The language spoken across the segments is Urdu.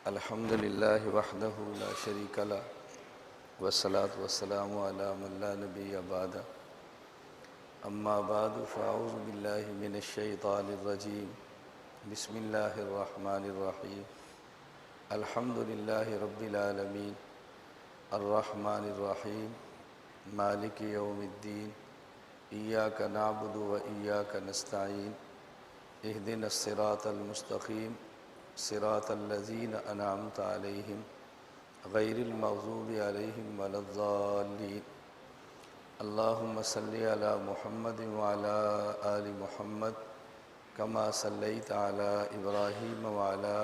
الحمد للہ وحدہ لا شریک لہ والصلاة والسلام علی من لا نبی بعد اما بعد فاعوذ باللہ من الشیطان الرجیم بسم اللہ الرحمن الرحیم الحمد للہ رب العالمین الرحمن الرحیم مالک یوم الدین ایاک نعبد و ایاک نستعین اہدنا الصراط المستقیم صراط الذین انعمت علیہم غیر المغضوب علیہم ولا الضالین اللہم صلی علی محمد وعلی آل محمد کما صلیت علی ابراہیم وعلی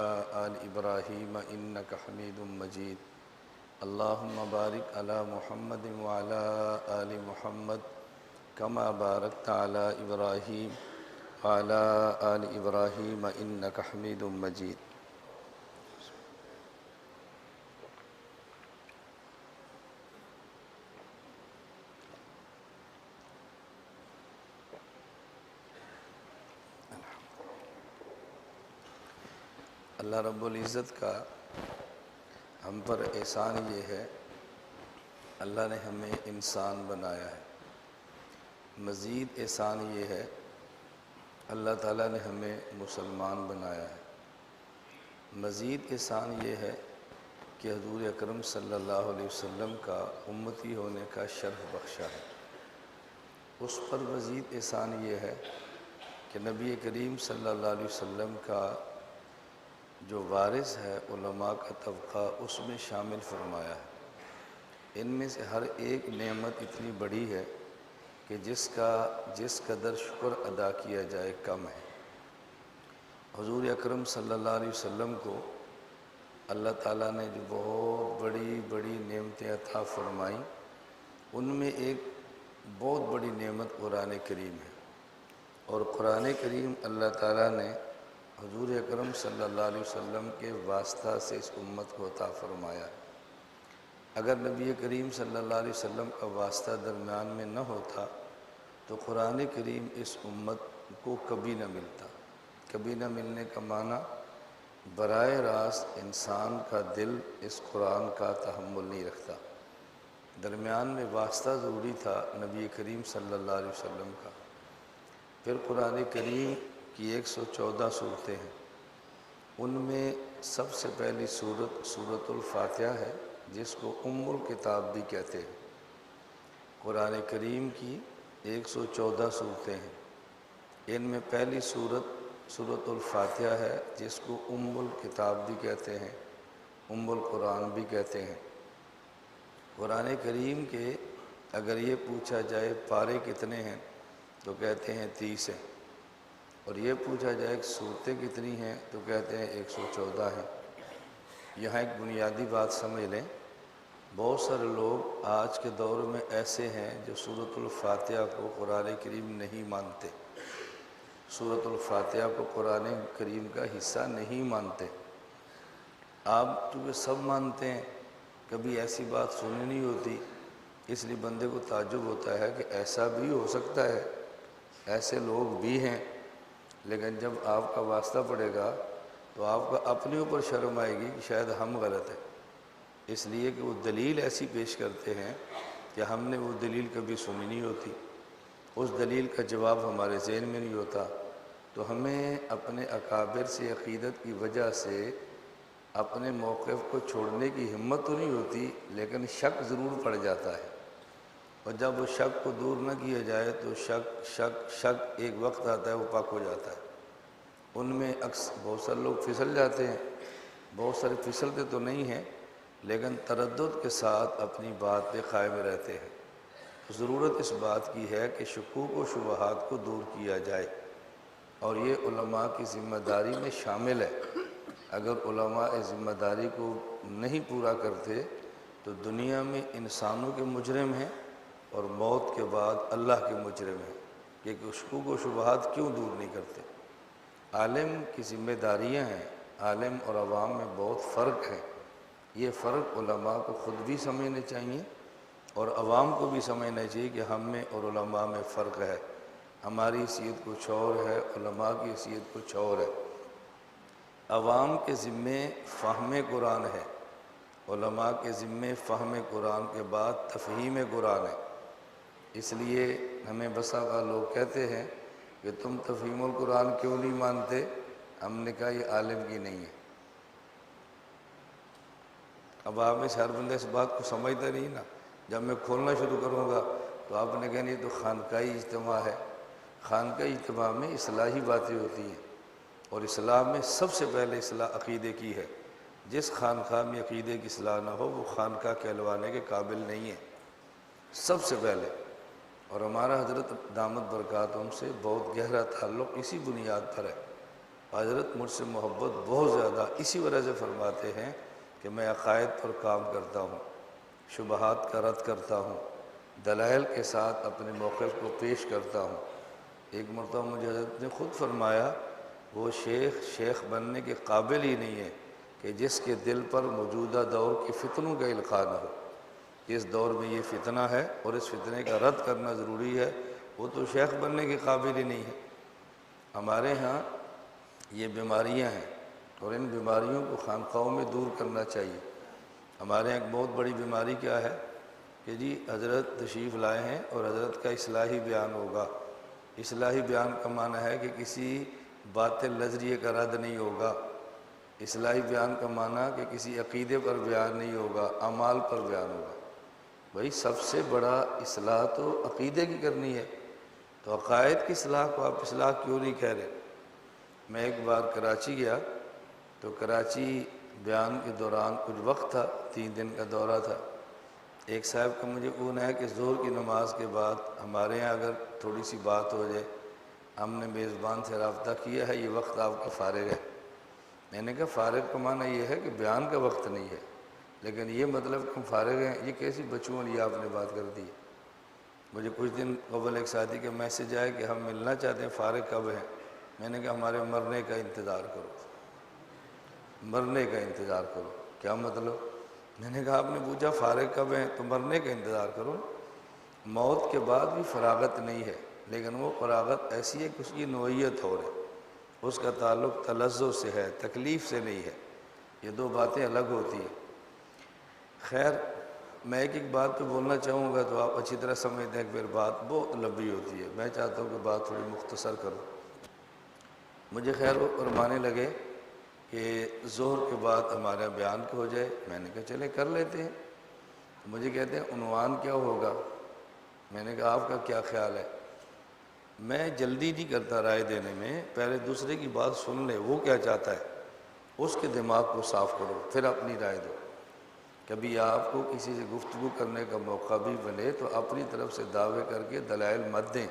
آل ابراہیم انک حمید مجید اللہم بارک علی محمد وعلی آل محمد کما بارکت علی ابراہیم وعلی آل ابراہیم انک حمید مجید۔ اللہ رب العزت کا ہم پر احسان یہ ہے، اللہ نے ہمیں انسان بنایا ہے۔ مزید احسان یہ ہے، اللہ تعالیٰ نے ہمیں مسلمان بنایا ہے۔ مزید احسان یہ ہے کہ حضور اکرم صلی اللہ علیہ وسلم کا امتی ہونے کا شرف بخشا ہے۔ اس پر مزید احسان یہ ہے کہ نبی کریم صلی اللہ علیہ وسلم کا جو وارث ہے علماء کا طبقہ، اس میں شامل فرمایا ہے۔ ان میں سے ہر ایک نعمت اتنی بڑی ہے کہ جس قدر شکر ادا کیا جائے کم ہے۔ حضور اکرم صلی اللہ علیہ وسلم کو اللہ تعالیٰ نے جو بہت بڑی بڑی نعمتیں عطا فرمائیں، ان میں ایک بہت بڑی نعمت قرآن کریم ہے، اور قرآن کریم اللہ تعالیٰ نے حضور اکرم صلی اللہ علیہ وسلم کے واسطہ سے اس امت کو عطا فرمایا ہے۔ اگر نبی کریم صلی اللہ علیہ وسلم کا واسطہ درمیان میں نہ ہوتا تو قرآن کریم اس امت کو کبھی نہ ملتا۔ کبھی نہ ملنے کا معنی براہ راست انسان کا دل اس قرآن کا تحمل نہیں رکھتا۔ درمیان میں واسطہ ضروری تھا نبی کریم صلی اللہ علیہ وسلم کا۔ پھر قرآن کریم کی 114 صورتیں ہیں، ان میں سب سے پہلی سورۃ الفاتحہ ہے، جس کو ام الکتاب بھی کہتے ہیں۔ قرآن کریم کی 114 صورتیں ہیں، ان میں پہلی سورۃ الفاتحہ ہے، جس کو ام الکتاب بھی کہتے ہیں، ام القرآن بھی کہتے ہیں۔ قرآن کریم کے اگر یہ پوچھا جائے پارے کتنے ہیں تو کہتے ہیں 30 ہیں، اور یہ پوچھا جائے کہ صورتیں کتنی ہیں تو کہتے ہیں 114 ہیں۔ یہاں ایک بنیادی بات سمجھ لیں، بہت سارے لوگ آج کے دور میں ایسے ہیں جو سورۃ الفاتحہ کو قرآن کریم نہیں مانتے، سورۃ الفاتحہ کو قرآن کریم کا حصہ نہیں مانتے۔ آپ چونکہ سب مانتے ہیں، کبھی ایسی بات سنی نہیں ہوتی، اس لیے بندے کو تعجب ہوتا ہے کہ ایسا بھی ہو سکتا ہے، ایسے لوگ بھی ہیں۔ لیکن جب آپ کا واسطہ پڑے گا تو آپ کا اپنے اوپر شرم آئے گی کہ شاید ہم غلط ہیں، اس لیے کہ وہ دلیل ایسی پیش کرتے ہیں کہ ہم نے وہ دلیل کبھی سنی نہیں ہوتی، اس دلیل کا جواب ہمارے ذہن میں نہیں ہوتا۔ تو ہمیں اپنے اکابر سے عقیدت کی وجہ سے اپنے موقف کو چھوڑنے کی ہمت تو نہیں ہوتی، لیکن شک ضرور پڑ جاتا ہے، اور جب وہ شک کو دور نہ کیا جائے تو شک ایک وقت آتا ہے وہ پاک ہو جاتا ہے۔ ان میں بہت سارے لوگ پھسل جاتے ہیں، بہت سارے پھسلتے تو نہیں ہیں، لیکن تردد کے ساتھ اپنی بات پہ قائم رہتے ہیں۔ ضرورت اس بات کی ہے کہ شکوک و شبہات کو دور کیا جائے، اور یہ علماء کی ذمہ داری میں شامل ہے۔ اگر علماء اس ذمہ داری کو نہیں پورا کرتے تو دنیا میں انسانوں کے مجرم ہیں اور موت کے بعد اللہ کے مجرم ہیں، کہ شکوک و شبہات کیوں دور نہیں کرتے۔ عالم کی ذمہ داریاں ہیں، عالم اور عوام میں بہت فرق ہے۔ یہ فرق علماء کو خود بھی سمجھنے چاہیے اور عوام کو بھی سمجھنا چاہیے کہ ہم میں اور علماء میں فرق ہے۔ ہماری حیثیت کچھ اور ہے، علماء کی حیثیت کچھ اور ہے۔ عوام کے ذمے فہم قرآن ہے، علماء کے ذمے فہم قرآن کے بعد تفہیم قرآن ہے۔ اس لیے ہمیں بسا لوگ کہتے ہیں کہ تم تفہیم القرآن کیوں نہیں مانتے؟ ہم نے کہا یہ عالم کی نہیں ہے۔ اب آپ میں سے ہر بندہ اس بات کو سمجھتا نہیں نا۔ جب میں کھولنا شروع کروں گا تو آپ نے کہا یہ تو خانقاہی اجتماع ہے۔ خانقاہی اجتماع میں اصلاحی باتیں ہوتی ہیں، اور اصلاح میں سب سے پہلے اصلاح عقیدے کی ہے۔ جس خانقاہ میں عقیدے کی اصلاح نہ ہو وہ خانقاہ کہلوانے کے قابل نہیں ہے، سب سے پہلے۔ اور ہمارا حضرت دامت برکاتہم سے بہت گہرا تعلق اسی بنیاد پر ہے۔ حضرت مجھ سے محبت بہت زیادہ اسی وجہ سے فرماتے ہیں کہ میں عقائد پر کام کرتا ہوں، شبہات کا رد کرتا ہوں، دلائل کے ساتھ اپنے موقف کو پیش کرتا ہوں۔ ایک مرتبہ مجھے حضرت نے خود فرمایا وہ شیخ بننے کے قابل ہی نہیں ہے کہ جس کے دل پر موجودہ دور کے فتنوں کا القاء نہ ہو۔ اس دور میں یہ فتنہ ہے اور اس فتنے کا رد کرنا ضروری ہے، وہ تو شیخ بننے کے قابل ہی نہیں ہے۔ ہمارے ہاں یہ بیماریاں ہیں اور ان بیماریوں کو خانقاہوں میں دور کرنا چاہیے۔ ہمارے یہاں ایک بہت بڑی بیماری کیا ہے کہ جی حضرت تشریف لائے ہیں اور حضرت کا اصلاحی بیان ہوگا۔ اصلاحی بیان کا معنی ہے کہ کسی باطل نظریے کا رد نہیں ہوگا۔ اصلاحی بیان کا معنی کہ کسی عقیدے پر بیان نہیں ہوگا، اعمال پر بیان ہوگا۔ بھائی سب سے بڑا اصلاح تو عقیدے کی کرنی ہے، تو عقائد کی اصلاح کو آپ اصلاح کیوں نہیں کہہ رہے؟ میں ایک بار کراچی گیا تو کراچی بیان کے دوران کچھ وقت تھا، 3 دن کا دورہ تھا۔ ایک صاحب کا مجھے فون ہے کہ ظہر کی نماز کے بعد ہمارے یہاں اگر تھوڑی سی بات ہو جائے، ہم نے میزبان سے رابطہ کیا ہے، یہ وقت آپ کا فارغ ہے۔ میں نے کہا فارغ کا معنی یہ ہے کہ بیان کا وقت نہیں ہے، لیکن یہ مطلب کہ ہم فارغ ہیں، یہ کیسی بچوں والی آپ نے بات کر دی۔ مجھے کچھ دن قبل ایک ساتھی کا میسج آیا کہ ہم ملنا چاہتے ہیں، فارغ کب ہیں؟ میں نے کہا ہمارے مرنے کا انتظار کرو، مرنے کا انتظار کرو۔ کیا مطلب؟ میں نے کہا آپ نے پوچھا فارغ کب ہیں تو مرنے کا انتظار کرو۔ موت کے بعد بھی فراغت نہیں ہے، لیکن وہ فراغت ایسی ہے کہ اس کی نوعیت ہو رہی، اس کا تعلق تلذذ سے ہے، تکلیف سے نہیں ہے۔ یہ دو باتیں الگ ہوتی ہیں۔ خیر میں ایک بات پہ بولنا چاہوں گا تو آپ اچھی طرح سمجھتے ہیں کہ پھر بات بہت لمبی ہوتی ہے۔ میں چاہتا ہوں کہ بات تھوڑی مختصر کروں۔ مجھے خیر وہ فرمانے لگے کہ ظہر کے بعد ہمارا بیان ہو جائے۔ میں نے کہا چلے کر لیتے ہیں۔ مجھے کہتے ہیں عنوان کیا ہوگا؟ میں نے کہا آپ کا کیا خیال ہے؟ میں جلدی نہیں کرتا رائے دینے میں، پہلے دوسرے کی بات سن لے، وہ کیا چاہتا ہے اس کے دماغ کو صاف کرو، پھر اپنی رائے دو۔ کبھی آپ کو کسی سے گفتگو کرنے کا موقع بھی ملے تو اپنی طرف سے دعوے کر کے دلائل مت دیں،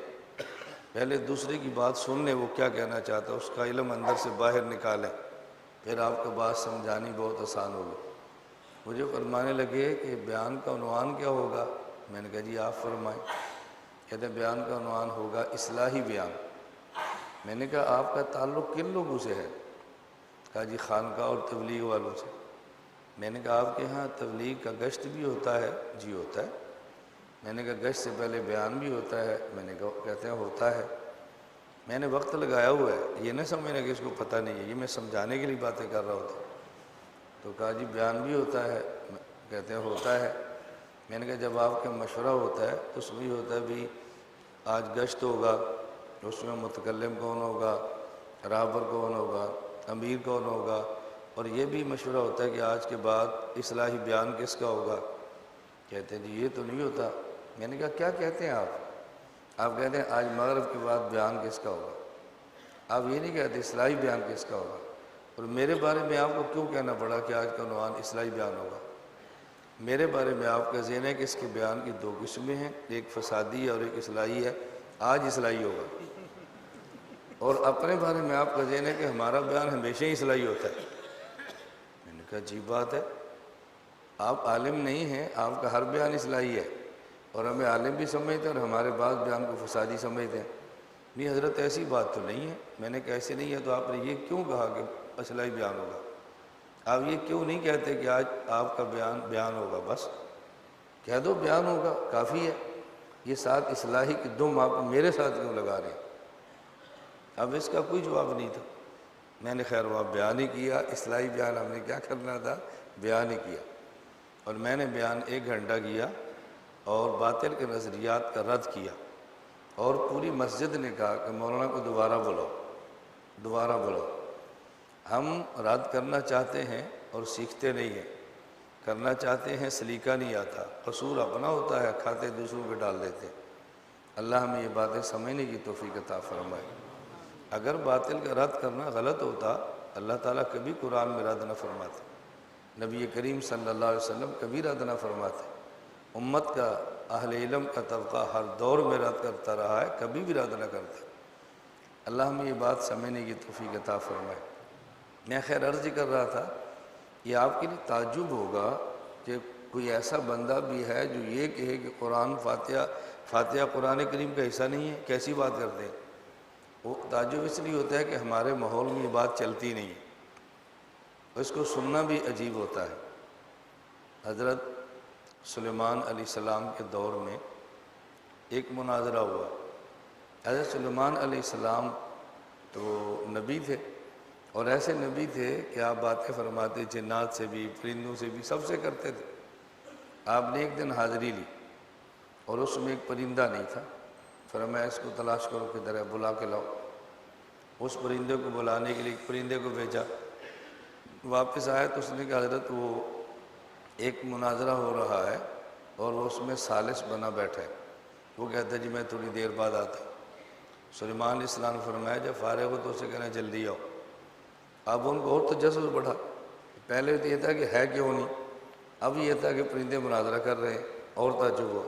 پہلے دوسرے کی بات سن لیں وہ کیا کہنا چاہتا ہے، اس کا علم اندر سے باہر نکالیں، پھر آپ کو بات سمجھانی بہت آسان ہوگی۔ مجھے فرمانے لگے کہ بیان کا عنوان کیا ہوگا؟ میں نے کہا جی آپ فرمائیں۔ کہتے ہیں بیان کا عنوان ہوگا اصلاحی بیان۔ میں نے کہا آپ کا تعلق کن لوگوں سے ہے؟ کہا جی خانقاہ اور تبلیغ والوں سے۔ میں نے کہا آپ کے ہاں تبلیغ کا گشت بھی ہوتا ہے؟ جی ہوتا ہے۔ میں نے کہا گشت سے پہلے بیان بھی ہوتا ہے؟ میں نے کہا کہتے ہیں ہوتا ہے۔ میں نے وقت لگایا ہوا ہے، یہ نہ سمجھنا کہ اس کو پتہ نہیں ہے، یہ میں سمجھانے کے لیے باتیں کر رہا ہوتا۔ تو کہا جی بیان بھی ہوتا ہے؟ کہتے ہیں ہوتا ہے۔ میں نے کہا جب آپ کا مشورہ ہوتا ہے تو اس میں ہوتا ہے بھی آج گشت ہوگا، اس میں متکلم کون ہوگا، رہبر کون ہوگا، امیر کون ہوگا، اور یہ بھی مشورہ ہوتا ہے کہ آج کے بعد اصلاحی بیان کس کا ہوگا۔ کہتے ہیں جی یہ تو نہیں ہوتا۔ میں نے کہا کیا کہتے ہیں آپ کہتے ہیں آج مغرب کے بعد بیان کس کا ہوگا، آپ یہ نہیں کہتے اصلاحی بیان کس کا ہوگا۔ اور میرے بارے میں آپ کو کیوں کہنا پڑا کہ آج کا عنوان اصلاحی بیان ہوگا؟ میرے بارے میں آپ کا ذہن ہے کہ اس کے بیان کی 2 قسمیں ہیں، ایک فسادی ہے اور ایک اصلاحی ہے، آج اصلاحی ہوگا۔ اور اپنے بارے میں آپ کا ذہن ہے کہ ہمارا بیان ہمیشہ ہی اصلاحی ہوتا ہے۔ میں نے کہا عجیب بات ہے، آپ عالم نہیں ہیں، آپ کا ہر بیان اصلاحی ہے اور ہمیں عالم بھی سمجھتے ہیں اور ہمارے بعض بیان کو فسادی سمجھتے ہیں۔ نہیں حضرت ایسی بات تو نہیں ہے۔ میں نے کہا ایسے نہیں ہے تو آپ نے یہ کیوں کہا کہ اصلاحی بیان ہوگا؟ آپ یہ کیوں نہیں کہتے کہ آج آپ کا بیان ہوگا؟ بس کہہ دو بیان ہوگا کافی ہے۔ یہ ساتھ اصلاحی کی دم آپ میرے ساتھ کیوں لگا رہے ہیں؟ اب اس کا کوئی جواب نہیں تھا۔ میں نے خیر وہاں بیان ہی کیا، اصلاحی بیان ہم نے کیا کرنا تھا، بیان ہی کیا، اور میں نے بیان 1 گھنٹہ کیا اور باطل کے نظریات کا رد کیا، اور پوری مسجد نے کہا کہ مولانا کو دوبارہ بلاؤ، دوبارہ بلاؤ۔ ہم رد کرنا چاہتے ہیں اور سیکھتے نہیں ہیں، کرنا چاہتے ہیں سلیقہ نہیں آتا، قصور اپنا ہوتا ہے، کھاتے دوسروں پہ ڈال دیتے ہیں۔ اللہ ہمیں یہ باتیں سمجھنے کی توفیق عطا فرمائے۔ اگر باطل کا رد کرنا غلط ہوتا، اللہ تعالیٰ کبھی قرآن میں رد نہ فرماتے، نبی کریم صلی اللہ علیہ وسلم کبھی رد نہ فرماتے، امت کا اہل علم کا طبقہ ہر دور میں رد کرتا رہا ہے، کبھی بھی رد نہ کرتا۔ اللہ ہمیں یہ بات سمجھنے کی توفیق عطا فرمائے۔ میں خیر عرض کر رہا تھا، یہ آپ کے لیے تعجب ہوگا کہ کوئی ایسا بندہ بھی ہے جو یہ کہے کہ قرآن فاتحہ قرآن کریم کا حصہ نہیں ہے، کیسی بات کرتے ہیں؟ وہ تعجب اس لیے ہوتا ہے کہ ہمارے ماحول میں یہ بات چلتی نہیں ہے، اس کو سننا بھی عجیب ہوتا ہے۔ حضرت سلیمان علیہ السلام کے دور میں ایک مناظرہ ہوا۔ حضرت سلیمان علیہ السلام تو نبی تھے، اور ایسے نبی تھے کہ آپ باتیں فرماتے جنات سے بھی، پرندوں سے بھی، سب سے کرتے تھے۔ آپ نے ایک دن حاضری لی اور اس میں ایک پرندہ نہیں تھا، فرمایا اس کو تلاش کرو کدھر ہے، بلا کے لاؤ۔ اس پرندے کو بلانے کے لیے ایک پرندے کو بھیجا، واپس آیا تو اس نے کہا حضرت وہ ایک مناظرہ ہو رہا ہے اور وہ اس میں ثالث بنا بیٹھا ہے، وہ کہتا ہے جی میں تھوڑی دیر بعد آتا ہوں۔ سلیمان علیہ السلام نے فرمایا جب فارغ ہو تو اسے کہنا جلدی آؤ۔ اب ان کو اور تجسس بڑھا، پہلے تو یہ تھا کہ ہے کیوں نہیں، اب یہ تھا کہ پرندے مناظرہ کر رہے ہیں، اور تعجب ہوا۔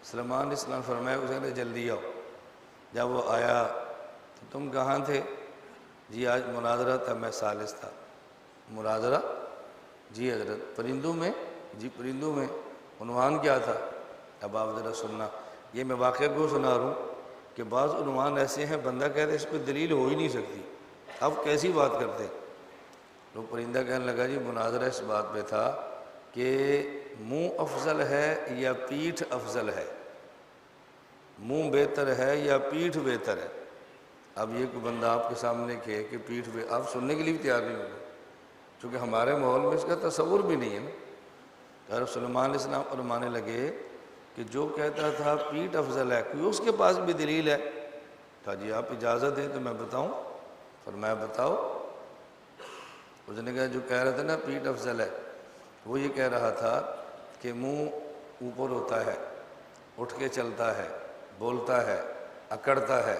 سلیمان علیہ السلام فرمایا اسے کہنا جلدی آؤ۔ جب وہ آیا تو تم کہاں تھے؟ جی آج مناظرہ تھا، میں ثالث تھا۔ مناظرہ؟ جی حضرت پرندوں میں؟ جی پرندوں میں۔ عنوان کیا تھا؟ اب آپ ذرا سننا، یہ میں واقعہ کو سنا رہا ہوں کہ بعض عنوان ایسے ہیں بندہ کہتے ہیں اس پہ دلیل ہو ہی نہیں سکتی، اب کیسی بات کرتے؟ تو پرندہ کہنے لگا جی مناظرہ اس بات پہ تھا کہ منہ افضل ہے یا پیٹھ افضل ہے، منہ بہتر ہے یا پیٹھ بہتر ہے۔ اب یہ کوئی بندہ آپ کے سامنے کہے کہ پیٹھ بہتر، آپ سننے کے لیے بھی تیار نہیں ہوگا، چونکہ ہمارے ماحول میں اس کا تصور بھی نہیں ہے نا۔ حضرت سلیمان علیہ السلام فرمانے لگے کہ جو کہتا تھا پیٹھ افضل ہے، کوئی اس کے پاس بھی دلیل ہے؟ کہا جی آپ اجازت دیں تو میں بتاؤں۔ فرمایا بتاؤ۔ اس نے کہا جو کہہ رہا تھا نا پیٹھ افضل ہے، وہ یہ کہہ رہا تھا کہ منہ اوپر ہوتا ہے، اٹھ کے چلتا ہے، بولتا ہے، اکڑتا ہے،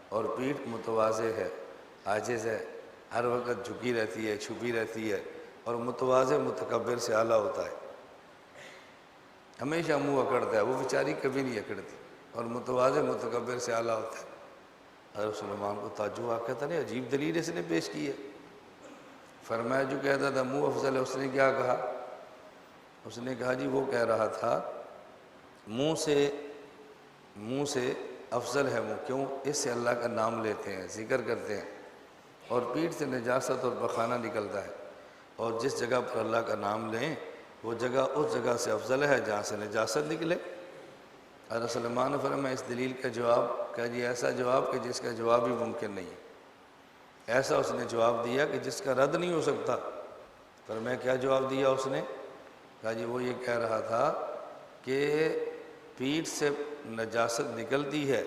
اور پیٹھ متواضع ہے، عاجز ہے، ہر وقت جھکی رہتی ہے، چھپی رہتی ہے، اور متواضع متکبر سے اعلیٰ ہوتا ہے۔ ہمیشہ منہ اکڑتا ہے، وہ بیچاری کبھی نہیں اکڑتی، اور متواضع متکبر سے اعلیٰ ہوتا ہے۔ حضرت سلیمان کو تعجب آ کہتا نہیں عجیب دلیل اس نے پیش کی ہے۔ فرمایا جو کہتا تھا منہ افضل ہے، اس نے کیا کہا؟ اس نے کہا جی وہ کہہ رہا تھا منہ سے افضل ہے منہ، کیوں؟ اس سے اللہ کا نام لیتے ہیں، ذکر کرتے ہیں، اور پیٹھ سے نجاست اور پخانہ نکلتا ہے، اور جس جگہ پر اللہ کا نام لیں وہ جگہ اس جگہ سے افضل ہے جہاں سے نجاست نکلے۔ حضرت سلیمان نے فرمایا اس دلیل کا جواب؟ کہا جی ایسا جواب کہ جس کا جواب بھی ممکن نہیں ہے، ایسا اس نے جواب دیا کہ جس کا رد نہیں ہو سکتا۔ فرمایا کیا جواب دیا اس نے؟ کہا جی وہ یہ کہہ رہا تھا کہ پیٹھ سے نجاست نکلتی ہے،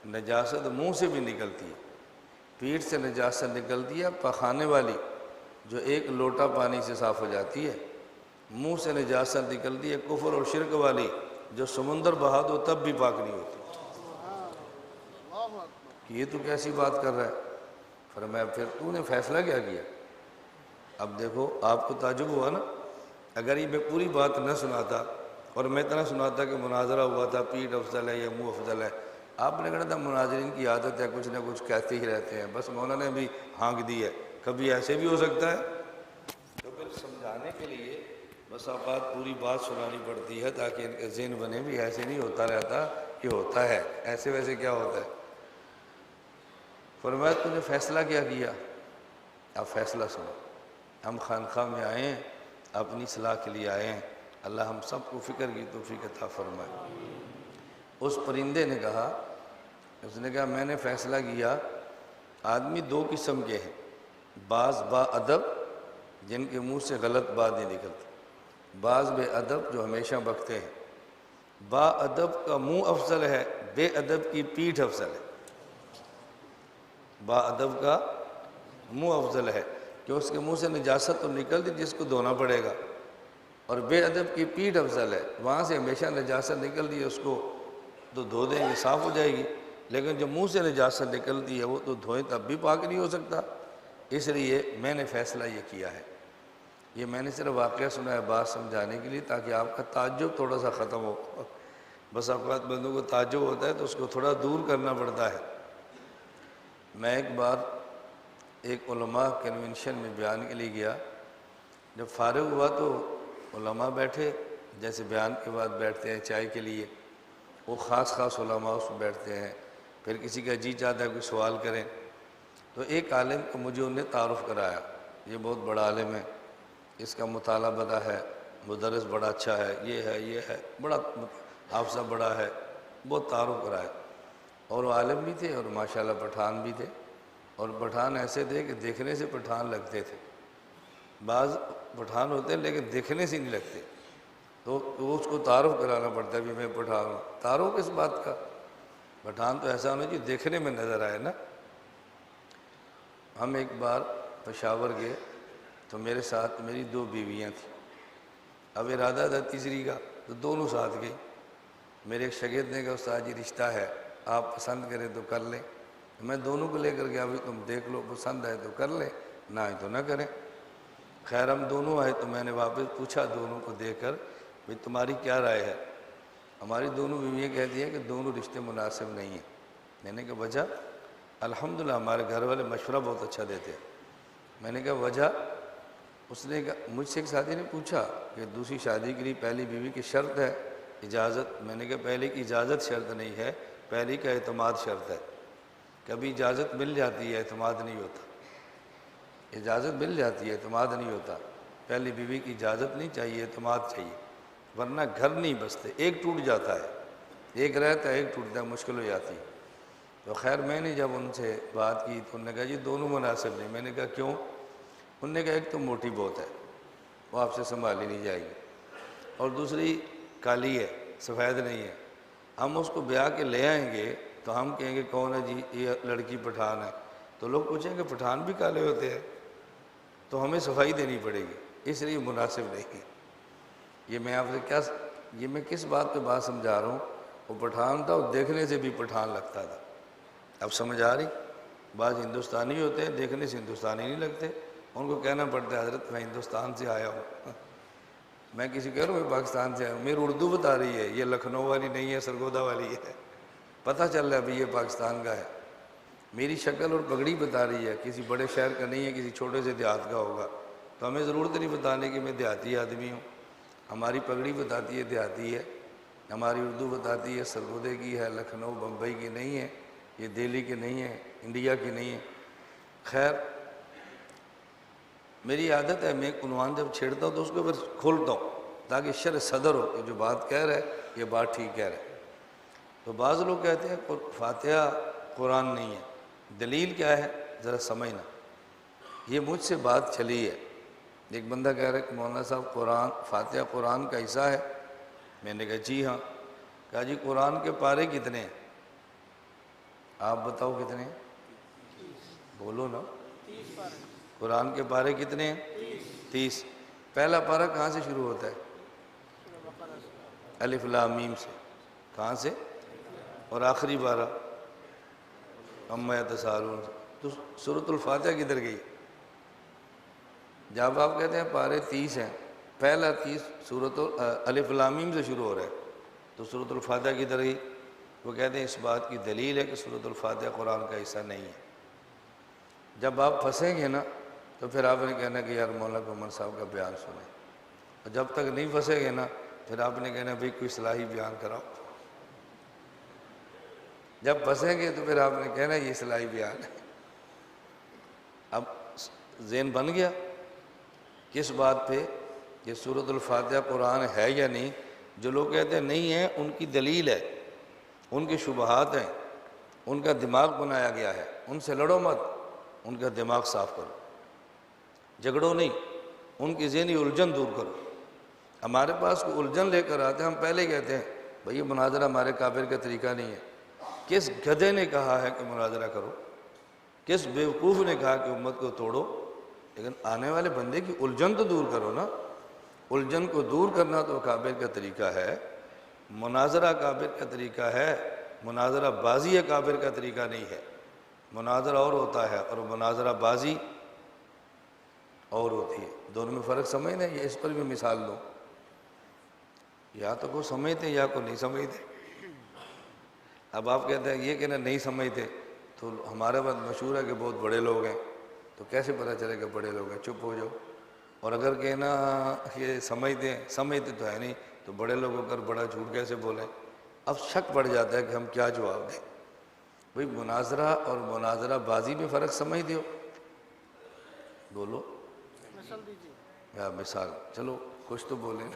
نجاست منہ سے بھی نکلتی ہے، پیٹھ سے نجاست نکلتی ہے پخانے والی جو ایک لوٹا پانی سے صاف ہو جاتی ہے، منہ سے نجاست نکلتی ہے کفر اور شرک والی جو سمندر بہا دو تب بھی پاک نہیں ہوتی۔ کہ یہ تو کیسی بات کر رہا ہے؟ فرمایا پھر تو نے فیصلہ کیا کیا؟ اب دیکھو آپ کو تعجب ہوا نا، اگر یہ میں پوری بات نہ سناتا اور میں اتنا سناتا کہ مناظرہ ہوا تھا پیٹھ افضل ہے یا منہ افضل ہے، آپ نے کہنا تھا مناظرین کی عادت ہے کچھ نہ کچھ کہتے ہی رہتے ہیں، بس مولانا نے بھی ہانک دی ہے، کبھی ایسے بھی ہو سکتا ہے؟ تو پھر سمجھانے کے لیے بس آپ پوری بات سنانی پڑتی ہے تاکہ ان کے ذہن بنے بھی ایسے نہیں ہوتا رہتا کہ ہوتا ہے، ایسے ویسے کیا ہوتا ہے۔ فرمایا تو نے فیصلہ کیا کیا؟ اب فیصلہ سنو، ہم خانقاہ میں آئے ہیں، اپنی صلاح کے لیے آئے ہیں، اللہ ہم سب کو فکر کی توفیق عطا فرمائے۔ اس پرندے نے کہا، اس نے کہا میں نے فیصلہ کیا آدمی دو قسم کے ہیں، بعض با ادب جن کے منہ سے غلط بات نہیں نکلتی، بعض بے ادب جو ہمیشہ بکتے ہیں۔ با ادب کا منہ افضل ہے، بے ادب کی پیٹھ افضل ہے۔ با ادب کا منہ افضل ہے کہ اس کے منہ سے نجاست تو نکلتی جس کو دھونا پڑے گا، اور بے ادب کی پیٹھ افضل ہے، وہاں سے ہمیشہ نجاست نکلتی ہے، اس کو تو دھو دیں گے صاف ہو جائے گی، لیکن جو منہ سے نجاست نکلتی ہے وہ تو دھوئیں تب بھی پاک نہیں ہو سکتا۔ اس لیے میں نے فیصلہ یہ کیا ہے، یہ میں نے صرف واقعہ سنا ہے بات سمجھانے کے لیے تاکہ آپ کا تعجب تھوڑا سا ختم ہو۔ بس اوقات بندوں کو تعجب ہوتا ہے تو اس کو تھوڑا دور کرنا پڑتا ہے۔ میں ایک بار ایک علماء کنونشن میں بیان کے لیے گیا، جب فارغ ہوا تو علماء بیٹھے جیسے بیان کے بعد بیٹھتے ہیں چائے کے لیے، وہ خاص علماء اس میں بیٹھتے ہیں، پھر کسی کا جی چاہتا ہے کوئی سوال کریں، تو ایک عالم کو مجھے انہیں تعارف کرایا، یہ بہت بڑا عالم ہے، اس کا مطالعہ بڑا ہے، مدرس بڑا اچھا ہے، یہ ہے بڑا حافظہ بڑا ہے، بہت تعارف کرایا۔ اور وہ عالم بھی تھے اور ماشاءاللہ پٹھان بھی تھے، اور پٹھان ایسے تھے کہ دیکھنے سے پٹھان لگتے تھے۔ بعض پٹھان ہوتے ہیں لیکن دیکھنے سے نہیں لگتے، تو اس کو تعارف کرانا پڑتا ہے بھی میں پٹھان ہوں۔ تعارف کس بات کا؟ پٹھان تو ایسا ہونا چاہیے دیکھنے میں نظر آئے نا۔ ہم ایک بار پشاور گئے تو میرے ساتھ میری 2 بیویاں تھیں، اب ارادہ تھا تیسری کا، تو دونوں ساتھ گئے۔ میرے ایک شاگرد نے کہا استاد جی رشتہ ہے، آپ پسند کریں تو کر لیں۔ میں دونوں کو لے کر گیا، بھی تم دیکھ لو، پسند ہے تو کر لیں، نہ آئے تو نہ کریں۔ خیر ہم دونوں آئے تو میں نے واپس پوچھا دونوں کو دیکھ کر بھی تمہاری کیا رائے ہے؟ ہماری دونوں بیویاں کہتی ہیں کہ دونوں رشتے مناسب نہیں ہیں۔ میں نے کہا وجہ؟ الحمدللہ ہمارے گھر والے مشورہ بہت اچھا دیتے ہیں۔ میں نے کہا وجہ؟ اس نے کہا، مجھ سے ایک ساتھی نے پوچھا کہ دوسری شادی کے لیے پہلی بیوی کی شرط ہے اجازت؟ میں نے کہا پہلے کی اجازت شرط نہیں ہے، پہلی کا اعتماد شرط ہے۔ کبھی اجازت مل جاتی ہے اعتماد نہیں ہوتا، اجازت مل جاتی ہے اعتماد نہیں ہوتا۔ پہلی بیوی کی اجازت نہیں چاہیے، اعتماد چاہیے، ورنہ گھر نہیں بستے، ایک ٹوٹ جاتا ہے، ایک رہتا ہے ایک ٹوٹتا ہے، مشکل ہو جاتی ہے۔ تو خیر میں نے جب ان سے بات کی تو انہوں نے کہا جی دونوں مناسب نہیں۔ میں نے کہا کیوں؟ انہوں نے کہا ایک تو موٹی بہت ہے، وہ آپ سے سنبھالی نہیں جائے گی، اور دوسری کالی ہے، سفید نہیں ہے۔ ہم اس کو بیاہ کے لے آئیں گے تو ہم کہیں گے کون ہے جی؟ یہ لڑکی پٹھان ہے، تو لوگ پوچھیں گے پٹھان بھی کالے ہوتے ہیں، تو ہمیں صفائی دینی پڑے گی، اس لیے مناسب نہیں ہے۔ یہ میں آپ سے یہ میں کس بات پہ بات سمجھا رہا ہوں؟ وہ پٹھان تھا، وہ دیکھنے سے بھی پٹھان لگتا تھا۔ اب سمجھ آ رہی؟ بعض ہندوستانی ہوتے ہیں دیکھنے سے ہندوستانی نہیں لگتے، ان کو کہنا پڑتا ہے حضرت میں ہندوستان سے آیا ہوں۔ میں کسی کہہ رہا ہوں میں پاکستان سے آیا ہوں، میری اردو بتا رہی ہے یہ لکھنؤ والی نہیں ہے، سرگودا والی ہے، پتہ چل رہا ہے ابھی یہ پاکستان کا ہے۔ میری شکل اور پگڑی بتا رہی ہے کسی بڑے شہر کا نہیں ہے، کسی چھوٹے سے دیہات کا ہوگا، تو ہمیں ضرورت نہیں بتانے کہ میں دیہاتی آدمی ہوں۔ ہماری پگڑی بتاتی ہے دیہاتی ہے، ہماری اردو بتاتی ہے سرگودے کی ہے، لکھنؤ بمبئی کی نہیں ہے، یہ دہلی کی نہیں ہے، انڈیا کی نہیں ہے۔ خیر میری عادت ہے میں عنوان جب چھیڑتا ہوں تو اس کو پھر کھولتا ہوں تاکہ شرح صدر ہو کہ جو بات کہہ رہا ہے یہ بات ٹھیک کہہ رہا ہے۔ تو بعض لوگ کہتے ہیں فاتحہ قرآن نہیں ہے، دلیل کیا ہے ذرا سمجھنا۔ یہ مجھ سے بات چلی ہے، ایک بندہ کہہ رہا ہے کہ مولانا صاحب قرآن فاتحہ قرآن کا حصہ ہے؟ میں نے کہا جی ہاں۔ کہا جی قرآن کے پارے کتنے ہیں؟ آپ بتاؤ کتنے ہیں؟ بولو نا۔ قرآن کے پارے کتنے ہیں؟ 30۔ پہلا پارہ کہاں سے شروع ہوتا ہے؟ الف لام میم سے۔ کہاں سے؟ اور آخری پارہ عما یتساءلون سے۔ تو سورۃ الفاتحہ کدھر گئی؟ جب آپ کہتے ہیں پارے 30 ہیں، پہلا 30 سورۃ الف لام میم سے شروع ہو رہا ہے، تو سورۃ الفاتحہ کدھر گئی؟ وہ کہتے ہیں اس بات کی دلیل ہے کہ سورۃ الفاتحہ قرآن کا حصہ نہیں ہے۔ جب آپ پھنسیں گے نا تو پھر آپ نے کہنا کہ یار مولانا گھمن صاحب کا بیان سنیں، اور جب تک نہیں پھنسے گے نا پھر آپ نے کہنا بھئی کوئی اصلاحی بیان کراؤ۔ جب پھنسیں گے تو پھر آپ نے کہنا یہ اصلاحی بیان ہے۔ اب ذہن بن گیا کس بات پہ کہ سورۃ الفاتحہ قرآن ہے یا نہیں؟ جو لوگ کہتے ہیں نہیں ہے ان کی دلیل ہے، ان کے شبہات ہیں، ان کا دماغ بنایا گیا ہے، ان سے لڑو مت، ان کا دماغ صاف کرو۔ جھگڑو نہیں، ان کی ذہنی الجھن دور کرو۔ ہمارے پاس کوئی الجھن لے کر آتے ہیں، ہم پہلے کہتے ہیں بھئی یہ مناظرہ ہمارے کافر کا طریقہ نہیں ہے۔ کس گدھے نے کہا ہے کہ مناظرہ کرو؟ کس بیوقوف نے کہا کہ امت کو توڑو؟ لیکن آنے والے بندے کی الجھن تو دور کرو نا۔ الجھن کو دور کرنا تو کافر کا طریقہ ہے، مناظرہ کافر کا طریقہ ہے، مناظرہ بازی کافر کا طریقہ نہیں ہے۔ مناظرہ اور ہوتا ہے اور مناظرہ بازی اور ہوتی ہے، دونوں میں فرق سمجھنا ہے۔ یہ اس پر بھی مثال دو، یا تو کو سمجھتے یا کو نہیں سمجھتے۔ اب آپ کہتے ہیں یہ کہنا نہیں سمجھتے، تو ہمارے بات مشہور ہے کہ بہت بڑے لوگ ہیں، تو کیسے پتہ چلے کہ بڑے لوگ ہیں؟ چپ ہو جاؤ۔ اور اگر کہنا یہ سمجھتے ہیں، سمجھتے تو ہے نہیں، تو بڑے لوگ ہو کر بڑا جھوٹ کیسے بولیں؟ اب شک پڑ جاتا ہے کہ ہم کیا جواب دیں۔ بھئی مناظرہ اور مناظرہ بازی میں فرق سمجھتے ہو؟ بولو یا مثال، چلو کچھ تو بولیں۔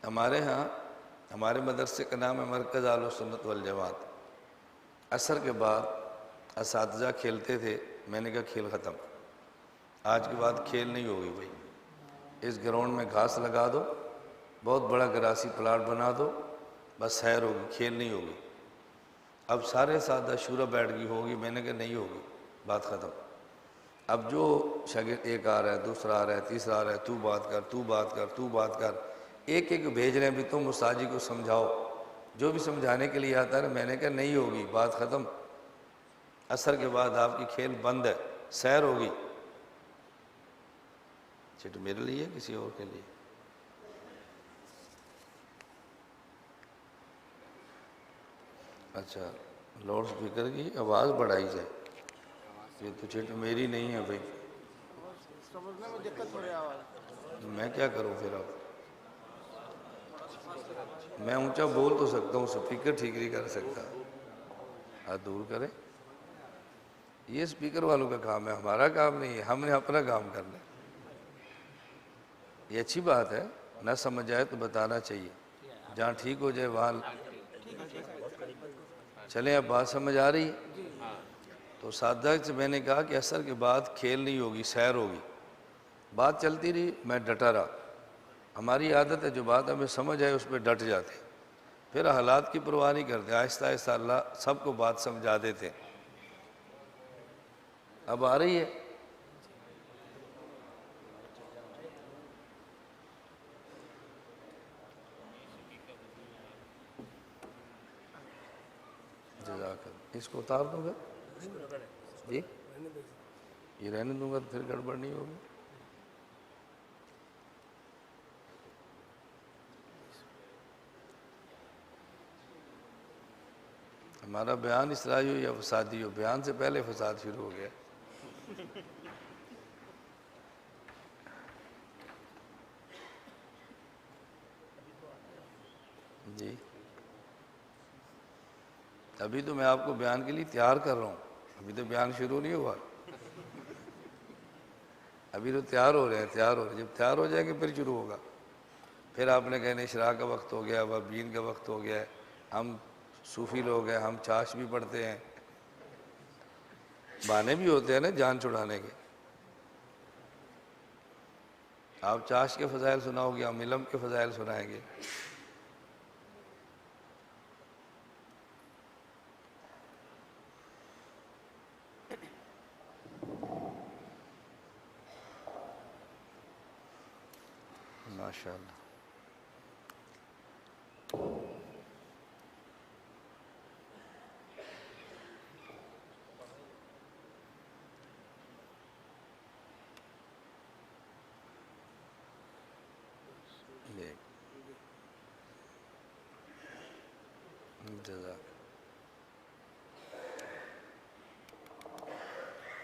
ہمارے ہاں ہمارے مدرسے کا نام ہے مرکز اہل سنت والجماعت۔ عصر کے بعد اساتذہ کھیلتے تھے، میں نے کہا کھیل ختم، آج کے بعد کھیل نہیں ہوگی بھائی۔ اس گراؤنڈ میں گھاس لگا دو، بہت بڑا گراسی پلاٹ بنا دو، بس سیر ہوگی، کھیل نہیں ہوگی۔ اب سارے اساتذہ شورا بیٹھ گئی ہوگی، میں نے کہا نہیں ہوگی، بات ختم۔ اب جو شاگرد ایک آ رہا ہے، دوسرا آ رہا ہے، تیسرا آ رہا ہے، تو بات کر، تو بات کر، تو بات کر، ایک ایک بھیج رہے ہیں بھی تم استاد جی کو سمجھاؤ۔ جو بھی سمجھانے کے لیے آتا ہے نا، میں نے کہا نہیں ہوگی، بات ختم۔ عصر کے بعد آپ کی کھیل بند ہے، سیر ہوگی۔ چٹ میرے لیے کسی اور کے لیے؟ اچھا، لاؤڈ سپیکر کی آواز بڑھائی جائے، یہ تو چٹ میری نہیں ہے بھائی، سمجھنے میں دقت ہو رہی ہے آواز۔ میں کیا کروں پھر؟ اب میں اونچا بول تو سکتا ہوں، سپیکر ٹھیک نہیں کر سکتا۔ ہاتھ دور کرے، یہ سپیکر والوں کا کام ہے، ہمارا کام نہیں ہے، ہم نے اپنا کام کرنا ہے۔ یہ اچھی بات ہے، نہ سمجھ آئے تو بتانا چاہیے، جہاں ٹھیک ہو جائے وہاں چلیں۔ اب بات سمجھ آ رہی ہے؟ تو اساتذہ سے میں نے کہا کہ عصر کے بعد کھیل نہیں ہوگی، سیر ہوگی۔ بات چلتی رہی، میں ڈٹا رہا۔ ہماری عادت ہے جو بات ہمیں سمجھ آئے اس پہ ڈٹ جاتے، پھر حالات کی پرواہ نہیں کرتے، آہستہ آہستہ اللہ سب کو بات سمجھا دیتے۔ اب آ رہی ہے؟ جزاک اللہ۔ اس کو اتار دوں گا جی؟ یہ رہنے دوں گا تو پھر گڑبڑ نہیں ہوگی۔ ہمارا بیان اصلاحی ہو یا فسادی ہو، بیان سے پہلے فساد شروع ہو گیا۔ جی، ابھی تو میں آپ کو بیان کے لیے تیار کر رہا ہوں، ابھی تو بیان شروع نہیں ہوا، ابھی تو تیار ہو رہے ہیں، تیار ہو رہے ہیں۔ جب تیار ہو جائیں گے پھر شروع ہوگا۔ پھر آپ نے کہنے اشراق کا وقت ہو گیا، بین کا وقت ہو گیا ہے، ہم صوفی لوگ ہیں، ہم چاش بھی پڑھتے ہیں، بہانے بھی ہوتے ہیں نا جان چھڑانے کے۔ آپ چاش کے فضائل سناؤ گے، ہم علم کے فضائل سنائیں گے۔ ماشاءاللہ۔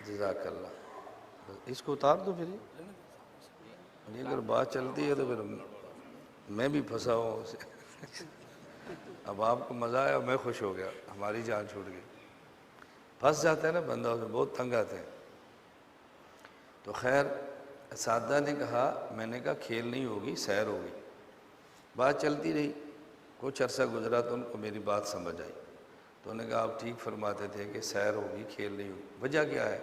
جزاک اللہ۔ اس کو اتار دو پھر، یہ اگر بات چلتی ہے تو پھر میں بھی پھنسا ہوں اسے۔ اب آپ کو مزہ آیا، میں خوش ہو گیا، ہماری جان چھوٹ گئی۔ پھنس جاتا ہے نا بندہ، اس میں بہت تنگ آتے ہیں۔ تو خیر اساتذہ نے کہا، میں نے کہا کھیل نہیں ہوگی، سیر ہوگی۔ بات چلتی رہی، کچھ عرصہ گزرا تو ان کو میری بات سمجھ آئی، تو انہوں نے کہا آپ ٹھیک فرماتے تھے کہ سیر ہوگی، کھیل نہیں ہوگی، وجہ کیا ہے؟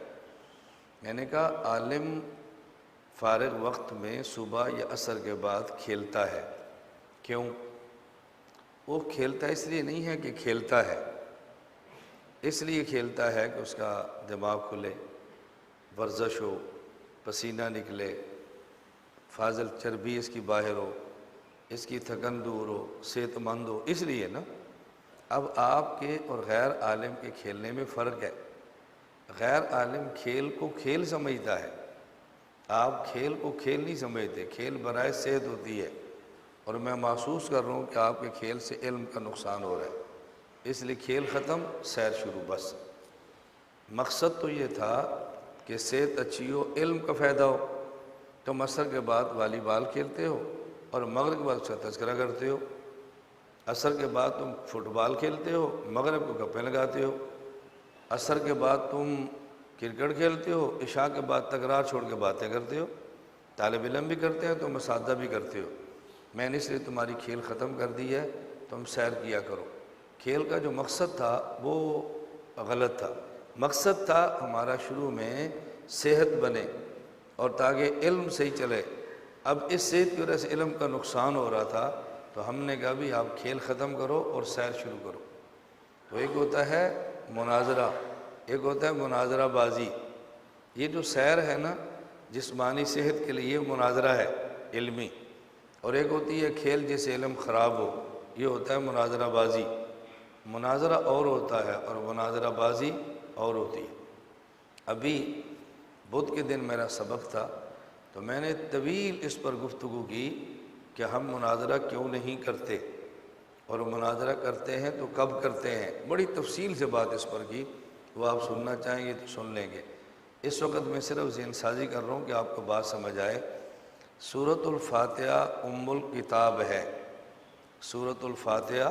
میں نے کہا عالم فارغ وقت میں صبح یا عصر کے بعد کھیلتا ہے، کیوں؟ وہ کھیلتا اس لیے نہیں ہے کہ کھیلتا ہے، اس لیے کھیلتا ہے کہ اس کا دماغ کھلے، ورزش ہو، پسینہ نکلے، فاضل چربی اس کی باہر ہو، اس کی تھکن دور ہو، صحت مند ہو، اس لیے نا۔ اب آپ کے اور غیر عالم کے کھیلنے میں فرق ہے۔ غیر عالم کھیل کو کھیل سمجھتا ہے، آپ کھیل کو کھیل نہیں سمجھتے۔ کھیل برائے صحت ہوتی ہے، اور میں محسوس کر رہا ہوں کہ آپ کے کھیل سے علم کا نقصان ہو رہا ہے، اس لیے کھیل ختم، سیر شروع، بس۔ مقصد تو یہ تھا کہ صحت اچھی ہو، علم کا فائدہ ہو۔ تم عصر کے بعد والی بال کھیلتے ہو اور مغرب کے بعد اس کا تذکرہ کرتے ہو، عصر کے بعد تم فٹ بال کھیلتے ہو، مغرب کو گپیں لگاتے ہو، عصر کے بعد تم کرکٹ کھیلتے ہو، عشاء کے بعد تکرار چھوڑ کے باتیں کرتے ہو۔ طالب علم بھی کرتے ہیں، تم اساتذہ بھی کرتے ہو۔ میں نے اس لیے تمہاری کھیل ختم کر دی ہے، تم سیر کیا کرو۔ کھیل کا جو مقصد تھا وہ غلط تھا۔ مقصد تھا ہمارا شروع میں صحت بنے اور تاکہ علم صحیح چلے۔ اب اس صحت کی وجہ سے علم کا نقصان ہو رہا تھا، تو ہم نے کہا بھی آپ کھیل ختم کرو اور سیر شروع کرو۔ تو ایک ہوتا ہے مناظرہ، ایک ہوتا ہے مناظرہ بازی۔ یہ جو سیر ہے نا، جسمانی صحت کے لیے یہ مناظرہ ہے علمی، اور ایک ہوتی ہے کھیل جس سے علم خراب ہو، یہ ہوتا ہے مناظرہ بازی۔ مناظرہ اور ہوتا ہے اور مناظرہ بازی اور ہوتی ہے۔ ابھی بدھ کے دن میرا سبق تھا، تو میں نے طویل اس پر گفتگو کی کہ ہم مناظرہ کیوں نہیں کرتے، اور مناظرہ کرتے ہیں تو کب کرتے ہیں، بڑی تفصیل سے بات اس پر کی۔ وہ آپ سننا چاہیں گے تو سن لیں گے۔ اس وقت میں صرف ذہن سازی کر رہا ہوں کہ آپ کو بات سمجھ آئے۔ سورۃ الفاتحہ ام الکتاب ہے، سورۃ الفاتحہ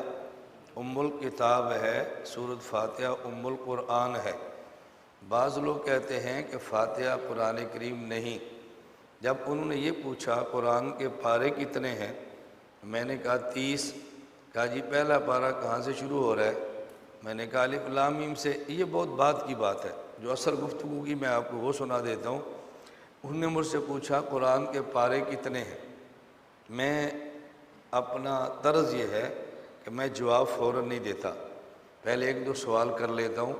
ام الکتاب ہے، سورۃ فاتحہ ام القرآن ہے۔ بعض لوگ کہتے ہیں کہ فاتحہ قرآن کریم نہیں۔ جب انہوں نے یہ پوچھا قرآن کے پارے کتنے ہیں، میں نے کہا 30۔ کہا جی پہلا پارہ کہاں سے شروع ہو رہا ہے؟ میں نے کہا الف لام میم سے۔ یہ بہت بعد کی بات ہے، جو اصل گفتگو کی میں آپ کو وہ سنا دیتا ہوں۔ انہوں نے مجھ سے پوچھا قرآن کے پارے کتنے ہیں۔ میں اپنا طرز یہ ہے کہ میں جواب فوراً نہیں دیتا، پہلے ایک دو سوال کر لیتا ہوں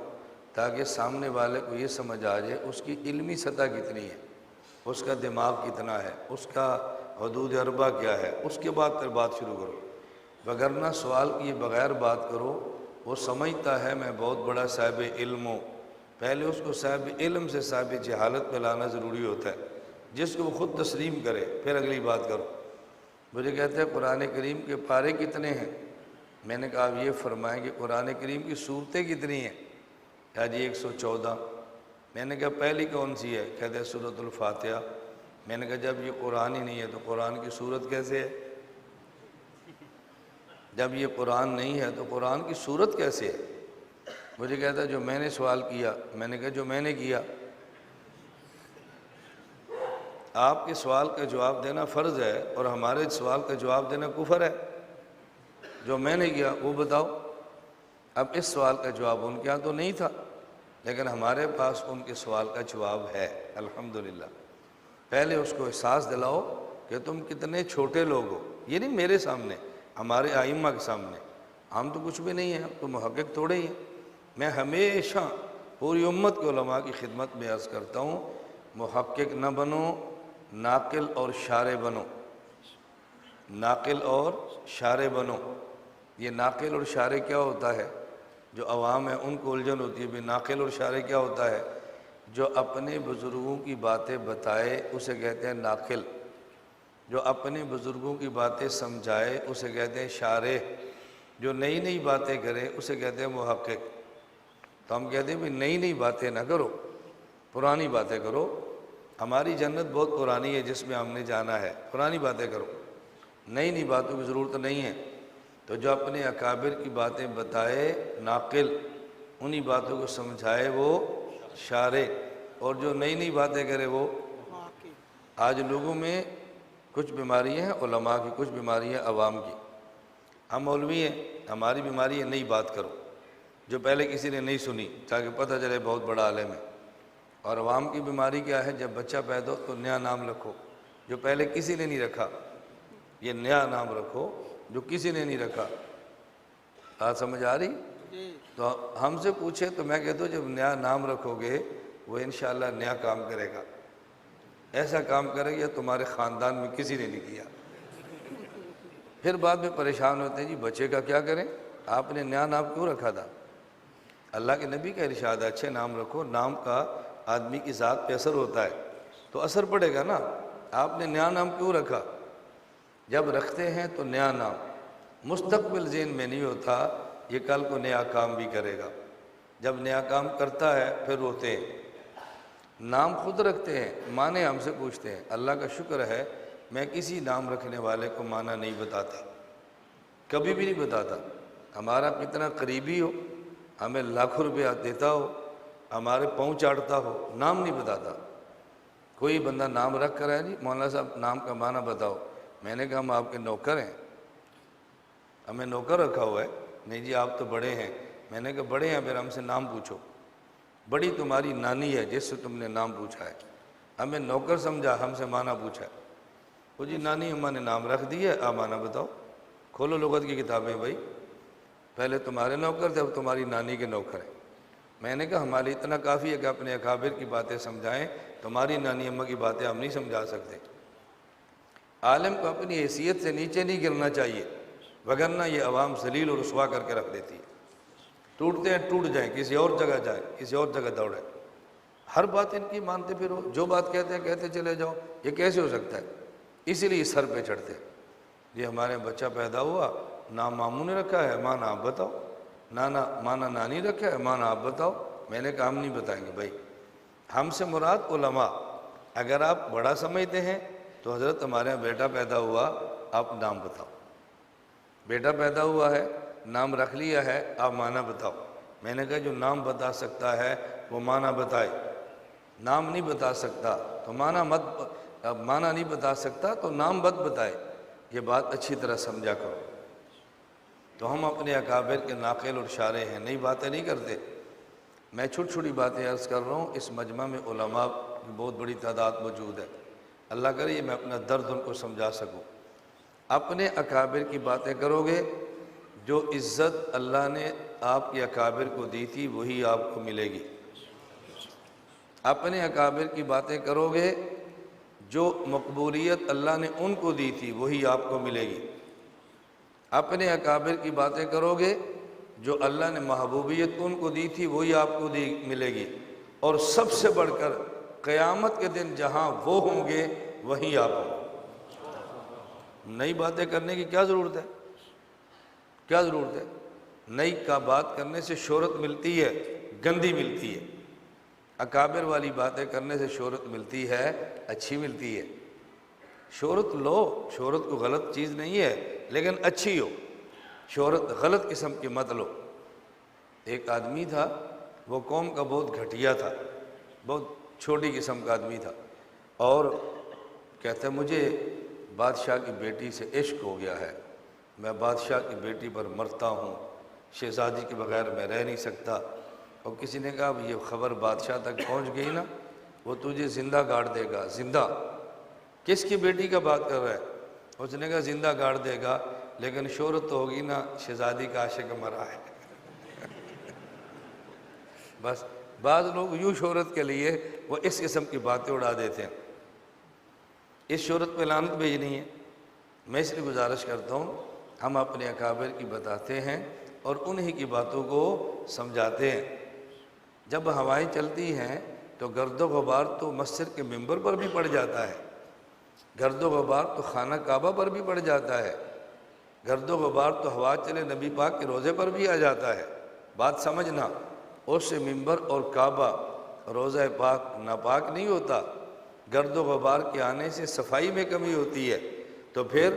تاکہ سامنے والے کو یہ سمجھ آ جائے اس کی علمی سطح کتنی ہے، اس کا دماغ کتنا ہے، اس کا حدود اربع کیا ہے، اس کے بعد پھر بات شروع کرو۔ وگرنہ سوال کیے بغیر بات کرو، وہ سمجھتا ہے میں بہت بڑا صاحب علم ہوں۔ پہلے اس کو صاحب علم سے صاحب جہالت پہ لانا ضروری ہوتا ہے، جس کو وہ خود تسلیم کرے، پھر اگلی بات کرو۔ مجھے کہتے ہیں قرآن کریم کے پارے کتنے ہیں؟ میں نے کہا آپ یہ فرمائیں کہ قرآن کریم کی صورتیں کتنی ہیں؟ کہا جی 114۔ میں نے کہا پہلی کون سی ہے؟ کہتے ہیں سورۃ الفاتحہ۔ میں نے کہا جب یہ قرآن ہی نہیں ہے تو قرآن کی صورت کیسے ہے؟ جب یہ قرآن نہیں ہے تو قرآن کی صورت کیسے ہے؟ مجھے کہتا ہے جو میں نے سوال کیا۔ میں نے کہا جو میں نے کیا، آپ کے سوال کا جواب دینا فرض ہے اور ہمارے سوال کا جواب دینا کفر ہے۔ جو میں نے کیا وہ بتاؤ۔ اب اس سوال کا جواب ان کے ہاں تو نہیں تھا، لیکن ہمارے پاس ان کے سوال کا جواب ہے الحمدللہ۔ پہلے اس کو احساس دلاؤ کہ تم کتنے چھوٹے لوگ ہو، یہ نہیں میرے سامنے، ہمارے ائمہ کے سامنے۔ ہم تو کچھ بھی نہیں ہیں، ہم تو محقق تھوڑے ہی ہیں۔ میں ہمیشہ پوری امت کے علماء کی خدمت میں عرض کرتا ہوں، محقق نہ بنو، ناقل اور شارع بنو، ناقل اور شارع بنو۔ یہ ناقل اور شارع کیا ہوتا ہے؟ جو عوام ہے ان کو الجھن ہوتی ہے بھی ناقل اور شارع کیا ہوتا ہے؟ جو اپنے بزرگوں کی باتیں بتائے اسے کہتے ہیں ناقل، جو اپنے بزرگوں کی باتیں سمجھائے اسے کہتے ہیں شارع، جو نئی نئی باتیں کرے اسے کہتے ہیں محقق۔ تو ہم کہتے ہیں بھی نئی نئی باتیں نہ کرو، پرانی باتیں کرو۔ ہماری جنت بہت پرانی ہے جس میں ہم نے جانا ہے، پرانی باتیں کرو، نئی نئی باتوں کی ضرورت نہیں ہے۔ تو جو اپنے اکابر کی باتیں بتائے ناقل، انہی باتوں کو سمجھائے وہ شارع، اور جو نئی نئی باتیں کرے وہ۔ آج لوگوں میں کچھ بیماریاں ہیں علماء کی، کچھ بیماریاں عوام کی۔ ہم مولوی ہیں، ہماری بیماری ہے نئی بات کرو جو پہلے کسی نے نہیں سنی، تاکہ پتہ چلے بہت بڑا عالم ہے۔ اور عوام کی بیماری کیا ہے؟ جب بچہ پیدا ہو تو نیا نام رکھو جو پہلے کسی نے نہیں رکھا، یہ نیا نام رکھو جو کسی نے نہیں رکھا۔ بات سمجھ آ رہی؟ جی تو ہم سے پوچھے تو میں کہتا ہوں جب نیا نام رکھو گے وہ انشاءاللہ نیا کام کرے گا، ایسا کام کرے گا تمہارے خاندان میں کسی نے نہیں کیا۔ پھر بعد میں پریشان ہوتے ہیں جی بچے کا کیا کریں، آپ نے نیا نام کیوں رکھا تھا؟ اللہ کے نبی کا ارشاد ہے اچھے نام رکھو، نام کا آدمی کی ذات پہ اثر ہوتا ہے تو اثر پڑے گا نا۔ آپ نے نیا نام کیوں رکھا؟ جب رکھتے ہیں تو نیا نام مستقبل ذہن میں نہیں ہوتا یہ کل کو نیا کام بھی کرے گا، جب نیا کام کرتا ہے پھر روتے ہیں۔ نام خود رکھتے ہیں، معنی ہم سے پوچھتے ہیں۔ اللہ کا شکر ہے میں کسی نام رکھنے والے کو معنی نہیں بتاتا، کبھی بھی نہیں بتاتا، ہمارا کتنا قریبی ہو، ہمیں لاکھوں روپیہ دیتا ہو، ہمارے پاؤں چاٹتا ہو، نام نہیں بتاتا۔ کوئی بندہ نام رکھ کر ہے جی مولانا صاحب نام کا معنی بتاؤ، میں نے کہا ہم آپ کے نوکر ہیں، ہمیں نوکر رکھا ہوا ہے۔ نہیں جی آپ تو بڑے ہیں، میں نے کہا بڑے ہیں پھر ہم سے نام پوچھو، بڑی تمہاری نانی ہے جس سے تم نے نام پوچھا ہے، ہمیں نوکر سمجھا، ہم سے معنی پوچھا۔ وہ جی نانی اماں نے نام رکھ دی ہے، آپ معنی بتاؤ، کھولو لغت کی کتابیں بھائی، پہلے تمہارے نوکر تھے اب تمہاری نانی کے نوکر ہیں۔ میں نے کہا ہمارے اتنا کافی ہے کہ اپنے اکابر کی باتیں سمجھائیں، تمہاری نانی اماں کی باتیں ہم نہیں سمجھا سکتے۔ عالم کو اپنی حیثیت سے نیچے نہیں گرنا چاہیے، وگرنہ یہ عوام ذلیل اور رسوا کر کے رکھ دیتی ہے۔ ٹوٹتے ہیں ٹوٹ جائیں، کسی اور جگہ جائیں، کسی اور جگہ دوڑیں، ہر بات ان کی مانتے پھر ہو، جو بات کہتے ہیں کہتے چلے جاؤ، یہ کیسے ہو سکتا ہے؟ اسی لیے سر پہ چڑھتے ہیں۔ یہ ہمارے بچہ پیدا ہوا، نام ماموں نے رکھا ہے، ماں آپ بتاؤ، نانا مانا نانی رکھا ہے، ماں آپ بتاؤ۔ میں نے کہا ہم نہیں بتائیں گے بھائی، ہم سے مراد علماء۔ اگر آپ بڑا سمجھتے ہیں تو حضرت ہمارے یہاں بیٹا پیدا ہوا، آپ نام بتاؤ، بیٹا پیدا ہوا ہے نام رکھ لیا ہے، آپ معنی بتاؤ۔ میں نے کہا جو نام بتا سکتا ہے وہ معنی بتائے، نام نہیں بتا سکتا تو معنی نہیں بتا سکتا تو نام مت بتائے، یہ بات اچھی طرح سمجھا کرو۔ تو ہم اپنے اکابر کے ناقل اور شارع ہیں، نئی باتیں نہیں کرتے۔ میں چھوٹی چھوٹی باتیں عرض کر رہا ہوں، اس مجمع میں علماء کی بہت بڑی تعداد موجود ہے، اللہ کرے یہ میں اپنا درد ان کو سمجھا سکوں۔ اپنے اکابر کی باتیں کرو گے، جو عزت اللہ نے آپ کے اکابر کو دی تھی وہی آپ کو ملے گی۔ اپنے اکابر کی باتیں کرو گے، جو مقبولیت اللہ نے ان کو دی تھی وہی آپ کو ملے گی۔ اپنے اکابر کی باتیں کرو گے، جو اللہ نے محبوبیت ان کو دی تھی وہی آپ کو ملے گی، اور سب سے بڑھ کر قیامت کے دن جہاں وہ ہوں گے وہیں آپ ہوں۔ نئی باتیں کرنے کی کیا ضرورت ہے؟ کیا ضرورت ہے؟ نئی کا بات کرنے سے شہرت ملتی ہے، گندی ملتی ہے۔ اکابر والی باتیں کرنے سے شہرت ملتی ہے، اچھی ملتی ہے۔ شہرت لو، شہرت کو غلط چیز نہیں ہے لیکن اچھی ہو، شہرت غلط قسم کی مت لو۔ ایک آدمی تھا، وہ قوم کا بہت گھٹیا تھا، بہت چھوٹی قسم کا آدمی تھا، اور کہتا ہے مجھے بادشاہ کی بیٹی سے عشق ہو گیا ہے، میں بادشاہ کی بیٹی پر مرتا ہوں، شہزادی کے بغیر میں رہ نہیں سکتا۔ اور کسی نے کہا یہ خبر بادشاہ تک پہنچ گئی نا وہ تجھے زندہ گاڑ دے گا۔ زندہ؟ کس کی بیٹی کا بات کر رہا ہے؟ اس نے کہا زندہ گاڑ دے گا، لیکن شہرت تو ہوگی نا شہزادی کا عاشق مرا ہے۔ بس بعض لوگ یوں شہرت کے لیے وہ اس قسم کی باتیں اڑا دیتے ہیں، اس شہرت پہ لعنت بھیجنی ہے۔ میں اس لیے گزارش کرتا ہوں ہم اپنے اکابر کی بتاتے ہیں اور انہی کی باتوں کو سمجھاتے ہیں۔ جب ہوائیں چلتی ہیں تو گرد و غبار تو مسجد کے ممبر پر بھی پڑ جاتا ہے، گرد و غبار تو خانہ کعبہ پر بھی پڑ جاتا ہے، گرد و غبار تو ہوا چلے نبی پاک کے روضے پر بھی آ جاتا ہے۔ بات سمجھنا، اس سے ممبر اور کعبہ روضہ پاک ناپاک نہیں ہوتا، گرد و غبار کے آنے سے صفائی میں کمی ہوتی ہے، تو پھر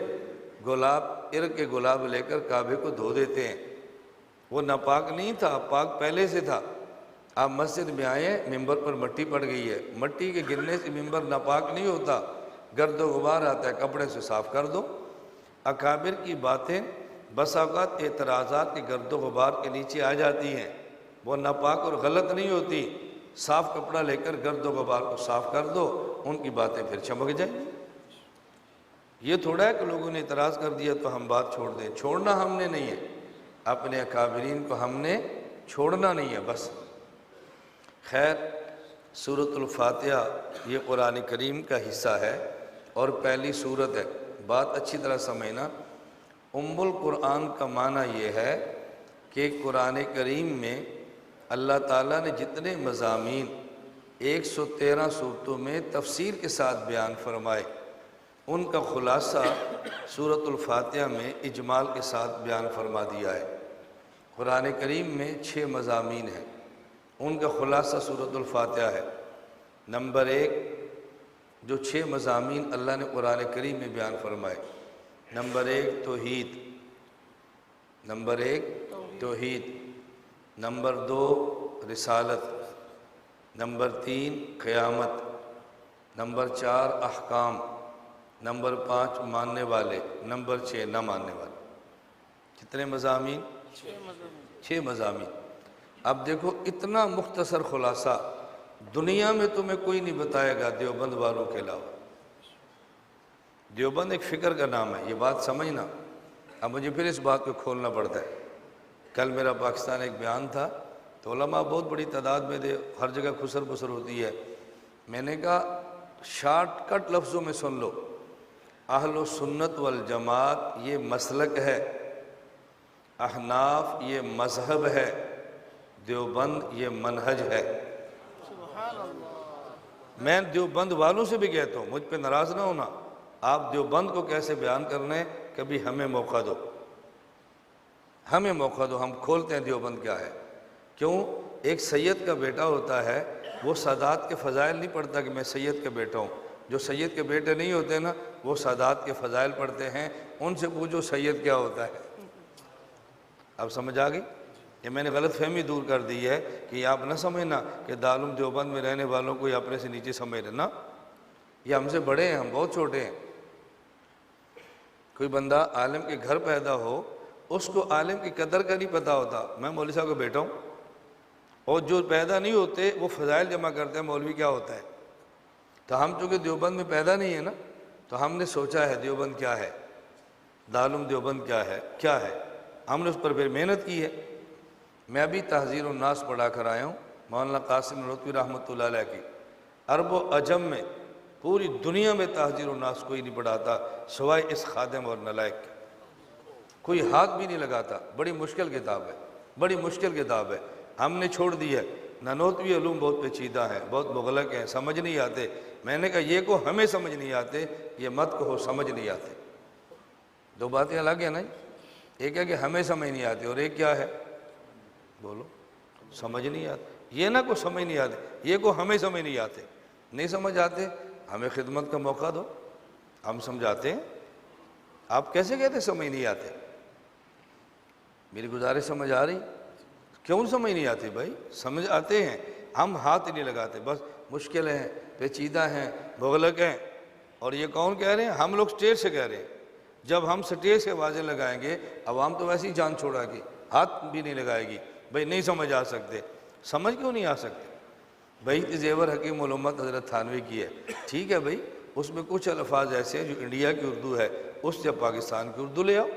گلاب عرق کے گلاب لے کر کعبے کو دھو دیتے ہیں، وہ ناپاک نہیں تھا، پاک پہلے سے تھا۔ آپ مسجد میں آئے، ممبر پر مٹی پڑ گئی ہے، مٹی کے گرنے سے ممبر ناپاک نہیں ہوتا، گرد و غبار آتا ہے، کپڑے سے صاف کر دو۔ اکابر کی باتیں بس اوقات اعتراضات کے گرد و غبار کے نیچے آ جاتی ہیں، وہ ناپاک اور غلط نہیں ہوتی، صاف کپڑا لے کر گرد و غبار کو صاف کر دو، ان کی باتیں پھر چمک جائیں گی۔ یہ تھوڑا ہے کہ لوگوں نے اعتراض کر دیا تو ہم بات چھوڑ دیں، چھوڑنا ہم نے نہیں ہے، اپنے اکابرین کو ہم نے چھوڑنا نہیں ہے بس۔ خیر، سورۃ الفاتحہ یہ قرآن کریم کا حصہ ہے اور پہلی سورت ہے۔ بات اچھی طرح سمجھنا، ام القرآن کا معنی یہ ہے کہ قرآن کریم میں اللہ تعالیٰ نے جتنے مضامین 113 صورتوں میں تفصیل کے ساتھ بیان فرمائے، ان کا خلاصہ سورۃ الفاتحہ میں اجمال کے ساتھ بیان فرما دیا ہے۔ قرآن کریم میں 6 مضامین ہیں، ان کا خلاصہ سورۃ الفاتحہ ہے۔ نمبر 1، جو 6 مضامین اللہ نے قرآن کریم میں بیان فرمائے، نمبر 1 توحید، نمبر 1 توحید، نمبر 2 رسالت، نمبر 3 قیامت، نمبر 4 احکام، نمبر 5 ماننے والے، نمبر 6 نہ ماننے والے۔ کتنے مضامین؟ 6 مضامین۔ اب دیکھو، اتنا مختصر خلاصہ دنیا میں تمہیں کوئی نہیں بتائے گا دیوبند والوں کے علاوہ۔ دیوبند ایک فکر کا نام ہے، یہ بات سمجھنا۔ اب مجھے پھر اس بات کو کھولنا پڑتا ہے۔ کل میرا پاکستان ایک بیان تھا تو علماء بہت بڑی تعداد میں تھے، ہر جگہ خسر بسر ہوتی ہے۔ میں نے کہا شارٹ کٹ لفظوں میں سن لو، اہل سنت والجماعت یہ مسلک ہے، احناف یہ مذہب ہے، دیوبند یہ منہج ہے۔ سبحان اللہ۔ میں دیوبند والوں سے بھی کہتا ہوں، مجھ پہ ناراض نہ ہونا، آپ دیوبند کو کیسے بیان کرنے، کبھی ہمیں موقع دو، ہمیں موقع دو، ہم کھولتے ہیں دیوبند کیا ہے۔ کیوں؟ ایک سید کا بیٹا ہوتا ہے، وہ سادات کے فضائل نہیں پڑھتا کہ میں سید کا بیٹا ہوں۔ جو سید کے بیٹے نہیں ہوتے نا، وہ سادات کے فضائل پڑھتے ہیں، ان سے پوچھو سید کیا ہوتا ہے۔ اب سمجھ آ گئی؟ یہ میں نے غلط فہمی دور کر دی ہے کہ آپ نہ سمجھنا کہ دارالعلوم دیوبند میں رہنے والوں کو یہ اپنے سے نیچے سمجھ لینا، یہ ہم سے بڑے ہیں، ہم بہت چھوٹے ہیں۔ کوئی بندہ عالم کے گھر پیدا ہو، اس کو عالم کی قدر کا نہیں پتہ ہوتا، میں مولوی صاحب کا بیٹا ہوں، اور جو پیدا نہیں ہوتے وہ فضائل جمع کرتے ہیں مولوی کیا ہوتا ہے۔ تو ہم چونکہ دیوبند میں پیدا نہیں ہے نا، تو ہم نے سوچا ہے دیوبند کیا ہے، دارالعلوم دیوبند کیا ہے، ہم نے اس پر پھر محنت کی ہے۔ میں ابھی تحذیر الناس پڑھا کر آیا ہوں، مولانا قاسم نانوتوی رحمۃ اللہ علیہ کی۔ عرب و عجم میں پوری دنیا میں تحذیر الناس کوئی نہیں پڑھاتا سوائے اس خادم اور نلائق کے، کوئی ہاتھ بھی نہیں لگاتا۔ بڑی مشکل کتاب ہے، بڑی مشکل کتاب ہے، ہم نے چھوڑ دی ہے۔ نانوتوی علوم بہت پیچیدہ ہیں، بہت مغلق ہیں، سمجھ نہیں آتے۔ میں نے کہا یہ کو ہمیں سمجھ نہیں آتے، یہ مت کہو سمجھ نہیں آتے، دو باتیں الگ ہیں نا۔ ایک ہے کہ ہمیں سمجھ نہیں آتے، اور ایک کیا ہے، بولو، سمجھ نہیں آتے۔ یہ نہ کو سمجھ نہیں آتے، یہ کو ہمیں سمجھ نہیں آتے۔ نہیں سمجھ آتے، ہمیں خدمت کا موقع دو، ہم سمجھاتے ہیں۔ آپ کیسے کہتے سمجھ نہیں آتے؟ میری گزارش سمجھ آ رہی؟ کیوں سمجھ نہیں آتی بھائی؟ سمجھ آتے ہیں، ہم ہاتھ ہی نہیں لگاتے، بس مشکل ہیں، پیچیدہ ہیں، مغلق ہیں۔ اور یہ کون کہہ رہے ہیں؟ ہم لوگ سٹیج سے کہہ رہے ہیں۔ جب ہم سٹیج سے آوازیں لگائیں گے، عوام تو ویسے ہی جان چھوڑا گی، ہاتھ بھی نہیں لگائے گی، بھائی نہیں سمجھ آ سکتے۔ سمجھ کیوں نہیں آ سکتے بھائی؟ زیور حکیم الامت حضرت تھانوی کی ہے، ٹھیک ہے بھائی، اس میں کچھ الفاظ ایسے ہیں جو انڈیا کی اردو ہے، اس سے پاکستان کی اردو لے آؤ،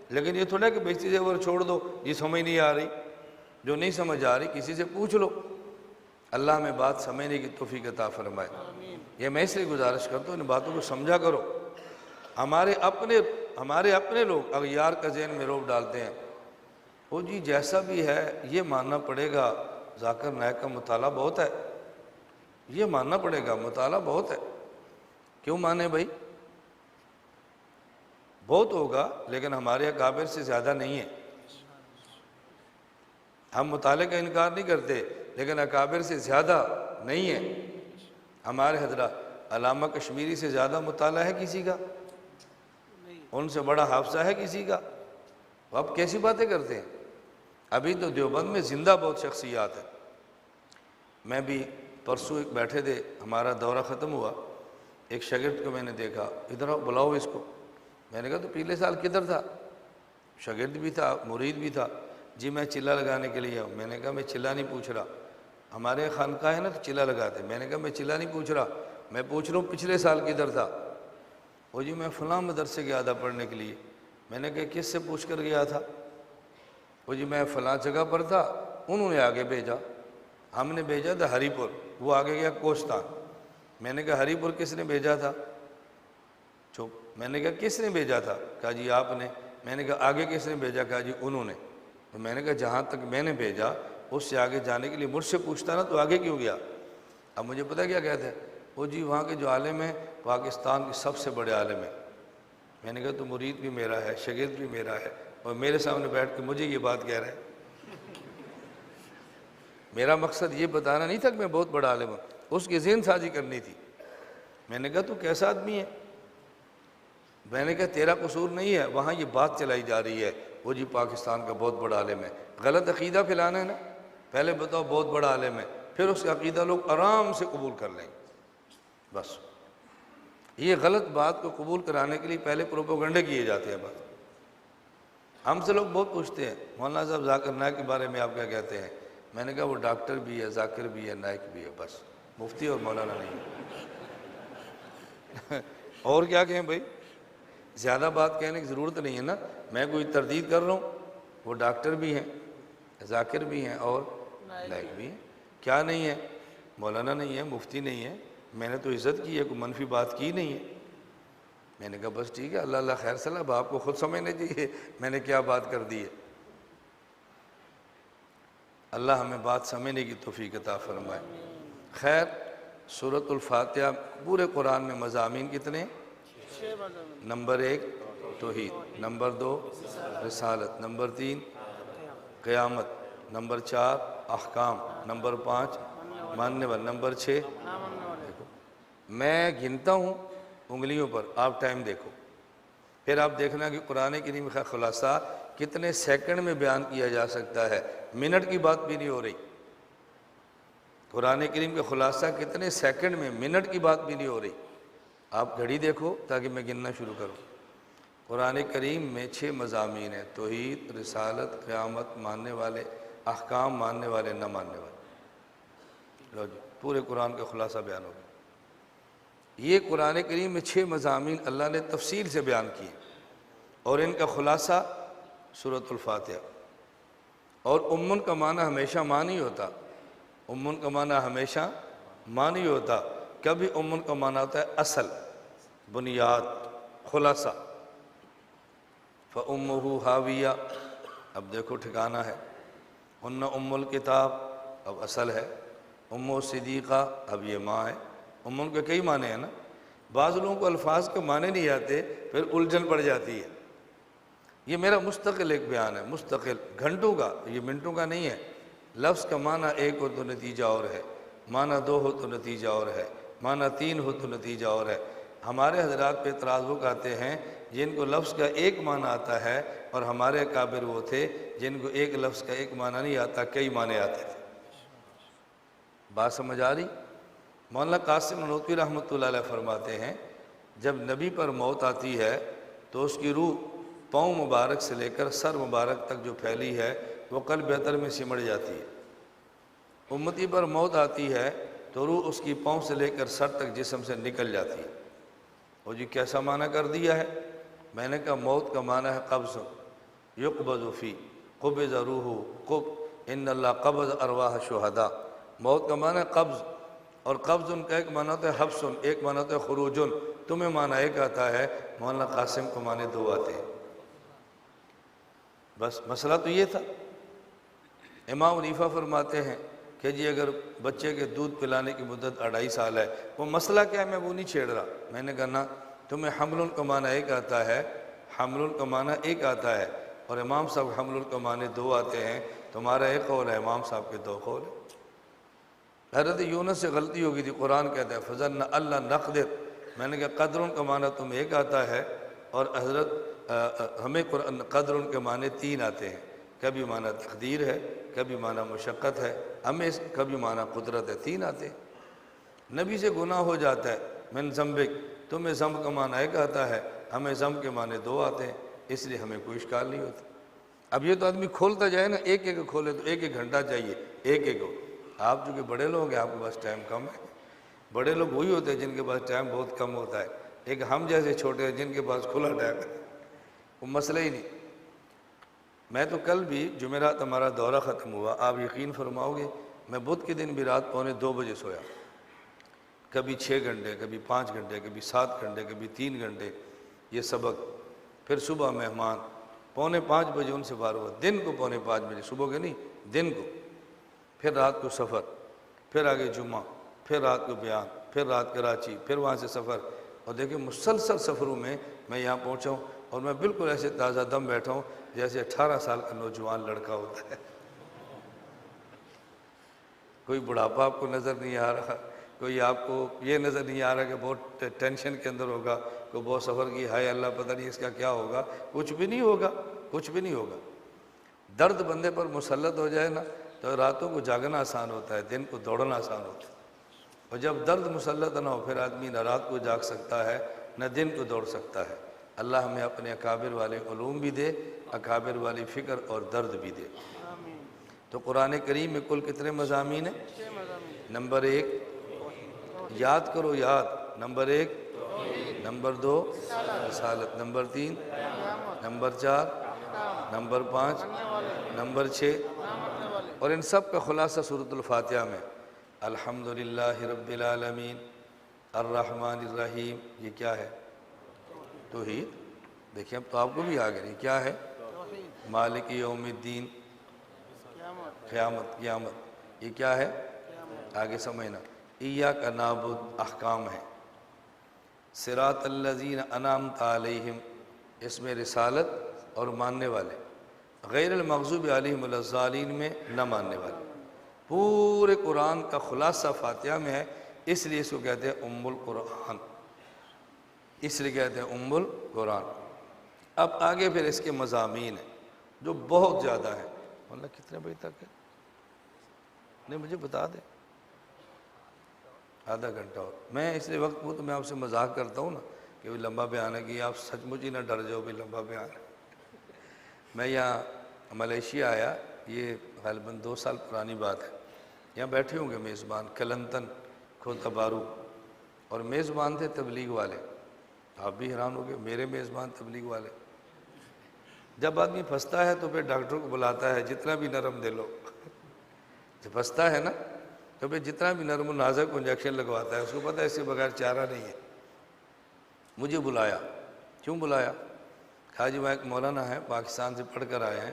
لیکن یہ تھوڑا کہ بیچتی زیور چھوڑ دو، یہ سمجھ نہیں آ رہی۔ جو نہیں سمجھ آ رہی کسی سے پوچھ لو، اللہ میں بات سمجھنے کی توفیق عطا فرمائے۔ یہ میں اس لیے گزارش کرتا ہوں، ان باتوں کو سمجھا کرو۔ ہمارے اپنے لوگ اغیار کا ذہن میں روب ڈالتے ہیں، وہ جی جیسا بھی ہے یہ ماننا پڑے گا، ذاکر نائک کا مطالعہ بہت ہے، یہ ماننا پڑے گا، مطالعہ بہت ہے۔ کیوں مانے بھائی؟ بہت ہوگا لیکن ہمارے اکابر سے زیادہ نہیں ہے۔ ہم مطالعے کا انکار نہیں کرتے لیکن اکابر سے زیادہ نہیں ہے۔ ہمارے حضرات علامہ کشمیری سے زیادہ مطالعہ ہے کسی کا؟ ان سے بڑا حافظہ ہے کسی کا؟ اب کیسی باتیں کرتے ہیں؟ ابھی تو دیوبند میں زندہ بہت شخصیات ہیں۔ میں بھی پرسوں ایک بیٹھے تھے، ہمارا دورہ ختم ہوا، ایک شاگرد کو میں نے دیکھا، ادھر آؤ بلاؤ اس کو۔ میں نے کہا تو پچھلے سال کدھر تھا؟ شاگرد بھی تھا، مرید بھی تھا۔ جی میں چلہ لگانے کے لیے ہوں۔ میں نے کہا میں چلہ نہیں پوچھ رہا، ہمارے خانقاہ ہے نا تو چلا لگاتے. میں نے کہا میں چلا نہیں پوچھ رہا, میں پوچھ رہا ہوں پچھلے سال کدھر تھا. وہ جی میں فلاں مدرسے گیا تھا پڑھنے کے لیے. میں نے کہا کس سے پوچھ کر گیا تھا؟ وہ جی میں فلاں جگہ پر تھا, انہوں نے آگے بھیجا. ہم نے بھیجا تھا ہری پور, وہ آگے گیا کوستان. میں نے کہا ہری پور کس نے بھیجا تھا؟ چپ. میں نے کہا کس نے بھیجا تھا؟ کہا جی آپ نے. میں نے کہا آگے کس نے بھیجا؟ کہا جی انہوں نے. تو میں نے کہا جہاں تک میں نے بھیجا اس سے آگے جانے کے لیے مجھ سے پوچھتا نا تو آگے کیوں گیا؟ اب مجھے پتہ کیا کہتے ہیں, وہ جی وہاں کے جو عالم ہیں پاکستان کے سب سے بڑے عالم ہیں. میں نے کہا تو مرید بھی میرا ہے, شاگرد بھی میرا ہے, اور میرے سامنے بیٹھ کے مجھے یہ بات کہہ رہا ہے. میرا مقصد یہ بتانا نہیں تھا کہ میں بہت بڑا عالم ہوں, اس کی ذہن سازی کرنی تھی. میں نے کہا تو کیسا آدمی ہے؟ میں نے کہا تیرا قصور نہیں ہے, وہاں یہ بات چلائی جا رہی ہے وہ جی پاکستان کا بہت بڑا عالم ہے. غلط عقیدہ پھیلانا ہے نا. پہلے بتاؤ بہت بڑا عالم ہے, پھر اس کا عقیدہ لوگ آرام سے قبول کر لیں. بس یہ غلط بات کو قبول کرانے کے لیے پہلے پروپیگنڈے کیے جاتے ہیں. بس ہم سے لوگ بہت پوچھتے ہیں مولانا صاحب ذاکر نائک کے بارے میں آپ کیا کہتے ہیں؟ میں نے کہا وہ ڈاکٹر بھی ہے, ذاکر بھی ہے, نائک بھی ہے, بس مفتی اور مولانا نہیں ہے. اور کیا کہیں بھائی, زیادہ بات کہنے کی ضرورت نہیں ہے نا. میں کوئی تردید کر رہا ہوں, وہ ڈاکٹر بھی ہیں, ذاکر بھی ہیں اور لائق بھی ہیں. کیا نہیں ہے؟ مولانا نہیں ہے, مفتی نہیں ہے. میں نے تو عزت کی ہے, کوئی منفی بات کی نہیں ہے. میں نے کہا بس ٹھیک ہے, اللہ اللہ خیر صلاح, اب آپ کو خود سمجھنے چاہیے میں نے کیا بات کر دی ہے. اللہ ہمیں بات سمجھنے کی توفیق عطا فرمائے. خیر, سورۃ الفاتحہ پورے قرآن میں مضامین کتنے؟ 6 نمبر 1 توحید, نمبر 2 رسالت, نمبر 3 قیامت, نمبر 4 احکام, نمبر 5 ماننے والے, نمبر 6 دیکھو میں گنتا ہوں انگلیوں پر, آپ ٹائم دیکھو, پھر آپ دیکھنا کہ قرآن کریم کا خلاصہ کتنے سیکنڈ میں بیان کیا جا سکتا ہے. منٹ کی بات بھی نہیں ہو رہی. قرآن کریم کا خلاصہ کتنے سیکنڈ میں, منٹ کی بات بھی نہیں ہو رہی. آپ گھڑی دیکھو تاکہ میں گننا شروع کروں. قرآن کریم میں 6 مضامین ہیں, توحید, رسالت, قیامت, ماننے والے, احکام, ماننے والے, نہ ماننے والے. لو جی پورے قرآن کا خلاصہ بیان ہو گیا. یہ قرآن کریم میں 6 مضامین اللہ نے تفصیل سے بیان کیے, اور ان کا خلاصہ سورۃ الفاتحہ. اور امن کا معنی ہمیشہ معنی ہوتا, امن کا معنی ہمیشہ معنی ہوتا. کبھی امن کا معنی ہوتا ہے اصل, بنیاد, خلاصہ. فَأُمُّهُ حَاوِيَةٌ, اب دیکھو ٹھکانہ ہے. ہن ام الکتاب, اب اصل ہے. ام صدیقہ, اب یہ ماں ہے. امن کے کئی معنی ہیں نا. بعض لوگوں کو الفاظ کے معنی نہیں آتے, پھر الجھن پڑ جاتی ہے. یہ میرا مستقل ایک بیان ہے, مستقل, گھنٹوں کا, یہ منٹوں کا نہیں ہے. لفظ کا معنی ایک ہو تو نتیجہ اور ہے, معنی 2 ہو تو نتیجہ اور ہے, معنی 3 ہو تو نتیجہ اور ہے. ہمارے حضرات پہ اعتراض وہ کہتے ہیں جن کو لفظ کا ایک معنی آتا ہے, اور ہمارے اکابر وہ تھے جن کو ایک لفظ کا ایک معنی نہیں آتا, کئی معنی آتے تھے. بات سمجھ آ رہی؟ مولانا قاسم نانوتوی رحمۃ اللہ علیہ فرماتے ہیں جب نبی پر موت آتی ہے تو اس کی روح پاؤں مبارک سے لے کر سر مبارک تک جو پھیلی ہے وہ قلب اطہر میں سمٹ جاتی ہے. امتی پر موت آتی ہے تو روح اس کی پاؤں سے لے کر سر تک جسم سے نکل جاتی ہے. وہ جی کیسا معنی کر دیا ہے؟ میں نے کہا موت کا معنی ہے قبض, یقبض فی, قبض روح, ان اللہ قبض ارواح شہداء. موت کا معنی ہے قبض, اور قبض ان کا ایک معنی ہوتا ہے حبس, ایک معنی ہوتا ہے خروج. تمہیں معنی ایک آتا ہے, مولانا قاسم کو معنی 2 آتے ہیں. بس مسئلہ تو یہ تھا. امام حنیفہ فرماتے ہیں کہ جی اگر بچے کے دودھ پلانے کی مدت 2.5 سال ہے, وہ مسئلہ کیا ہے میں وہ نہیں چھیڑ رہا. میں نے کہا نا, تمہیں حمل کا معنی ایک آتا ہے, حمل کا معنی ایک آتا ہے, اور امام صاحب حمل کا معنی 2 آتے ہیں. تمہارا ایک قول ہے, امام صاحب کے 2 قول ہیں. حضرت یونس سے غلطی ہو گئی تھی, قرآن کہتا ہے فَظَنَّ أَلَّا نَقْدِرَ. میں نے کہا قدر کا معنی تمہیں ایک آتا ہے, اور حضرت ہمیں قدر کے معنی 3 آتے ہیں. کبھی معنی تقدیر ہے, کبھی معنی مشقت ہے, ہمیں کبھی معنی قدرت ہے. 3 آتے ہیں. نبی سے گناہ ہو جاتا ہے, من ذنبک, تمہیں ذنب کا معنی ایک آتا ہے, ہمیں ذنب کے معنی 2 آتے ہیں, اس لیے ہمیں کوئی اشکال نہیں ہوتا. اب یہ تو آدمی کھولتا جائے نا, ایک ایک کھولے تو ایک ایک گھنٹہ چاہیے, ایک ایک ہو. آپ جو کہ بڑے لوگ ہیں آپ کے پاس ٹائم کم ہے. بڑے لوگ وہی ہوتے ہیں جن کے پاس ٹائم بہت کم ہوتا ہے. ایک ہم جیسے چھوٹے ہیں جن کے پاس کھلا ٹائم ہے، وہ مسئلہ ہی نہیں. میں تو کل بھی جمعرات ہمارا دورہ ختم ہوا، آپ یقین فرماؤ گے میں بدھ کے دن بھی رات 1:45 بجے سویا. کبھی 6 گھنٹے، کبھی 5 گھنٹے، کبھی 7 گھنٹے، کبھی 3 گھنٹے یہ سبق. پھر صبح مہمان 4:45 بجے ان سے فارغ ہوا، دن کو 4:45 بجے، صبح کے نہیں دن کو. پھر رات کو سفر، پھر آگے جمعہ، پھر رات کو بیان، پھر رات کراچی، پھر وہاں سے سفر. اور دیکھیں مسلسل سفروں میں میں یہاں پہنچا ہوں اور میں بالکل ایسے تازہ دم بیٹھا ہوں جیسے 18 سال کا نوجوان لڑکا ہوتا ہے. کوئی بڑھاپا آپ کو نظر نہیں آ رہا، کوئی آپ کو یہ نظر نہیں آ رہا کہ بہت ٹینشن کے اندر ہوگا، کوئی بہت سفر کی ہائے اللہ پتہ نہیں اس کا کیا ہوگا. کچھ بھی نہیں ہوگا، کچھ بھی نہیں ہوگا. درد بندے پر مسلط ہو جائے نا تو راتوں کو جاگنا آسان ہوتا ہے، دن کو دوڑنا آسان ہوتا ہے. اور جب درد مسلط نہ ہو پھر آدمی نہ رات کو جاگ سکتا ہے نہ دن کو دوڑ سکتا ہے. اللہ ہمیں اپنے اکابر والے علوم بھی دے، اکابر والی فکر اور درد بھی دے. آمین. تو قرآن کریم میں کل کتنے مضامین ہیں؟ 6 مضامین. نمبر 1 یاد کرو، یاد. نمبر 1 نمبر 2 رسالت. نمبر 3 نمبر 4 نمبر 5 نمبر 6 اور ان سب کا خلاصہ سورۃ الفاتحہ میں الحمدللہ رب العالمین الرحمن الرحیم. یہ کیا ہے؟ توحید. دیکھیں اب تو آپ کو بھی آ گئی کیا ہے؟ توحید. مالک یوم الدین، قیامت. قیامت. قیامت یہ کیا ہے؟ قیامت. آگے سمجھنا. ایاک نعبد احکام ہے. صراط الذین انعمت علیہم اس میں رسالت اور ماننے والے، غیر المغضوب علیہم ولا الضالین میں نہ ماننے والے. پورے قرآن کا خلاصہ فاتحہ میں ہے، اس لیے اس کو کہتے ہیں ام القرآن، اس لیے کہتے ہیں ام القرآن. اب آگے پھر اس کے مضامین ہیں جو بہت زیادہ ہیں. واللہ کتنے بجے تک ہے؟ نہیں مجھے بتا دیں. آدھا گھنٹہ اور. میں اس لیے وقت تو میں آپ سے مذاق کرتا ہوں نا کہ وہ لمبا بیان ہے کہ آپ سچ مچ ہی نہ ڈر جاؤ بھی لمبا بیان ہے. میں یہاں ملیشیا آیا، یہ غالباً 2 سال پرانی بات ہے. یہاں بیٹھے ہوں گے میزبان کلنتن کھوتا بارو، اور میزبان تھے تبلیغ والے. آپ بھی حیران ہو گئے، میرے میزبان تبلیغ والے. جب آدمی پھنستا ہے تو پھر ڈاکٹر کو بلاتا ہے جتنا بھی نرم دے لو. جب پھنستا ہے نا تو پھر جتنا بھی نرم و نازک کو انجیکشن لگواتا ہے، اس کو پتہ ہے اس کے بغیر چارہ نہیں ہے. مجھے بلایا. کیوں بلایا؟ کہا جی وہاں ایک مولانا ہے پاکستان سے پڑھ کر آئے ہیں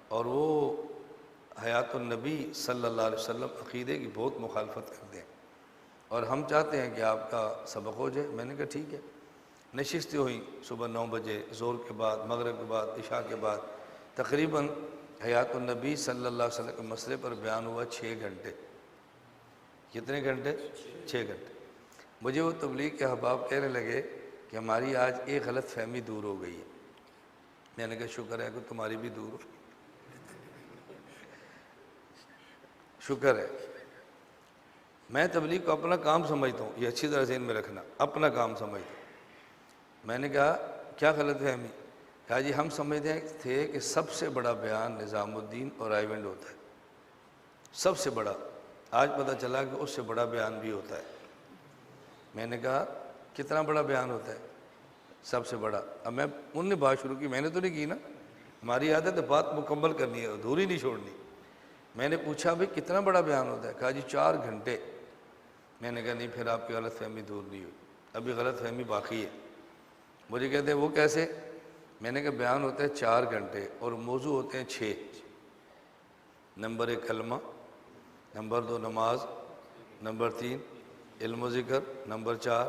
اور وہ حیات النبی صلی اللہ علیہ وسلم عقیدے کی بہت مخالفت کرتے ہیں اور ہم چاہتے ہیں کہ آپ کا سبق ہو جائے. میں نے کہا ٹھیک ہے. نشستیں ہوئیں صبح 9 بجے، ظہر کے بعد، مغرب کے بعد، عشاء کے بعد. تقریباً حیات النبی صلی اللہ علیہ وسلم کے مسئلے پر بیان ہوا 6 گھنٹے. کتنے گھنٹے؟ 6 گھنٹے. مجھے وہ تبلیغ کے احباب کہنے لگے کہ ہماری آج ایک غلط فہمی دور ہو گئی ہے. میں نے کہا شکر ہے کہ تمہاری بھی دور ہو. شکر ہے. میں تبلیغ کو اپنا کام سمجھتا ہوں، یہ اچھی طرح ذہن میں رکھنا، اپنا کام سمجھتا ہوں. میں نے کہا کیا غلط فہمی؟ کہا جی ہم سمجھتے تھے کہ سب سے بڑا بیان نظام الدین اور رائیونڈ ہوتا ہے، سب سے بڑا. آج پتہ چلا کہ اس سے بڑا بیان بھی ہوتا ہے. میں نے کہا کتنا بڑا بیان ہوتا ہے؟ سب سے بڑا. اب میں ان نے بات شروع کی، میں نے تو نہیں کی نا، ہماری عادت ہے بات مکمل کرنی ہے، ادھوری نہیں چھوڑنی. میں نے پوچھا بھئی کتنا بڑا بیان ہوتا ہے؟ کہا جی 4 گھنٹے. میں نے کہا نہیں پھر آپ کی غلط فہمی دور نہیں ہوئی، ابھی غلط فہمی باقی ہے. مجھے کہتے ہیں وہ کیسے؟ میں نے کہا بیان ہوتا ہے 4 گھنٹے اور موضوع ہوتے ہیں 6. نمبر 1 کلمہ، نمبر 2 نماز، نمبر 3 علم و ذکر، نمبر 4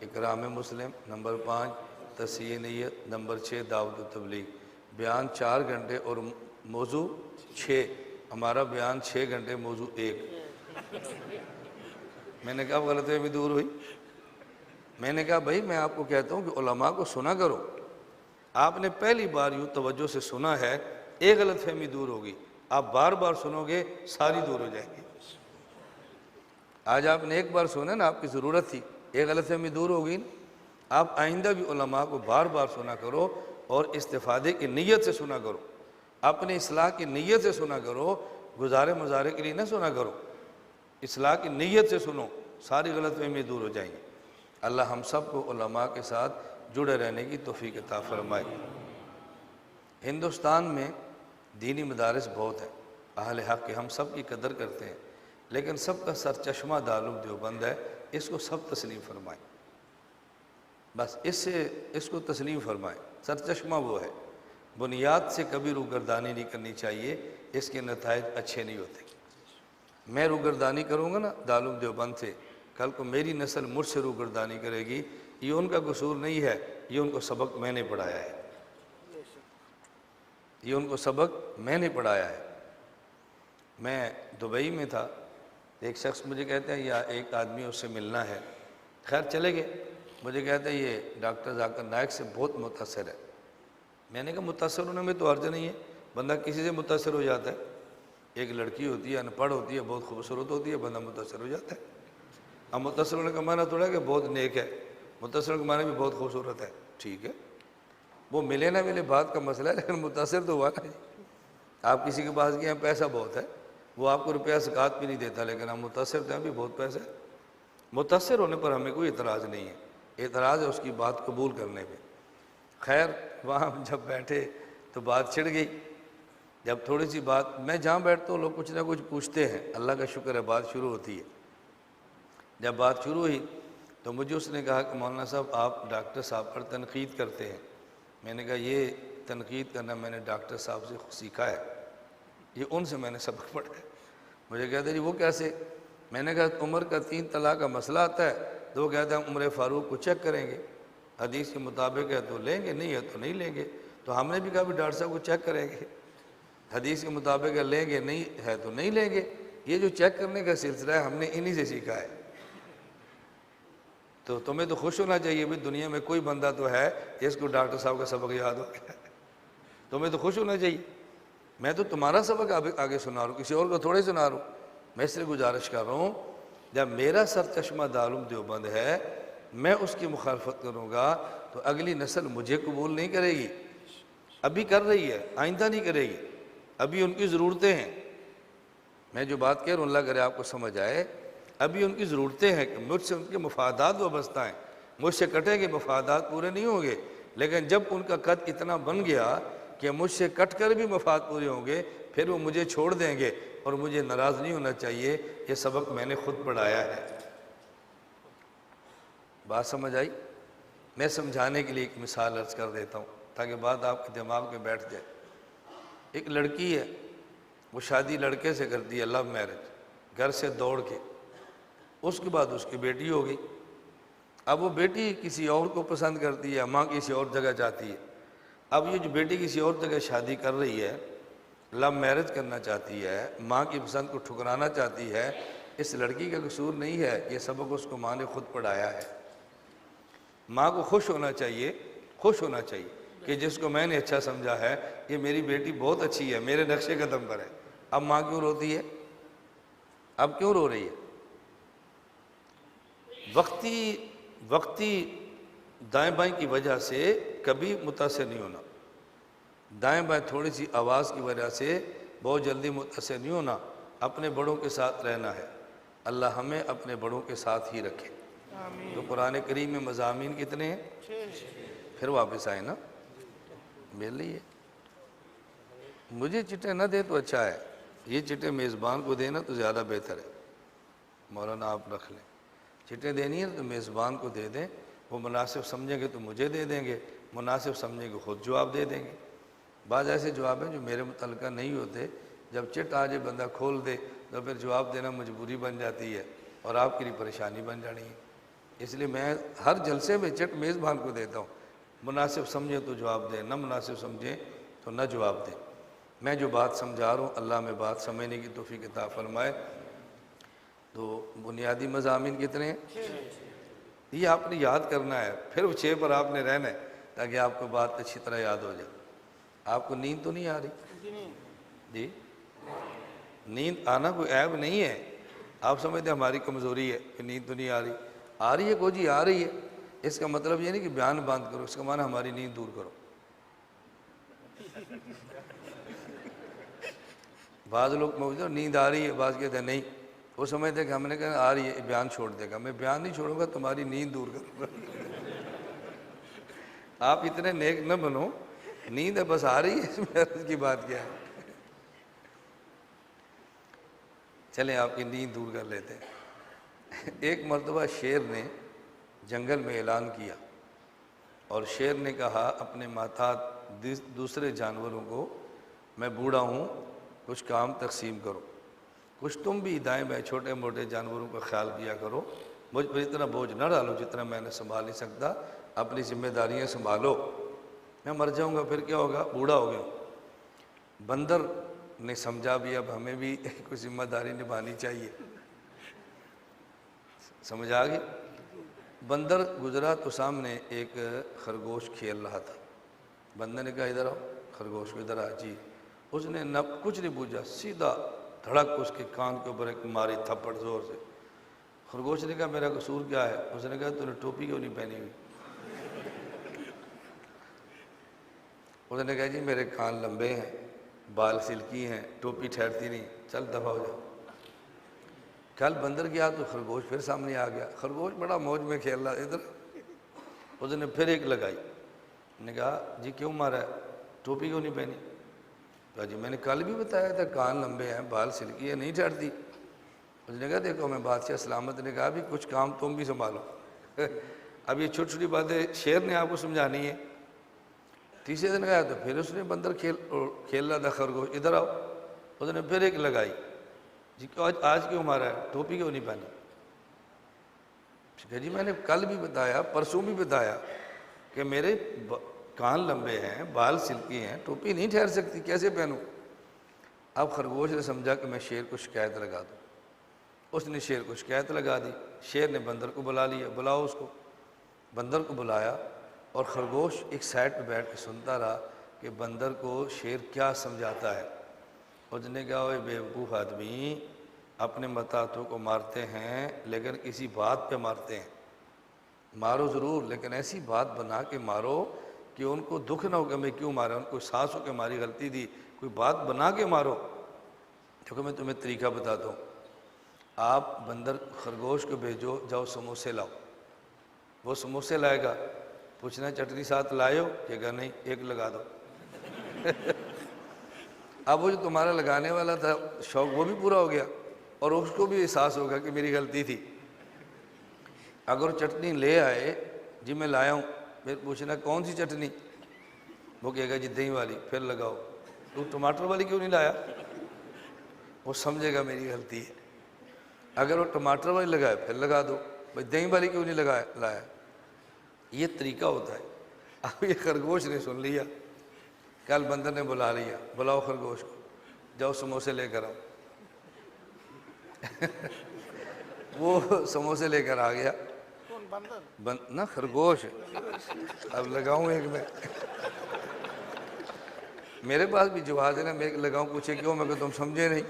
اکرام مسلم، نمبر 5 تصحیح نیت، نمبر 6 دعوت و تبلیغ. بیان 4 گھنٹے اور موضوع 6. ہمارا بیان 6 گھنٹے موضوع 1. میں نے کہا غلط فہمی دور ہوئی. میں نے کہا بھائی میں آپ کو کہتا ہوں کہ علماء کو سنا کرو. آپ نے پہلی بار یوں توجہ سے سنا ہے، ایک غلط فہمی دور ہوگی. آپ بار بار سنو گے ساری دور ہو جائے گی. آج آپ نے ایک بار سنا نا، آپ کی ضرورت تھی، ایک غلط فہمی دور ہوگی. آپ آئندہ بھی علماء کو بار بار سنا کرو اور استفادے کی نیت سے سنا کرو، اپنے اصلاح کی نیت سے سنا کرو، گزارے مزارے کے لیے نہ سنا کرو. اصلاح کی نیت سے سنو، ساری غلط فہمی دور ہو جائیں گی۔ اللہ ہم سب کو علماء کے ساتھ جڑے رہنے کی توفیق عطا فرمائے۔ ہندوستان میں دینی مدارس بہت ہیں، اہل حق کے، ہم سب کی قدر کرتے ہیں، لیکن سب کا سرچشمہ دارالعلوم دیوبند ہے، اس کو سب تسلیم فرمائیں، بس اس کو تسلیم فرمائیں، سرچشمہ وہ ہے، بنیاد سے کبھی روگردانی نہیں کرنی چاہیے، اس کے نتائج اچھے نہیں ہوتے۔ میں روگردانی کروں گا نا دارالعلوم دیوبند سے، کل کو میری نسل مجھ سے روگردانی کرے گی، یہ ان کا قصور نہیں ہے، یہ ان کو سبق میں نے پڑھایا ہے، یہ ان کو سبق میں نے پڑھایا ہے۔ میں دبئی میں تھا، ایک شخص مجھے کہتا ہے یا ایک آدمی اس سے ملنا ہے، خیر چلے گئے، مجھے کہتا ہے یہ ڈاکٹر ذاکر نائک سے بہت متاثر ہے۔ میں نے کہا متاثر ہونے میں تو حرج نہیں ہے، بندہ کسی سے متاثر ہو جاتا ہے، ایک لڑکی ہوتی ہے، ان پڑھ ہوتی ہے، بہت خوبصورت ہوتی ہے، بندہ متاثر ہو جاتا ہے۔ اب متاثر ہونے کا معنی تھوڑا ہے کہ بہت نیک ہے، متاثر ہونے کا معنی بھی بہت خوبصورت ہے، ٹھیک ہے، وہ ملے نہ ملے بات کا مسئلہ ہے، لیکن متاثر تو ہوا نا جی۔ آپ کسی کے پاس گئے ہیں، پیسہ بہت ہے، وہ آپ کو روپیہ زکوٰۃ بھی نہیں دیتا، لیکن ہم متاثر تھے، بھی بہت پیسہ ہے۔ متاثر ہونے پر ہمیں کوئی اعتراض نہیں ہے، اعتراض ہے اس کی بات قبول کرنے پہ۔ خیر وہاں جب بیٹھے تو بات چھڑ گئی، جب تھوڑی سی بات، میں جہاں بیٹھتا ہوں لوگ کچھ نہ کچھ پوچھتے ہیں، اللہ کا شکر ہے بات شروع ہوتی ہے۔ جب بات شروع ہوئی تو مجھے اس نے کہا کہ مولانا صاحب آپ ڈاکٹر صاحب پر تنقید کرتے ہیں۔ میں نے کہا یہ تنقید کرنا میں نے ڈاکٹر صاحب سے سیکھا ہے، یہ ان سے میں نے سبق پڑھا ہے۔ مجھے کہتے جی وہ کیسے؟ میں نے کہا عمر کا 3 طلاق کا مسئلہ آتا ہے تو وہ کہتے ہیں عمر فاروق کو چیک کریں گے، حدیث کے مطابق ہے تو لیں گے، نہیں ہے تو نہیں لیں گے۔ تو ہم نے بھی کہا بھی ڈاکٹر صاحب کو چیک کریں گے، حدیث کے مطابق ہے لیں گے، نہیں ہے تو نہیں لیں گے۔ یہ جو چیک کرنے کا سلسلہ ہے ہم نے انہی سے سیکھا ہے۔ تو تمہیں تو خوش ہونا چاہیے بھی دنیا میں کوئی بندہ تو ہے جس کو ڈاکٹر صاحب کا سبق یاد ہو گیا، تمہیں تو خوش ہونا چاہیے۔ میں تو تمہارا سبق آگے سنا رہا ہوں، کسی اور کو تھوڑے سنا رہا ہوں۔ میں اس لیے گزارش کر رہا ہوں جب میرا سرچشمہ دارالعلوم دیوبند ہے، میں اس کی مخالفت کروں گا تو اگلی نسل مجھے قبول نہیں کرے گی، ابھی کر رہی ہے، آئندہ نہیں کرے گی، ابھی ان کی ضرورتیں ہیں۔ میں جو بات کہہ رہا ہوں اللہ کرے آپ کو سمجھ آئے، ابھی ان کی ضرورتیں ہیں کہ مجھ سے ان کے مفادات وابستہ ہیں، مجھ سے کٹیں گے مفادات پورے نہیں ہوں گے، لیکن جب ان کا قد اتنا بن گیا کہ مجھ سے کٹ کر بھی مفاد پورے ہوں گے پھر وہ مجھے چھوڑ دیں گے، اور مجھے ناراض نہیں ہونا چاہیے، یہ سبق میں نے خود پڑھایا ہے۔ بات سمجھ آئی؟ میں سمجھانے کے لیے ایک مثال عرض کر دیتا ہوں تاکہ بات آپ کے دماغ میں بیٹھ جائے۔ ایک لڑکی ہے، وہ شادی لڑکے سے کرتی ہے، لو میرج، گھر سے دوڑ کے، اس کے بعد اس کی بیٹی ہو گئی۔ اب وہ بیٹی کسی اور کو پسند کرتی ہے، ماں کسی اور جگہ جاتی ہے۔ اب یہ جو بیٹی کسی اور جگہ شادی کر رہی ہے، لو میرج کرنا چاہتی ہے، ماں کی پسند کو ٹھکرانا چاہتی ہے، اس لڑکی کا قصور نہیں ہے، یہ سبق اس کو ماں نے خود پڑھایا ہے۔ ماں کو خوش ہونا چاہیے، خوش ہونا چاہیے کہ جس کو میں نے اچھا سمجھا ہے، یہ میری بیٹی بہت اچھی ہے، میرے نقشے قدم پر ہے۔ اب ماں کیوں روتی ہے؟ اب کیوں رو رہی ہے؟ وقتی دائیں بائیں کی وجہ سے کبھی متاثر نہیں ہونا، دائیں بائیں تھوڑی سی آواز کی وجہ سے بہت جلدی متاثر نہیں ہونا، اپنے بڑوں کے ساتھ رہنا ہے۔ اللہ ہمیں اپنے بڑوں کے ساتھ ہی رکھے۔ تو قرآن کریم میں مضامین کتنے ہیں؟ پھر واپس آئے نا، مل لیے۔ مجھے چٹے نہ دے تو اچھا ہے، یہ چٹے میزبان کو دینا تو زیادہ بہتر ہے، مولانا آپ رکھ لیں۔ چٹیں دینی ہے تو میزبان کو دے دیں، وہ مناسب سمجھیں گے تو مجھے دے دیں گے، مناسب سمجھیں گے خود جواب دے دیں گے۔ بعض ایسے جواب ہیں جو میرے متعلقہ نہیں ہوتے، جب چٹ آ جائے بندہ کھول دے تو پھر جواب دینا مجبوری بن جاتی ہے اور آپ کے لیے پریشانی بن جانی ہے۔ اس لیے میں ہر جلسے میں چٹ میزبان کو دیتا ہوں، مناسب سمجھیں تو جواب دیں، نہ مناسب سمجھیں تو نہ جواب دیں۔ میں جو بات سمجھا رہا ہوں اللہ میں بات سمجھنے کی توفیق عطا فرمائے۔ تو بنیادی مضامین کتنے ہیں؟ یہ آپ نے یاد کرنا ہے، پھر وہ 6 پر آپ نے رہنا ہے تاکہ آپ کو بات اچھی طرح یاد ہو جائے۔ آپ کو نیند تو نہیں آ رہی؟ جی نیند آنا کوئی عیب نہیں ہے، آپ سمجھتے ہیں ہماری کمزوری ہے کہ نیند تو نہیں آ رہی ہے کو جی آ رہی ہے، اس کا مطلب یہ نہیں کہ بیان بند کرو، اس کا معنی ہماری نیند دور کرو۔ بعض لوگ موجود ہیں نیند آ رہی ہے، بعض کہتے ہیں نہیں وہ سمجھتے کہ ہم نے کہا آ رہی ہے بیان چھوڑ دے گا. میں بیان نہیں چھوڑوں گا, تمہاری نیند دور کروں گا. آپ اتنے نیک نہ بنو, نیند ہے بس آ رہی ہے, اس میں عرض کی بات کیا ہے. چلیں آپ کی نیند دور کر لیتے ہیں. ایک مرتبہ شیر نے جنگل میں اعلان کیا, اور شیر نے کہا اپنے محتاط دوسرے جانوروں کو, میں بوڑھا ہوں, کچھ کام تقسیم کرو, کچھ تم بھی دائیں بائیں چھوٹے موٹے جانوروں کا خیال کیا کرو, مجھ پر اتنا بوجھ نہ ڈالو جتنا میں نے سنبھال نہیں سکتا, اپنی ذمہ داریاں سنبھالو, میں مر جاؤں گا پھر کیا ہوگا, بوڑھا ہو گیا. بندر نے سمجھا بھی اب ہمیں بھی کوئی ذمہ داری نبھانی چاہیے. سمجھ آ گئی. بندر گزرا تو سامنے ایک خرگوش کھیل رہا تھا. بندر نے کہا ادھر آؤ, خرگوش کو ادھر آ. جی. اس نے نہ کچھ نہیں پوچھا, سیدھا دھڑک اس کے کان کے اوپر ایک ماری تھپڑ زور سے. خرگوش نے کہا میرا قصور کیا ہے؟ اس نے کہا تو نے ٹوپی کیوں نہیں پہنی ہوئی؟ اس نے کہا جی میرے کان لمبے ہیں, بال سلکی ہیں, ٹوپی ٹھہرتی نہیں, چل دفع ہو جاؤ. کل بندر گیا تو خرگوش پھر سامنے آ گیا. خرگوش بڑا موج میں کھیل رہا ادھر. اس نے پھر ایک لگائی. نے کہا جی کیوں مارا ہے, ٹوپی کیوں نہیں پہنی؟ کہا جی میں نے کل بھی بتایا تھا کان لمبے ہیں, بال سلکی ہے, نہیں ٹھہرتی. اس نے کہا دیکھو میں بادشاہ سلامت نے کہا بھی کچھ کام تم بھی سنبھالو. اب یہ چھوٹی چھوٹی باتیں شیر نے آپ کو سمجھانی ہے. تیسرے دن گیا تو پھر اس نے بندر کھیل رہا تھا خرگوش, ادھر آؤ. اس نے پھر ایک لگائی. جی آج کیوں مارا ہے, ٹوپی کیوں نہیں پہنی؟ کہ جی میں نے کل بھی بتایا, پرسوں بھی بتایا کہ میرے کان لمبے ہیں, بال سلکی ہیں, ٹوپی نہیں ٹھہر سکتی, کیسے پہنوں؟ اب خرگوش نے سمجھا کہ میں شیر کو شکایت لگا دوں. اس نے شیر کو شکایت لگا دی. شیر نے بندر کو بلا لیا, بلاؤ اس کو. بندر کو بلایا اور خرگوش ایک سائڈ پہ بیٹھ کے سنتا رہا کہ بندر کو شیر کیا سمجھاتا ہے. اس نے کہا اوے بیوقوف آدمی, اپنے متاحتوں کو مارتے ہیں لیکن کسی بات پہ مارتے ہیں. مارو ضرور لیکن ایسی بات بنا کے مارو کہ ان کو دکھ نہ ہو کہ میں کیوں مارا, ان کو احساس ہو کہ ہماری غلطی تھی. کوئی بات بنا کے مارو. کیونکہ میں تمہیں طریقہ بتاتا ہوں. آپ بندر خرگوش کو بھیجو, جاؤ سموسے لاؤ. وہ سموسے لائے گا, پوچھنا چٹنی ساتھ لائے ہو, کہ کہا نہیں, ایک لگا دو. اب وہ جو تمہارا لگانے والا تھا شوق وہ بھی پورا ہو گیا, اور اس کو بھی احساس ہوگا کہ میری غلطی تھی. اگر چٹنی لے آئے, جی میں لایا ہوں, پھر پوچھنا کون سی چٹنی, وہ کہے گا جی دہی والی, پھر لگاؤ. تو ٹماٹر والی کیوں نہیں لایا؟ وہ سمجھے گا میری غلطی ہے. اگر وہ ٹماٹر والی لگائے پھر لگا دو, بھائی دہی والی کیوں نہیں لایا؟ یہ طریقہ ہوتا ہے. اب یہ خرگوش نے سن لیا. کل بندر نے بلا لیا, بلاؤ خرگوش کو, جاؤ سموسے لے کر آؤ. وہ سموسے لے کر آ گیا. کون بندر؟ نہ خرگوش. اب لگاؤں ایک میں, میرے پاس بھی جواز ہے نا, میں ایک لگاؤں. پوچھے کیوں؟ میں کہ تم سمجھے نہیں.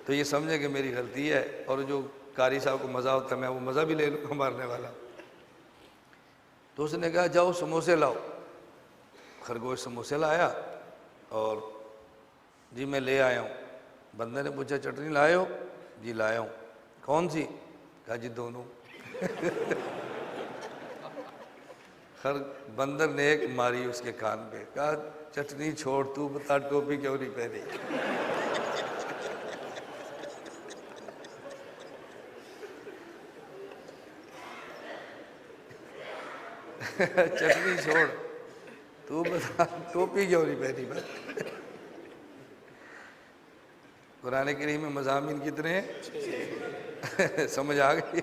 تو یہ سمجھے کہ میری غلطی ہے, اور جو قاری صاحب کو مزہ ہوتا ہے میں وہ مزہ بھی لے لوں گا مارنے والا. تو اس نے کہا جاؤ سموسے لاؤ. خرگوش سموسے لایا, اور جی میں لے آیا ہوں. بندے نے پوچھا چٹنی لائے ہو؟ جی لایا ہوں. کون سی؟ کہا جی دونوں. بندر نے ایک ماری اس کے کان پہ, کہا چٹنی چھوڑ, تو بتا ٹوپی کیوں نہیں پہنی؟ چٹنی چھوڑ, تو بتا ٹوپی کیوں نہیں پہنی؟ بس قرآن کریم میں مضامین کتنے ہیں؟ سمجھ آ گئی؟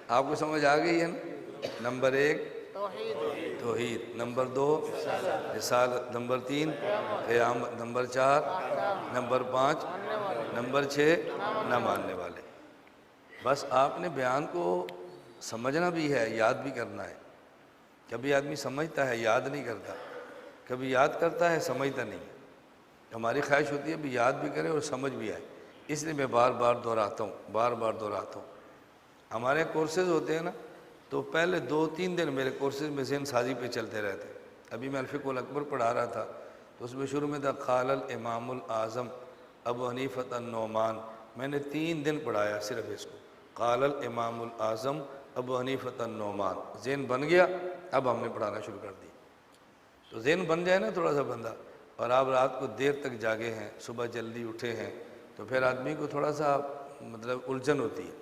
آپ کو سمجھ آ گئی ہے نا؟ نمبر 1 توحید, نمبر 2 رسالت, نمبر 3 قیامت, نمبر 4 نمبر 5 نمبر 6 نہ ماننے والے. بس آپ نے بیان کو سمجھنا بھی ہے, یاد بھی کرنا ہے. کبھی آدمی سمجھتا ہے یاد نہیں کرتا, کبھی یاد کرتا ہے سمجھتا نہیں. ہماری خواہش ہوتی ہے بھی یاد بھی کرے اور سمجھ بھی آئے, اس لیے میں بار بار دہراتا ہوں. ہمارے کورسز ہوتے ہیں نا, تو پہلے 2-3 دن میرے کورسز میں ذہن سازی پہ چلتے رہتے. ابھی میں الفقہ الاکبر پڑھا رہا تھا, تو اس میں شروع میں تھا قال الامام الاعظم ابو حنیفۃ النعمان، میں نے 3 دن پڑھایا صرف اس کو، قال الامام الاعظم ابو حنیفۃ النعمان، ذہن بن گیا، اب ہم نے پڑھانا شروع کر دی۔ تو ذہن بن جائے نا تھوڑا سا بندہ، اور آپ رات کو دیر تک جاگے ہیں، صبح جلدی اٹھے ہیں، تو پھر آدمی کو تھوڑا سا الجھن ہوتی ہے۔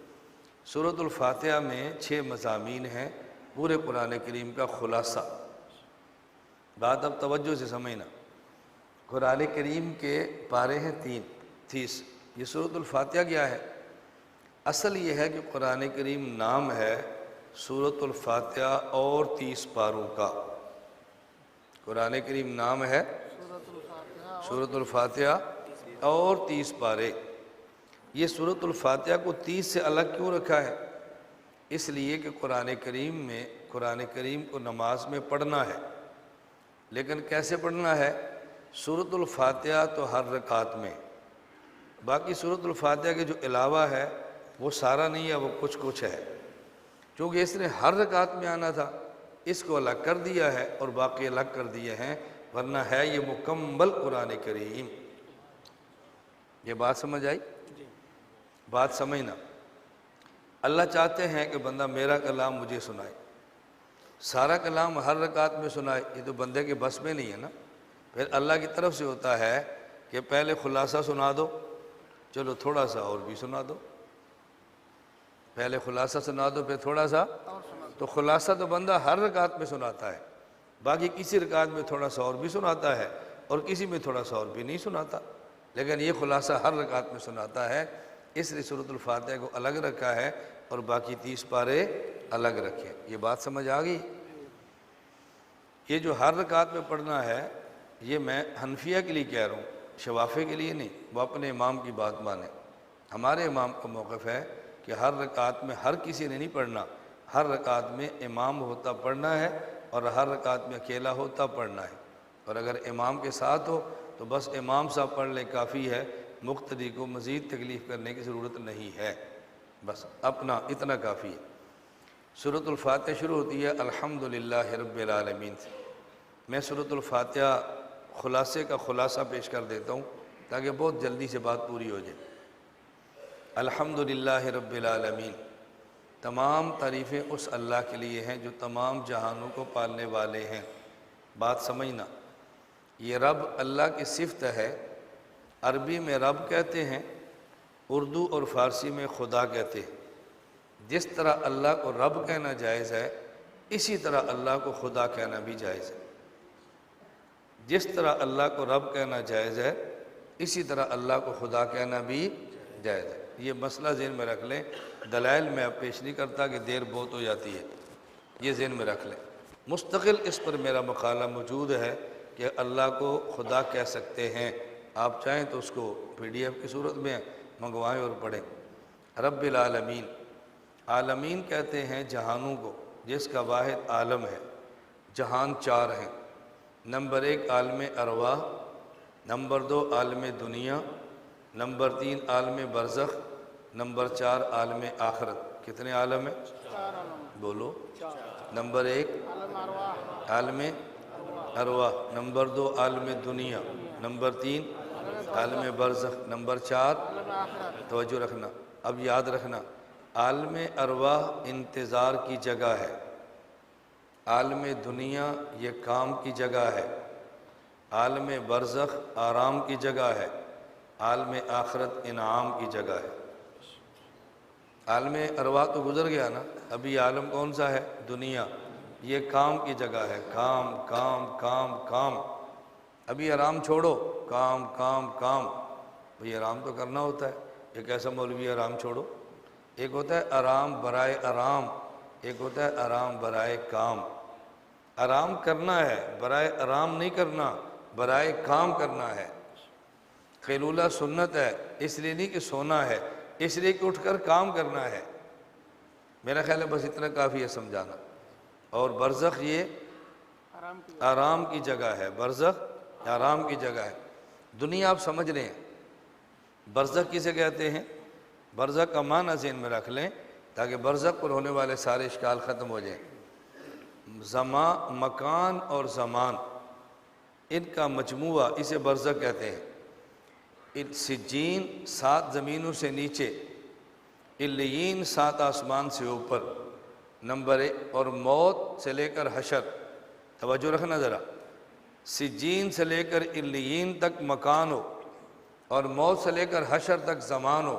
سورۃ الفاتحہ میں 6 مضامین ہیں، پورے قرآن کریم کا خلاصہ۔ بات اب توجہ سے سمجھنا، قرآن کریم کے پارے ہیں 30۔ یہ سورۃ الفاتحہ کیا ہے؟ اصل یہ ہے کہ قرآن کریم نام ہے سورۃ الفاتحہ اور 30 پاروں کا۔ قرآن کریم نام ہے سورۃ الفاتحہ اور 30 پارے۔ یہ سورۃ الفاتحہ کو 30 سے الگ کیوں رکھا ہے؟ اس لیے کہ قرآن کریم کو نماز میں پڑھنا ہے، لیکن کیسے پڑھنا ہے؟ سورۃ الفاتحہ تو ہر رکعت میں، باقی سورۃ الفاتحہ کے جو علاوہ ہے وہ سارا نہیں ہے، وہ کچھ ہے۔ چونکہ اس نے ہر رکعت میں آنا تھا، اس کو الگ کر دیا ہے اور باقی الگ کر دیے ہیں، ورنہ ہے یہ مکمل قرآن کریم۔ یہ بات سمجھ آئی؟ بات سمجھنا، اللہ چاہتے ہیں کہ بندہ میرا کلام مجھے سنائے، سارا کلام ہر رکعت میں سنائے، یہ تو بندے کے بس میں نہیں ہے نا۔ پھر اللہ کی طرف سے ہوتا ہے کہ پہلے خلاصہ سنا دو، چلو تھوڑا سا اور بھی سنا دو، پہلے خلاصہ سنا دو پھر تھوڑا سا، تو خلاصہ تو بندہ ہر رکعت میں سناتا ہے، باقی کسی رکعت میں تھوڑا سا اور بھی سناتا ہے، اور کسی میں تھوڑا سا اور بھی نہیں سناتا، لیکن یہ خلاصہ ہر رکعت میں سناتا ہے، اس لیے سورۃ الفاتحہ کو الگ رکھا ہے اور باقی 30 پارے الگ رکھے۔ یہ بات سمجھ آ گئی؟ یہ جو ہر رکعت میں پڑھنا ہے، یہ میں حنفیہ کے لیے کہہ رہا ہوں، شوافی کے لیے نہیں، وہ اپنے امام کی بات مانیں۔ ہمارے امام کا موقف ہے کہ ہر رکعت میں ہر کسی نے نہیں پڑھنا، ہر رکعت میں امام ہوتا پڑھنا ہے اور ہر رکعت میں اکیلا ہوتا پڑھنا ہے، اور اگر امام کے ساتھ ہو تو بس امام صاحب پڑھ لے کافی ہے، مقتدی کو مزید تکلیف کرنے کی ضرورت نہیں ہے، بس اپنا اتنا کافی ہے۔ سورۃ الفاتحہ شروع ہوتی ہے الحمدللہ رب العالمین سے۔ میں سورۃ الفاتحہ خلاصے کا خلاصہ پیش کر دیتا ہوں تاکہ بہت جلدی سے بات پوری ہو جائے۔ الحمدللہ رب العالمین، تمام تعریفیں اس اللہ کے لیے ہیں جو تمام جہانوں کو پالنے والے ہیں۔ بات سمجھنا، یہ رب اللہ کی صفت ہے، عربی میں رب کہتے ہیں، اردو اور فارسی میں خدا کہتے ہیں۔ جس طرح اللہ کو رب کہنا جائز ہے، اسی طرح اللہ کو خدا کہنا بھی جائز ہے۔ جس طرح اللہ کو رب کہنا جائز ہے، اسی طرح اللہ کو خدا کہنا بھی جائز ہے۔ یہ مسئلہ ذہن میں رکھ لیں، دلائل میں اب پیش نہیں کرتا کہ دیر بہت ہو جاتی ہے، یہ ذہن میں رکھ لیں۔ مستقل اس پر میرا مقالہ موجود ہے کہ اللہ کو خدا کہہ سکتے ہیں، آپ چاہیں تو اس کو PDF کی صورت میں منگوائیں اور پڑھیں۔ رب العالمین، عالمین کہتے ہیں جہانوں کو، جس کا واحد عالم ہے۔ جہان 4 ہیں، نمبر 1 عالم ارواح، نمبر 2 عالم دنیا، نمبر 3 عالم برزخ، نمبر 4 عالم آخرت۔ کتنے عالم ہیں؟ بولو۔ نمبر 1 عالم ارواح، نمبر 2 عالم دنیا، نمبر 3 عالم برزخ، نمبر 4 توجہ رکھنا، اب یاد رکھنا، عالم ارواح انتظار کی جگہ ہے، عالم دنیا یہ کام کی جگہ ہے، عالم برزخ آرام کی جگہ ہے، عالم آخرت انعام کی جگہ ہے۔ عالم ارواح تو گزر گیا نا، ابھی عالم کون سا ہے؟ دنیا، یہ کام کی جگہ ہے، کام کام کام کام، ابھی آرام چھوڑو، کام کام کام، بھئی آرام تو کرنا ہوتا ہے، ایک ایسا مولوی آرام چھوڑو، ایک ہوتا ہے آرام برائے آرام، ایک ہوتا ہے آرام برائے کام۔ آرام کرنا ہے، برائے آرام نہیں کرنا، برائے کام کرنا ہے۔ قیلولہ سنت ہے، اس لیے نہیں کہ سونا ہے، اس لیے کہ اٹھ کر کام کرنا ہے۔ میرا خیال ہے بس اتنا کافی ہے سمجھانا۔ اور برزخ یہ آرام کی جگہ ہے، برزخ آرام کی جگہ ہے۔ دنیا آپ سمجھ رہے ہیں، برزخ کسے کہتے ہیں؟ برزخ کا معنی ذہن میں رکھ لیں تاکہ برزخ پر ہونے والے سارے اشکال ختم ہو جائیں۔ مکان اور زمان، ان کا مجموعہ، اسے برزخ کہتے ہیں۔ سجین 7 زمینوں سے نیچے، علیین 7 آسمان سے اوپر، نمبر 1، اور موت سے لے کر حشر، توجہ رکھنا ذرا، سجین سے لے کر علیین تک مکان ہو اور موت سے لے کر حشر تک زمان ہو،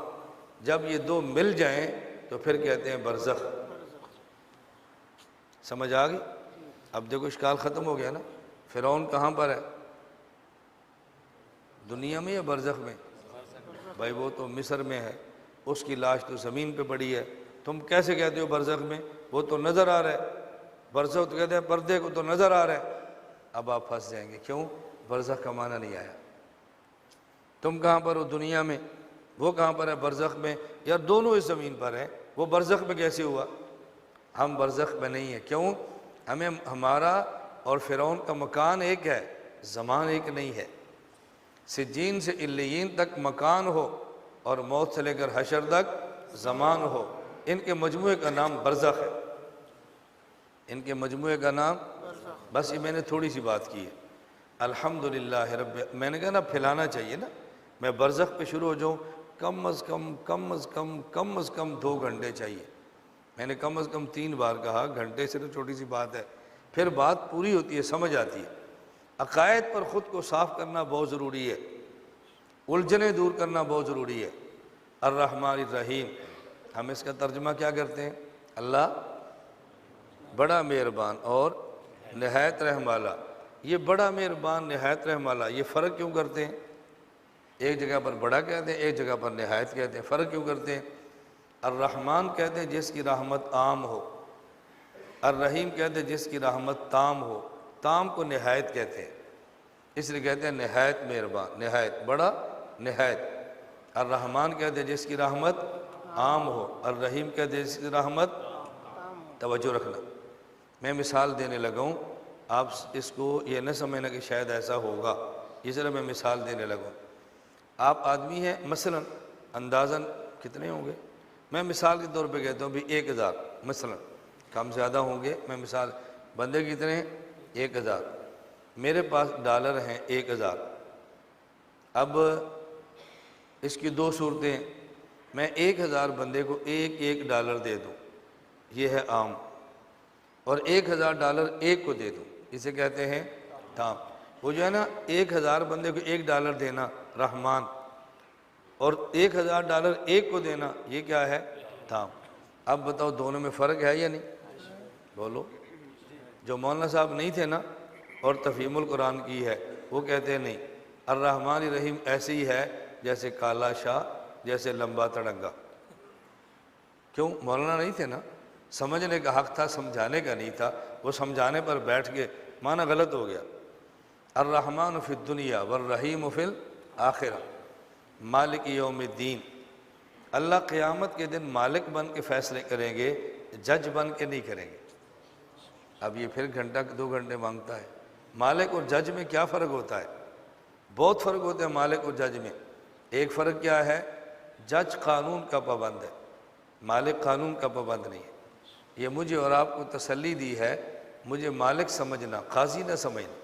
جب یہ 2 مل جائیں تو پھر کہتے ہیں برزخ۔ سمجھ آ گئی؟ اب دیکھو اشکال ختم ہو گیا نا۔ فرعون کہاں پر ہے؟ دنیا میں یا برزخ میں؟ بھائی وہ تو مصر میں ہے، اس کی لاش تو زمین پہ پڑی ہے، تم کیسے کہتے ہو برزخ میں؟ وہ تو نظر آ رہا ہے، برزخ تو کہتے ہیں پردے کو تو نظر آ رہا ہے۔ اب آپ پھنس جائیں گے، کیوں؟ برزخ کا معنی نہیں آیا۔ تم کہاں پر ہو؟ دنیا میں۔ وہ کہاں پر ہے؟ برزخ میں۔ یار دونوں اس زمین پر ہیں، وہ برزخ میں کیسے ہوا؟ ہم برزخ میں نہیں ہیں، کیوں؟ ہمیں ہمارا اور فرعون کا مکان ایک ہے، زمان ایک نہیں ہے۔ سجین سے علیین تک مکان ہو اور موت سے لے کر حشر تک زمان ہو، ان کے مجموعے کا نام برزخ ہے۔ ان کے مجموعے کا نام، بس یہ میں نے تھوڑی سی بات کی ہے۔ الحمدللہ رب، میں نے کہا نا پھیلانا چاہیے نا، میں برزخ پہ شروع ہو جاؤں، کم از کم 2 گھنٹے چاہیے۔ میں نے کم از کم 3 بار کہا، گھنٹے سے تو چھوٹی سی بات ہے، پھر بات پوری ہوتی ہے، سمجھ آتی ہے۔ عقائد پر خود کو صاف کرنا بہت ضروری ہے، الجھنیں دور کرنا بہت ضروری ہے۔ الرحمن الرحیم، ہم اس کا ترجمہ کیا کرتے ہیں؟ اللہ بڑا مہربان اور نہایت رحم والا۔ یہ بڑا مہربان نہایت رحم والا، یہ فرق کیوں کرتے ہیں؟ ایک جگہ پر بڑا کہتے ہیں، ایک جگہ پر نہایت کہتے ہیں، فرق کیوں کرتے ہیں؟ الرحمن کہتے ہیں جس کی رحمت عام ہو، الرحیم کہتے ہیں جس کی رحمت تام ہو، تام کو نہایت کہتے ہیں، اس لیے کہتے ہیں نہایت مہربان، نہایت بڑا، نہایت۔ الرحمن کہتے ہیں جس کی رحمت عام ہو، الرحیم کہتے ہیں جس کی رحمت، توجہ رکھنا، میں مثال دینے لگا ہوں، آپ اس کو یہ نہ سمجھنا کہ شاید ایسا ہوگا، اس لیے میں مثال دینے لگا ہوں۔ آپ آدمی ہیں، مثلا اندازاً کتنے ہوں گے؟ میں مثال کے طور پہ کہتا ہوں بھی 1000، مثلا کم زیادہ ہوں گے، میں مثال، بندے کتنے ہیں؟ 1000، میرے پاس ڈالر ہیں 1000۔ اب اس کی 2 صورتیں ہیں، میں 1000 بندے کو 1 ڈالر دے دوں، یہ ہے عام، اور 1000 ڈالر ایک کو دے دوں، اسے کہتے ہیں تام۔ وہ جو ہے نا 1000 بندے کو 1 ڈالر دینا رحمان، اور 1000 ڈالر ایک کو دینا، یہ کیا ہے؟ تام۔ اب بتاؤ دونوں میں فرق ہے یا نہیں؟ بولو۔ جو مولانا صاحب نہیں تھے نا، اور تفہیم القرآن کی ہے، وہ کہتے ہیں نہیں، الرحمن الرحیم ایسے ہی ہے جیسے کالا شاہ، جیسے لمبا تڑنگا۔ کیوں؟ مولانا نہیں تھے نا، سمجھنے کا حق تھا، سمجھانے کا نہیں تھا، وہ سمجھانے پر بیٹھ کے معنی غلط ہو گیا۔ الرحمن فی الدنیا والرحیم فی الآخرہ، مالک یوم الدین، اللہ قیامت کے دن مالک بن کے فیصلے کریں گے، جج بن کے نہیں کریں گے۔ اب یہ پھر گھنٹہ 2 گھنٹے مانگتا ہے۔ مالک اور جج میں کیا فرق ہوتا ہے؟ بہت فرق ہوتا ہے مالک اور جج میں۔ ایک فرق کیا ہے؟ جج قانون کا پابند ہے، مالک قانون کا پابند نہیں ہے۔ یہ مجھے اور آپ کو تسلی دی ہے، مجھے مالک سمجھنا، قاضی نہ سمجھنا۔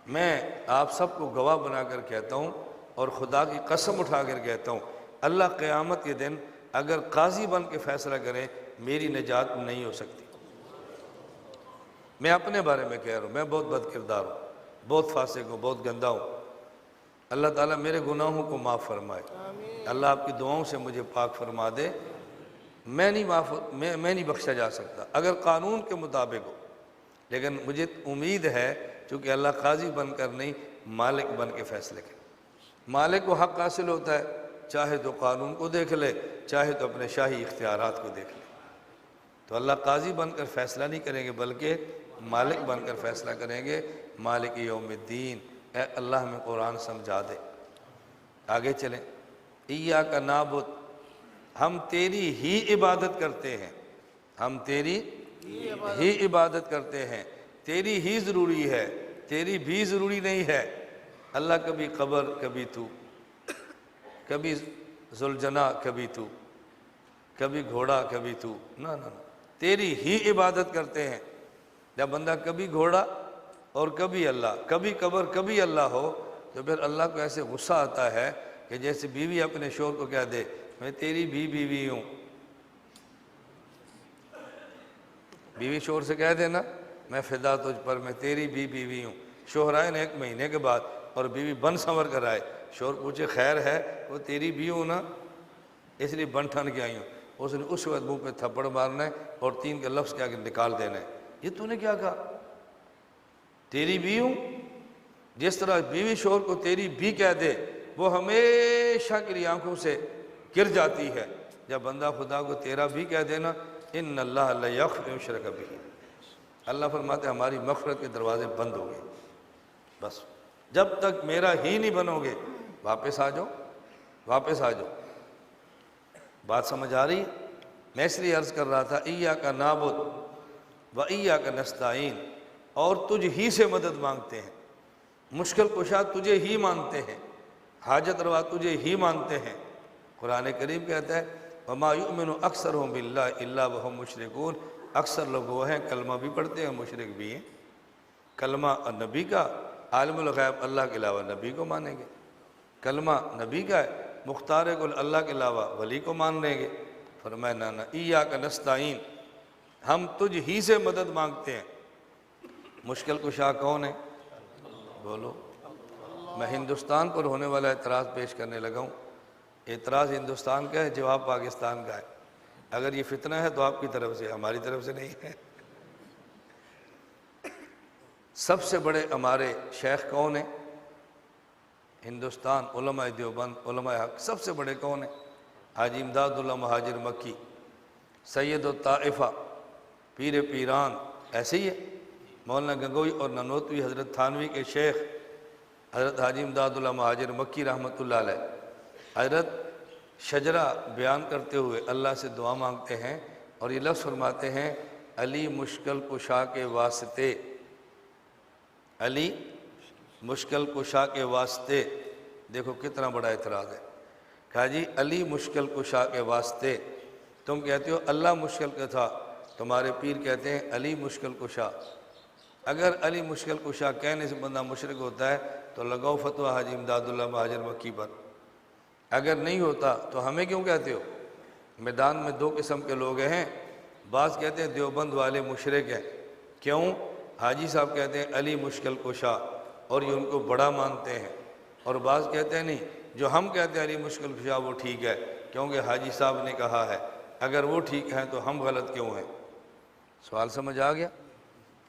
میں آپ سب کو گواہ بنا کر کہتا ہوں اور خدا کی قسم اٹھا کر کہتا ہوں، اللہ قیامت کے دن اگر قاضی بن کے فیصلہ کرے، میری نجات نہیں ہو سکتی۔ میں اپنے بارے میں کہہ رہا ہوں، میں بہت بد کردار ہوں، بہت فاسق ہوں، بہت گندا ہوں۔ اللہ تعالیٰ میرے گناہوں کو معاف فرمائے، اللہ آپ کی دعاؤں سے مجھے پاک فرما دے۔ میں نہیں بخشا جا سکتا اگر قانون کے مطابق ہو، لیکن مجھے امید ہے چونکہ اللہ قاضی بن کر نہیں، مالک بن کے فیصلے کرے۔ مالک کو حق حاصل ہوتا ہے، چاہے تو قانون کو دیکھ لے، چاہے تو اپنے شاہی اختیارات کو دیکھ لے۔ تو اللہ قاضی بن کر فیصلہ نہیں کریں گے، بلکہ مالک بن کر فیصلہ کریں گے، مالک یوم الدین۔ اے اللہ ہمیں قرآن سمجھا دے۔ آگے چلیں۔ ایاک نعبد، ہم تیری ہی عبادت کرتے ہیں، ہم تیری ہی عبادت کرتے ہیں، تیری ہی ضروری ہے، تیری بھی ضروری نہیں ہے۔ اللہ کبھی قبر، کبھی تو، کبھی ذوالجناح، کبھی تو، کبھی گھوڑا، کبھی تو، نہ نہ نہ، تیری ہی عبادت کرتے ہیں۔ جب بندہ کبھی گھوڑا اور کبھی اللہ، کبھی قبر کبھی اللہ ہو، تو پھر اللہ کو ایسے غصہ آتا ہے کہ جیسے بیوی اپنے شوہر کو کہہ دے میں تیری بھی بیوی ہوں. بیوی شوہر سے کہہ دے نا میں فدا تجھ پر، میں تیری بھی بیوی ہوں. شوہر آئے نا 1 مہینے کے بعد اور بیوی بن سنور کر آئے، شوہر پوچھے خیر ہے؟ وہ تیری بھی ہوں نا، اس لیے بن ٹھن کے آئی ہوں. اس نے اس وقت منہ پہ تھپڑ مارنا ہے اور 3 کے لفظ کیا کہ نکال دینا ہے. یہ تو نے کیا کہا؟ تیری بھی ہوں. جس طرح بیوی شوہر کو تیری بھی کہہ دے وہ ہمیشہ کے لیے آنکھوں سے گر جاتی ہے. جب بندہ خدا کو تیرا بھی کہہ دینا ان اللہ لا یغفر ان یشرک بہ، اللہ فرماتے ہیں ہماری مغفرت کے دروازے بند ہو گئے. بس جب تک میرا ہی نہیں بنو گے واپس آ جاؤ، واپس آ جاؤ. بات سمجھ آ رہی ہے؟ میں اس لیے عرض کر رہا تھا ایاک نعبد و ایاک نستعین، اور تجھ ہی سے مدد مانگتے ہیں. مشکل کشا تجھے ہی مانتے ہیں، حاجت روا تجھے ہی مانتے ہیں. قرآن کریم کہتا ہے وما یؤمن اکثرهم باللہ الا وهم مشرکون، اکثر لوگ وہ ہیں کلمہ بھی پڑھتے ہیں مشرک بھی ہیں. کلمہ نبی کا، عالم الغیب اللہ کے علاوہ نبی کو مانیں گے. کلمہ نبی کا ہے، مختار کل اللہ کے علاوہ ولی کو مان لیں گے. فرمایا نانا ایاک نستعین، ہم تجھ ہی سے مدد مانگتے ہیں. مشکل کشا کون ہے؟ بولو. میں ہندوستان پر ہونے والا اعتراض پیش کرنے لگا ہوں. اعتراض ہندوستان کا ہے، جواب پاکستان کا ہے. اگر یہ فتنہ ہے تو آپ کی طرف سے، ہماری طرف سے نہیں ہے. سب سے بڑے ہمارے شیخ کون ہیں ہندوستان؟ علماء دیوبند، علماء حق. سب سے بڑے کون ہیں؟ حاجی امداد اللہ مہاجر مکی، سید الطائفہ، پیر پیران. ایسے ہی ہے. مولانا گنگوئی اور ننوتوی حضرت تھانوی کے شیخ حضرت حاجی امداد اللہ مہاجر مکی رحمۃ اللہ علیہ، حضرت شجرہ بیان کرتے ہوئے اللہ سے دعا مانگتے ہیں اور یہ لفظ فرماتے ہیں علی مشکل کشا کے واسطے، علی مشکل کشا کے واسطے. دیکھو کتنا بڑا اعتراض ہے. کہا جی علی مشکل کشا کے واسطے. تم کہتے ہو اللہ مشکل کا تھا، تمہارے پیر کہتے ہیں علی مشکل کشا. اگر علی مشکل کشا کہنے سے بندہ مشرک ہوتا ہے تو لگاؤ فتویٰ حاجی امداد اللہ مہاجر مکی پر. اگر نہیں ہوتا تو ہمیں کیوں کہتے ہو؟ میدان میں 2 قسم کے لوگ ہیں. بعض کہتے ہیں دیوبند والے مشرک ہیں. کیوں؟ حاجی صاحب کہتے ہیں علی مشکل کشا اور یہ ان کو بڑا مانتے ہیں. اور بعض کہتے ہیں نہیں، جو ہم کہتے ہیں علی مشکل کشا وہ ٹھیک ہے کیونکہ حاجی صاحب نے کہا ہے. اگر وہ ٹھیک ہیں تو ہم غلط کیوں ہیں؟ سوال سمجھ آ گیا؟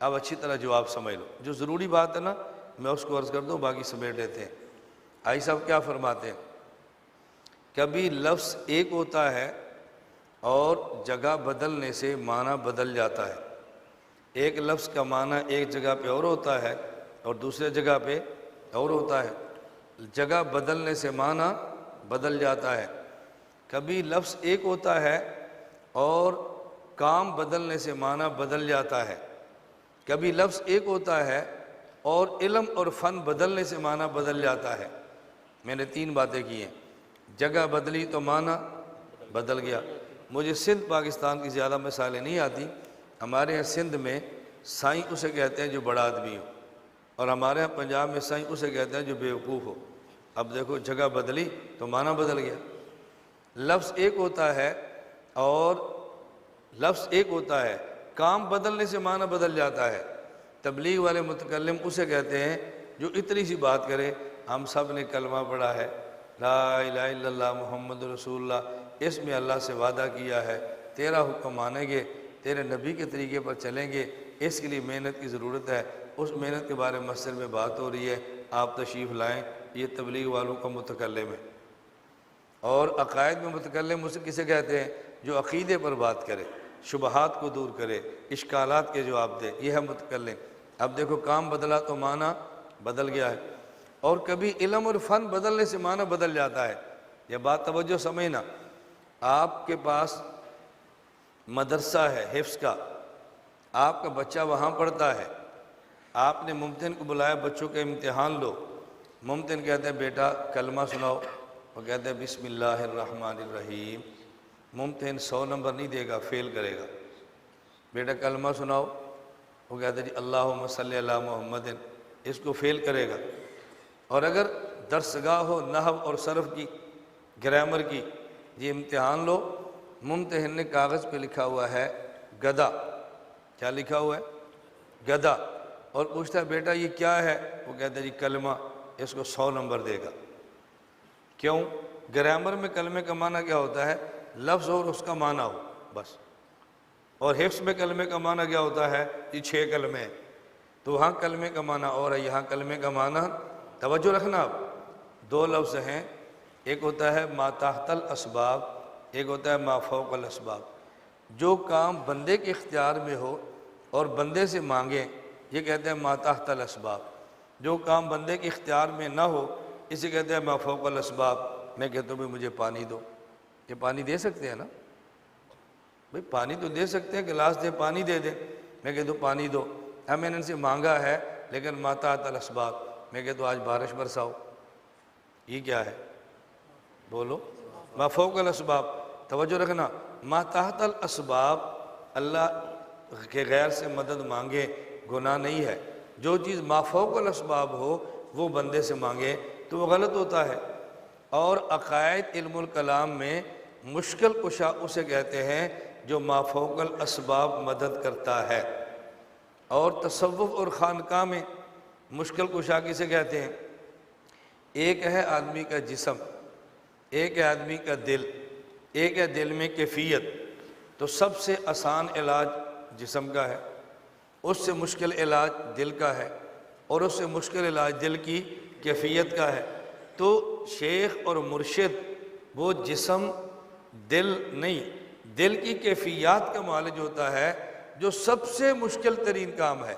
اب اچھی طرح جواب سمجھ لو. جو ضروری بات ہے نا میں اس کو عرض کر دوں، باقی سمیٹ لیتے ہیں. حاجی صاحب کیا فرماتے ہیں؟ کبھی لفظ ایک ہوتا ہے اور جگہ بدلنے سے معنی بدل جاتا ہے. ایک لفظ کا معنی ایک جگہ پہ اور ہوتا ہے اور دوسرے جگہ پہ اور ہوتا ہے. جگہ بدلنے سے معنی بدل جاتا ہے. کبھی لفظ ایک ہوتا ہے اور کام بدلنے سے معنی بدل جاتا ہے. کبھی لفظ ایک ہوتا ہے اور علم اور فن بدلنے سے معنی بدل جاتا ہے. میں نے 3 باتیں کی ہیں. جگہ بدلی تو معنی بدل گیا. مجھے سندھ پاکستان کی زیادہ مثالیں نہیں آتی. ہمارے یہاں سندھ میں سائیں اسے کہتے ہیں جو بڑا آدمی ہو، اور ہمارے یہاں پنجاب میں سائیں اسے کہتے ہیں جو بیوقوف ہو. اب دیکھو جگہ بدلی تو معنی بدل گیا. لفظ ایک ہوتا ہے اور لفظ ایک ہوتا ہے، کام بدلنے سے معنی بدل جاتا ہے. تبلیغ والے متکلم اسے کہتے ہیں جو اتنی سی بات کرے ہم سب نے کلمہ پڑھا ہے لا الہ الا اللہ محمد رسول اللہ، اس میں اللہ سے وعدہ کیا ہے تیرا حکم مانیں گے، تیرے نبی کے طریقے پر چلیں گے، اس کے لیے محنت کی ضرورت ہے. اس محنت کے بارے میں مسجد میں بات ہو رہی ہے، آپ تشریف لائیں. یہ تبلیغ والوں کا متکلم ہے. اور عقائد میں متکلم اسے کسے کہتے ہیں؟ جو عقیدے پر بات کرے، شبہات کو دور کرے، اشکالات کے جواب دے، یہ ہے متکلم. اب دیکھو کام بدلا تو معنی بدل گیا ہے. اور کبھی علم اور فن بدلنے سے معنی بدل جاتا ہے. یہ بات توجہ سمجھنا. آپ کے پاس مدرسہ ہے حفظ کا، آپ کا بچہ وہاں پڑھتا ہے، آپ نے ممتن کو بلایا بچوں کا امتحان لو. ممتن کہتے ہیں بیٹا کلمہ سناؤ، وہ کہتے ہیں بسم اللہ الرحمن الرحیم. ممتن 100 نمبر نہیں دے گا، فیل کرے گا. بیٹا کلمہ سناؤ، وہ کہتے ہیں جی اللہم صلی علی محمد، اس کو فیل کرے گا. اور اگر درسگاہ ہو نحو اور صرف کی، گرامر کی، یہ امتحان لو۔ ممتحن نے کاغذ پہ لکھا ہوا ہے گدھا، کیا لکھا ہوا ہے؟ گدھا، اور پوچھتا ہے بیٹا یہ کیا ہے؟ وہ کہتا ہے جی کلمہ، اس کو 100 نمبر دے گا۔ کیوں؟ گرامر میں کلمے کا معنی کیا ہوتا ہے؟ لفظ اور اس کا معنی ہو بس، اور حفظ میں کلمے کا معنی کیا ہوتا ہے؟ یہ 6 کلمے ہیں، تو وہاں کلمے کا معنی اور ہے، یہاں کلمے کا معنی، توجہ رکھنا آپ، 2 لفظ ہیں، ایک ہوتا ہے ما تحت الاسباب، ایک ہوتا ہے ما فوق الاسباب۔ جو کام بندے کے اختیار میں ہو اور بندے سے مانگیں یہ کہتے ہیں ما تحت الاسباب، جو کام بندے کے اختیار میں نہ ہو اسے کہتے ہیں ما فوق الاسباب۔ میں کہتا ہوں بھائی مجھے پانی دو، یہ پانی دے سکتے ہیں نا بھائی؟ پانی تو دے سکتے ہیں، گلاس دے پانی دے دیں، میں کہتا ہوں پانی دو، ہم نے ان سے مانگا ہے لیکن ما تحت الاسباب، میں کہتا ہوں آج بارش برساؤ، یہ کیا ہے؟ بولو، ما فوق الاسباب۔ توجہ رکھنا، ما تحت الاسباب اللہ کے غیر سے مدد مانگے گناہ نہیں ہے، جو چیز ما فوق الاسباب ہو وہ بندے سے مانگے تو وہ غلط ہوتا ہے۔ اور عقائد علم الکلام میں مشکل کشا اسے کہتے ہیں جو ما فوق الاسباب مدد کرتا ہے، اور تصوف اور خانقاہ میں مشکل کشا کسے کہتے ہیں؟ ایک ہے آدمی کا جسم، ایک ہے آدمی کا دل، ایک ہے دل میں کیفیت، تو سب سے آسان علاج جسم کا ہے، اس سے مشکل علاج دل کا ہے، اور اس سے مشکل علاج دل کی کیفیت کا ہے۔ تو شیخ اور مرشد وہ جسم دل نہیں، دل کی کیفیات کا معالج ہوتا ہے جو سب سے مشکل ترین کام ہے۔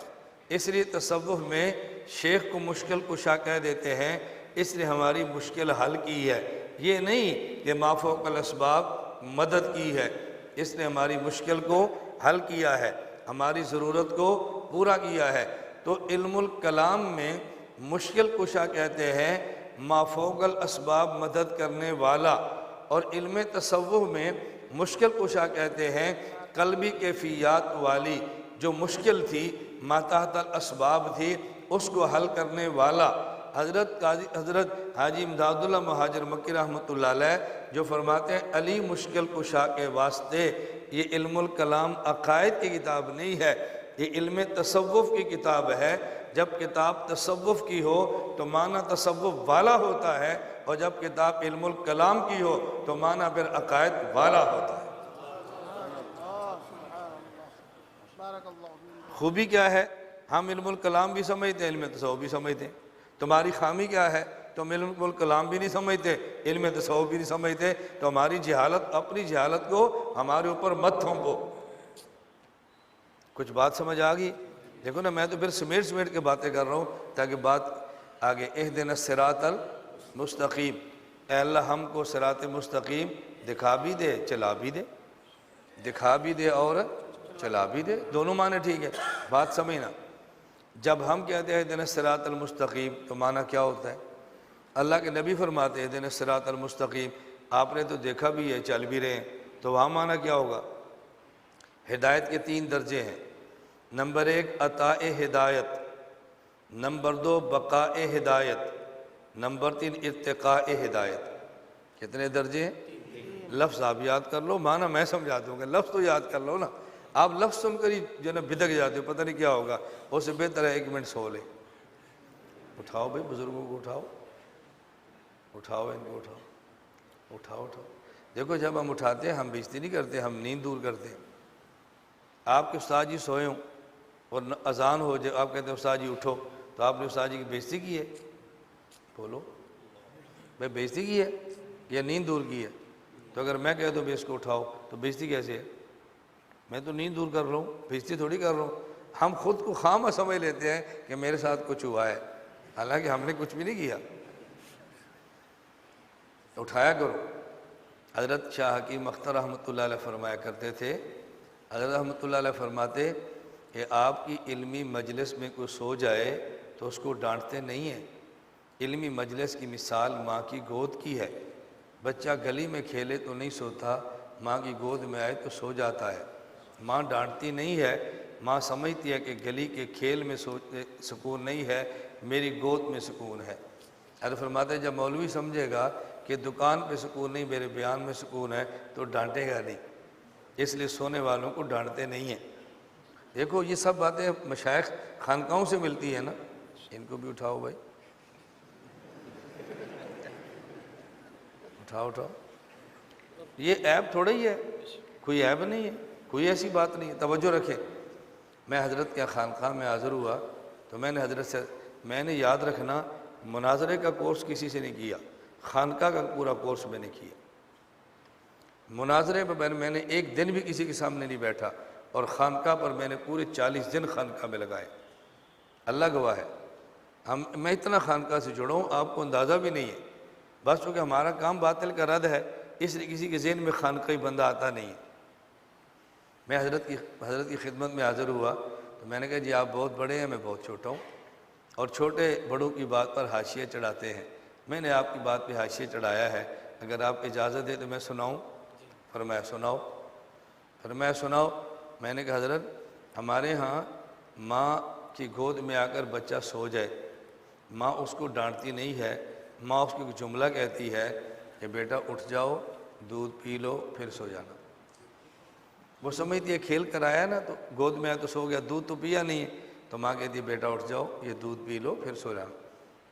اس لیے تصوف میں شیخ کو مشکل کشا کہہ دیتے ہیں، اس نے ہماری مشکل حل کی ہے، یہ نہیں کہ ما فوق الاسباب مدد کی ہے، اس نے ہماری مشکل کو حل کیا ہے، ہماری ضرورت کو پورا کیا ہے۔ تو علم الکلام میں مشکل کشا کہتے ہیں ما فوق الاسباب مدد کرنے والا، اور علم تصوف میں مشکل کشا کہتے ہیں قلبی کیفیات والی، جو مشکل تھی ما تحت الاسباب تھی اس کو حل کرنے والا۔ حضرت حاجی امداد اللہ مہاجر مکی رحمۃ اللہ علیہ جو فرماتے ہیں علی مشکل کشا کے واسطے، یہ علم الکلام عقائد کی کتاب نہیں ہے، یہ علم تصوف کی کتاب ہے۔ جب کتاب تصوف کی ہو تو معنی تصوف والا ہوتا ہے، اور جب کتاب علم الکلام کی ہو تو معنی پھر عقائد والا ہوتا ہے۔ بارک اللہ فیک۔ خوبی کیا ہے؟ ہم علم الکلام بھی سمجھتے ہیں، علم تصوف بھی سمجھتے ہیں۔ تمہاری خامی کیا ہے؟ تم علم الکلام بھی نہیں سمجھتے، علم تصوف بھی نہیں سمجھتے، تو ہماری جہالت، اپنی جہالت کو ہمارے اوپر مت تھوپو۔ کچھ بات سمجھ آ گئی؟ دیکھو نا، میں تو پھر سمیٹ کے باتیں کر رہا ہوں تاکہ بات آگے۔ اہدنا الصراط المستقیم، اے اللہ ہم کو صراط مستقیم دکھا بھی دے چلا بھی دے، دکھا بھی دے اور چلا بھی دے، دونوں معنی ٹھیک ہے، بات سمجھنا۔ جب ہم کہتے ہیں اہدنا الصراط المستقیم تو معنی کیا ہوتا ہے؟ اللہ کے نبی فرماتے ہیں اہدنا الصراط المستقیم، آپ نے تو دیکھا بھی ہے، چل بھی رہے ہیں، تو وہاں معنی کیا ہوگا؟ ہدایت کے 3 درجے ہیں، نمبر 1 عطاء ہدایت، نمبر 2 بقاء ہدایت، نمبر 3 ارتقاء ہدایت۔ کتنے درجے ہیں؟ لفظ آپ یاد کر لو، معنی میں سمجھا دوں گا، لفظ تو یاد کر لو نا۔ آپ لفظ سن کر ہی جو نا بدک جاتے ہو، پتہ نہیں کیا ہوگا، اس سے بہتر ہے 1 منٹ سو لے۔ اٹھاؤ بھائی، بزرگوں کو اٹھاؤ، اٹھاؤ ان کو، اٹھاؤ اٹھاؤ اٹھاؤ۔ دیکھو جب ہم اٹھاتے ہیں ہم بےزتی نہیں کرتے، ہم نیند دور کرتے ہیں۔ آپ کے استاد جی سوئے ہوں اور اذان ہو جائے، آپ کہتے ہیں استاد جی اٹھو، تو آپ نے استاد جی کی بےزتی کی ہے؟ بولو بھائی، بےزتی کی ہے یا نیند دور کی ہے؟ تو اگر میں کہہ دوں بھی اس کو اٹھاؤ تو بےزتی کیسے ہے؟ میں تو نیند دور کر رہا ہوں، بےزتی تھوڑی کر رہا ہوں۔ ہم خود کو خواہ سمجھ لیتے ہیں کہ میرے ساتھ کچھ ہوا ہے، حالانکہ ہم نے کچھ بھی نہیں کیا۔ اٹھایا کرو۔ حضرت شاہ حکیم اختر رحمۃ اللہ علیہ فرمایا کرتے تھے، حضرت رحمۃ اللہ علیہ فرماتے کہ آپ کی علمی مجلس میں کوئی سو جائے تو اس کو ڈانٹتے نہیں ہیں۔ علمی مجلس کی مثال ماں کی گود کی ہے، بچہ گلی میں کھیلے تو نہیں سوتا، ماں کی گود میں آئے تو سو جاتا ہے۔ ماں ڈانٹتی نہیں ہے، ماں سمجھتی ہے کہ گلی کے کھیل میں سکون نہیں ہے، میری گود میں سکون ہے۔ حضرت فرماتے ہیں جب مولوی سمجھے گا کہ دکان پہ سکون نہیں میرے بیان میں سکون ہے تو ڈانٹے گا نہیں، اس لیے سونے والوں کو ڈانٹتے نہیں ہیں۔ دیکھو یہ سب باتیں مشائخ خانقاہوں سے ملتی ہیں نا، ان کو بھی اٹھاؤ بھائی، اٹھاؤ۔ یہ عیب تھوڑا ہی ہے، کوئی عیب نہیں ہے، کوئی ایسی بات نہیں ہے۔ توجہ رکھیں، میں حضرت کے خانقاہ میں حاضر ہوا تو میں نے حضرت سے یاد رکھنا مناظرے کا کورس کسی سے نہیں کیا، خانقاہ کا پورا کورس میں نے کیا۔ مناظرے پہ میں نے ایک دن بھی کسی کے سامنے نہیں بیٹھا، اور خانقاہ پر میں نے پورے 40 دن خانقاہ میں لگائے، اللہ گواہ ہے۔ میں اتنا خانقاہ سے جڑا ہوں آپ کو اندازہ بھی نہیں ہے، بس چونکہ ہمارا کام باطل کا رد ہے اس لیے کسی کے ذہن میں خانقاہی بندہ آتا نہیں ہے۔ میں حضرت کی خدمت میں حاضر ہوا تو میں نے کہا جی آپ بہت بڑے ہیں، میں بہت چھوٹا ہوں، اور چھوٹے بڑوں کی بات پر حاشیے چڑھاتے ہیں، میں نے آپ کی بات پہ حاشیے چڑھایا ہے، اگر آپ اجازت دیں تو میں سناؤں؟ فرمایا سناؤ۔ میں نے کہا حضرت ہمارے ہاں ماں کی گود میں آ کر بچہ سو جائے، ماں اس کو ڈانٹتی نہیں ہے، ماں اس کو ایک جملہ کہتی ہے کہ بیٹا اٹھ جاؤ، دودھ پی لو، پھر سو جانا۔ وہ سمجھتی ہے کھیل کر آیا نا تو گود میں آیا تو سو گیا، دودھ تو پیا نہیں ہے، تو ماں کہتی ہے بیٹا اٹھ جاؤ، یہ دودھ پی لو، پھر سو جانا۔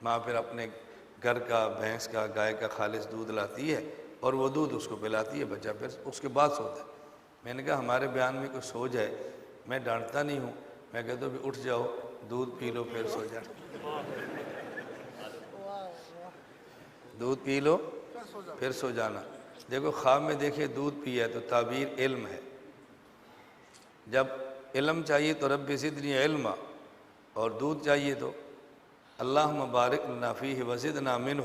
ماں پھر اپنے گھر کا، بھینس کا، گائے کا خالص دودھ لاتی ہے اور وہ دودھ اس کو پلاتی ہے، بچہ پھر اس کے بعد سوتا ہے۔ میں نے کہا ہمارے بیان میں کوئی سو جائے میں ڈانٹتا نہیں ہوں، میں کہتا ہوں بھی اٹھ جاؤ، دودھ پی لو، پھر سو جانا، دودھ پی لو پھر سو جانا۔ دیکھو خواب میں دیکھے دودھ پیا ہے تو تعبیر علم ہے، جب علم چاہیے تو رب زدنی علما، اور دودھ چاہیے تو اللہم بارک لنا فیہ وزدنا منہ۔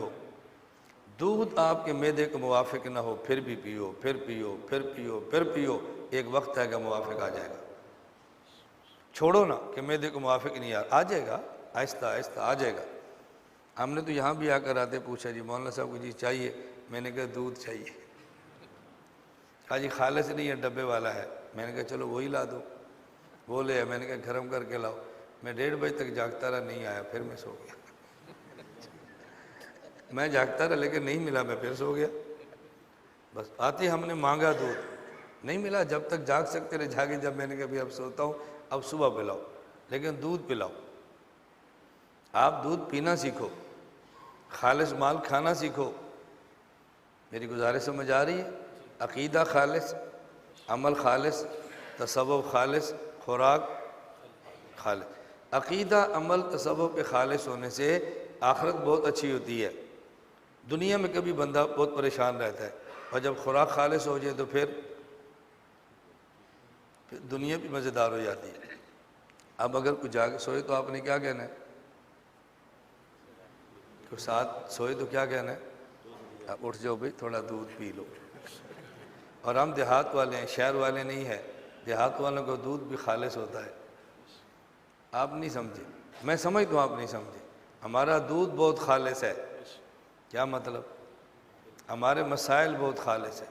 دودھ آپ کے معدے کو موافق نہ ہو پھر بھی پیو، پھر پیو، پھر پیو، پھر پیو، ایک وقت ہے کہ موافق آ جائے گا۔ چھوڑو نا کہ معدے کو موافق نہیں آ جائے گا، آہستہ آہستہ آ جائے گا۔ ہم نے تو یہاں بھی آ کر آتے پوچھا جی مولانا صاحب کو جی چاہیے، میں نے کہا دودھ چاہیے، کہا جی خالص نہیں ہے، ڈبے والا ہے، میں نے کہا چلو وہی لا دو، وہ لے، میں نے کہا گرم کر کے لاؤ۔ میں 1:30 بجے تک جاگتا رہا، نہیں آیا، پھر میں سو گیا۔ میں جاگتا رہا لیکن نہیں ملا، میں پھر سو گیا۔ بس آتے ہم نے مانگا دودھ، نہیں ملا، جب تک جاگ سکتے رہے جاگے، جب میں نے کہا اب سوتا ہوں، اب صبح پلاؤ، لیکن دودھ پلاؤ۔ آپ دودھ پینا سیکھو، خالص مال کھانا سیکھو۔ میری گزارش سمجھ آ رہی ہے؟ عقیدہ خالص، عمل خالص، تصوف خالص، خوراک خالص۔ عقیدہ، عمل، تصوف کے خالص ہونے سے آخرت بہت اچھی ہوتی ہے۔ دنیا میں کبھی بندہ بہت پریشان رہتا ہے، اور جب خوراک خالص ہو جائے تو پھر دنیا بھی مزیدار ہو جاتی ہے۔ اب اگر کوئی جاگ سوئے تو آپ نے کیا کہنا ہے؟ کوئی ساتھ سوئے تو کیا کہنا ہے؟ آپ اٹھ جاؤ بھائی، تھوڑا دودھ پی لو۔ اور ہم دیہات والے ہیں، شہر والے نہیں ہیں، دیہات والوں کو دودھ بھی خالص ہوتا ہے۔ آپ نہیں سمجھے، میں سمجھتا ہوں آپ نہیں سمجھے، ہمارا دودھ بہت خالص ہے۔ کیا مطلب؟ ہمارے مسائل بہت خالص ہیں،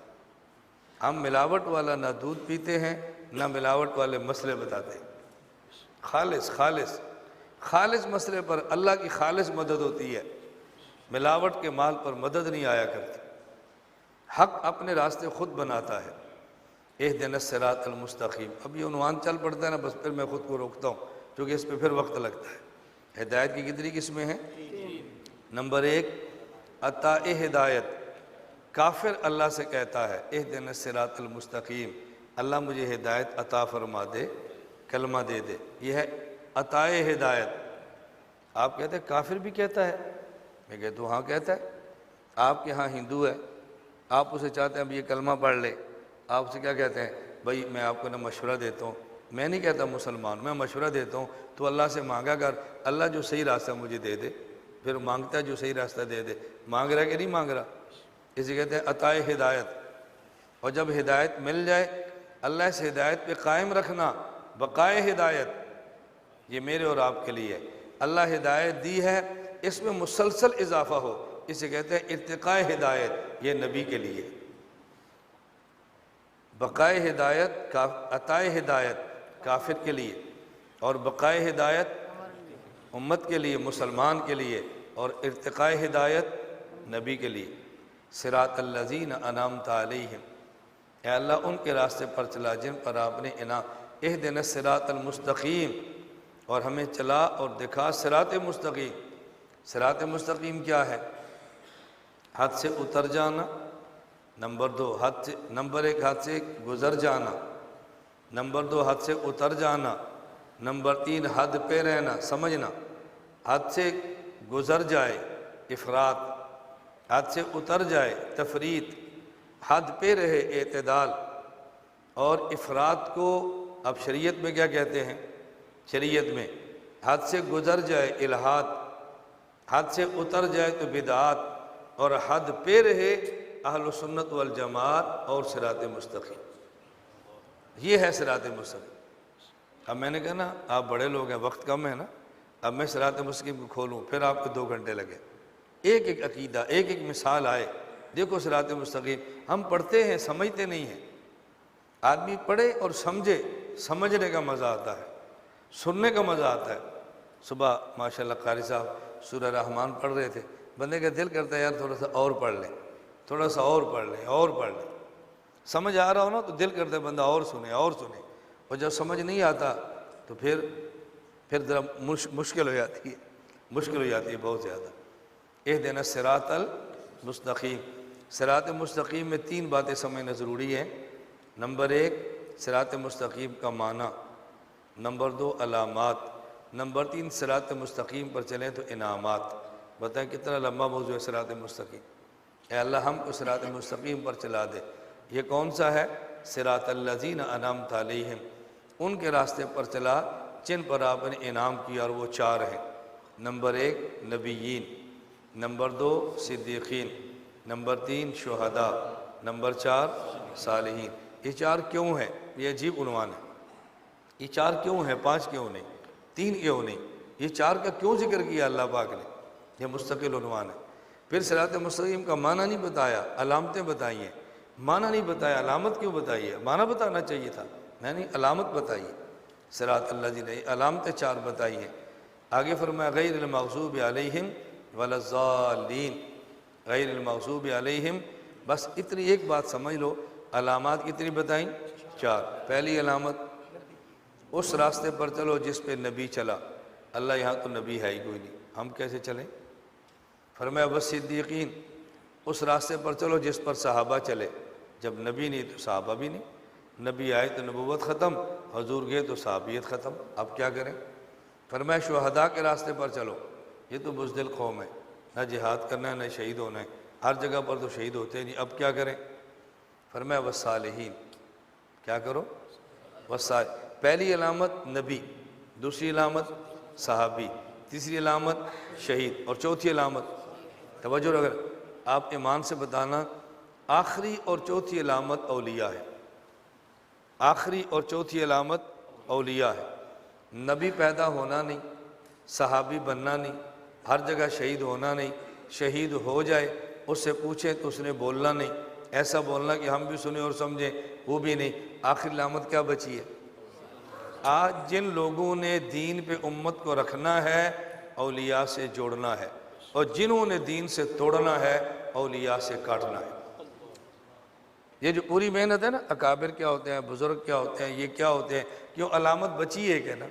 ہم ملاوٹ والا نہ دودھ پیتے ہیں نہ ملاوٹ والے مسئلے بتاتے ہیں۔ خالص خالص خالص مسئلے پر اللہ کی خالص مدد ہوتی ہے، ملاوٹ کے مال پر مدد نہیں آیا کرتی۔ حق اپنے راستے خود بناتا ہے۔ اہدنا الصراط المستقیم، اب یہ عنوان چل پڑتا ہے نا، بس پھر میں خود کو روکتا ہوں کیونکہ اس پہ پھر وقت لگتا ہے۔ ہدایت کی کتنی قسمیں ہیں؟ نمبر 1 عطا ہدایت، کافر اللہ سے کہتا ہے اہدنا الصراط المستقیم، اللہ مجھے ہدایت عطا فرما دے، کلمہ دے دے، یہ ہے عطا ہدایت۔ آپ کہتے ہیں کافر بھی کہتا ہے؟ میں کہتا ہوں ہاں کہتا ہے۔ آپ کے ہاں ہندو ہے، آپ اسے چاہتے ہیں اب یہ کلمہ پڑھ لے، آپ اسے کیا کہتے ہیں؟ بھائی میں آپ کو نا مشورہ دیتا ہوں، میں نہیں کہتا مسلمان، میں مشورہ دیتا ہوں تو اللہ سے مانگا کر، اللہ جو صحیح راستہ مجھے دے دے، پھر مانگتا ہے جو صحیح راستہ دے دے، مانگ رہا ہے کہ نہیں مانگ رہا، اسے کہتے ہیں عطا ہدایت۔ اور جب ہدایت مل جائے، اللہ اس ہدایت پہ قائم رکھنا، بقائے ہدایت، یہ میرے اور آپ کے لیے اللہ ہدایت دی ہے، اس میں مسلسل اضافہ ہو، اسے کہتے ہیں ارتقاء ہدایت، یہ نبی کے لیے۔ بقائے ہدایت، عطا ہدایت کافر کے لیے، اور بقائے ہدایت امت کے لیے، مسلمان کے لیے۔ اور ارتقاء ہدایت نبی کے لیے۔ صراط الذین انعمت علیہم، اے اللہ ان کے راستے پر چلا جن پر آپ نے انعام، اہدنا الصراط المستقیم، اور ہمیں چلا اور دکھا صراط مستقیم۔ صراط مستقیم کیا ہے؟ حد سے اتر جانا، نمبر 2 نمبر 1 حد سے گزر جانا، نمبر 2 حد سے اتر جانا، نمبر 3 حد پہ رہنا، سمجھنا، حد سے گزر جائے افراط، حد سے اتر جائے تفریط، حد پہ رہے اعتدال، اور افراط کو اب شریعت میں کیا کہتے ہیں؟ شریعت میں حد سے گزر جائے الحاد، حد سے اتر جائے تو بدعات، اور حد پہ رہے اہل سنت والجماعت اور صراط مستقیم۔ یہ ہے صراط مستقیم۔ اب میں نے کہا نا آپ بڑے لوگ ہیں، وقت کم ہے نا، اب میں صراط مستقیم کو کھولوں پھر آپ کو 2 گھنٹے لگے، ایک ایک عقیدہ، ایک ایک مثال آئے، دیکھو صراط مستقیم۔ ہم پڑھتے ہیں سمجھتے نہیں ہیں۔ آدمی پڑھے اور سمجھے، سمجھنے کا مزہ آتا ہے، سننے کا مزہ آتا ہے۔ صبح ماشاءاللہ قاری صاحب سورہ رحمان پڑھ رہے تھے، بندے کا دل کرتا ہے یار تھوڑا سا اور پڑھ لیں، تھوڑا سا اور پڑھ لیں، اور پڑھ لیں۔ سمجھ آ رہا ہو نا تو دل کرتا ہے بندہ اور سنے اور سنے، اور جب سمجھ نہیں آتا تو پھر ذرا مشکل ہو جاتی ہے، مشکل ہو جاتی ہے بہت زیادہ۔ اہدنا الصراط المستقیم۔ صراط مستقیم میں 3 باتیں سمجھنا ضروری ہے۔ نمبر 1 صراط مستقیم کا معنی، نمبر 2 علامات، نمبر 3 صراط مستقیم پر چلیں تو انعامات۔ بتائیں کتنا لمبا موضوع ہے صراط مستقیم۔ اے اللہ ہم کو صراط مستقیم پر چلا دے۔ یہ کون سا ہے؟ صراط الذین انعمت علیہم، ان کے راستے پر چلا جن پر آپ نے انعام کیا، اور وہ 4 ہیں۔ نمبر 1 نبیین، نمبر 2 صدیقین، نمبر 3 شہداء، نمبر 4 صالحین۔ یہ 4 کیوں ہیں؟ یہ عجیب عنوان ہے۔ یہ 4 کیوں ہیں؟ 5 کیوں نہیں؟ 3 کیوں نہیں؟ یہ 4 کا کیوں ذکر کیا اللہ پاک نے؟ یہ مستقل عنوان ہے۔ پھر صراط مستقیم کا معنی نہیں بتایا، علامتیں بتائی ہیں۔ معنی نہیں بتایا، علامت کیوں بتائی ہے؟ معنی بتانا چاہیے تھا، نہیں علامت بتائی ہے۔ صراط اللہ جی نے علامتیں 4 بتائی ہیں۔ آگے فرمایا غیر المغضوب علیہم ولا الضالین، غیر المغضوب علیہم۔ بس اتنی ایک بات سمجھ لو، علامات کتنی بتائیں؟ 4۔ پہلی علامت اس راستے پر چلو جس پہ نبی چلا۔ اللہ یہاں تو نبی ہے ہی کوئی نہیں، ہم کیسے چلیں؟ فرمایا بس صدیقین، اس راستے پر چلو جس پر صحابہ چلے۔ جب نبی نہیں تو صحابہ بھی نہیں، نبی آئے تو نبوت ختم، حضور گئے تو صحابیت ختم، اب کیا کریں؟ فرمایا شہداء کے راستے پر چلو، یہ تو بزدل قوم ہے، نہ جہاد کرنا ہے نہ شہید ہونا ہے، ہر جگہ پر تو شہید ہوتے نہیں، اب کیا کریں؟ فرمایا والصالحین، کیا کرو؟ پہلی علامت نبی، دوسری علامت صحابی، تیسری علامت شہید، اور چوتھی علامت توجہ اگر آپ ایمان سے بتانا، آخری اور چوتھی علامت اولیاء ہے۔ آخری اور چوتھی علامت اولیاء ہے۔ نبی پیدا ہونا نہیں، صحابی بننا نہیں، ہر جگہ شہید ہونا نہیں، شہید ہو جائے اس سے پوچھیں تو اس نے بولنا نہیں، ایسا بولنا کہ ہم بھی سنیں اور سمجھیں وہ بھی نہیں۔ آخری علامت کیا بچی ہے؟ آج جن لوگوں نے دین پہ امت کو رکھنا ہے اولیاء سے جوڑنا ہے، اور جنہوں نے دین سے توڑنا ہے اولیاء سے کاٹنا ہے۔ یہ جو پوری محنت ہے نا، اکابر کیا ہوتے ہیں، بزرگ کیا ہوتے ہیں، یہ کیا ہوتے ہیں، کیوں علامت بچی ہے کہ نا؟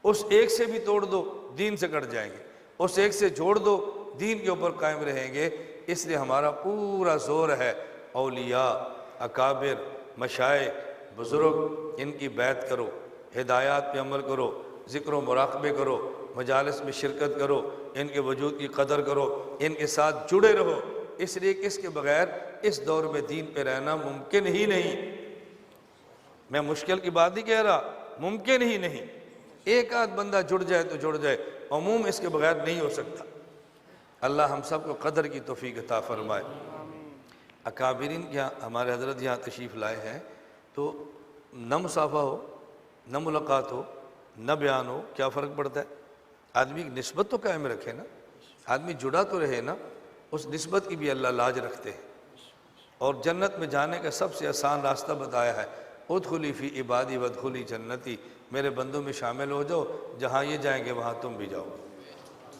اس ایک سے بھی توڑ دو دین سے کٹ جائیں گے، اس ایک سے جوڑ دو دین کے اوپر قائم رہیں گے۔ اس لیے ہمارا پورا زور ہے اولیاء، اکابر، مشائخ، بزرگ، ان کی بیعت کرو، ہدایات پہ عمل کرو، ذکر و مراقبے کرو، مجالس میں شرکت کرو، ان کے وجود کی قدر کرو، ان کے ساتھ جڑے رہو۔ اس لیے کہ اس کے بغیر اس دور میں دین پہ رہنا ممکن ہی نہیں۔ میں مشکل کی بات نہیں کہہ رہا، ممکن ہی نہیں۔ ایک آدھ بندہ جڑ جائے تو جڑ جائے، عموم اس کے بغیر نہیں ہو سکتا۔ اللہ ہم سب کو قدر کی توفیق عطا فرمائے۔ اکابرین کیا ہمارے حضرت یہاں تشریف لائے ہیں تو نہ مسافہ ہو، نہ ملاقات ہو، نہ بیان ہو، کیا فرق پڑتا ہے؟ آدمی کی نسبت تو قائم رکھے نا، آدمی جڑا تو رہے نا، اس نسبت کی بھی اللہ لاج رکھتے ہیں۔ اور جنت میں جانے کا سب سے آسان راستہ بتایا ہے، ادخلی فی عبادی وادخلی جنتی، میرے بندوں میں شامل ہو جاؤ، جہاں یہ جائیں گے وہاں تم بھی جاؤ۔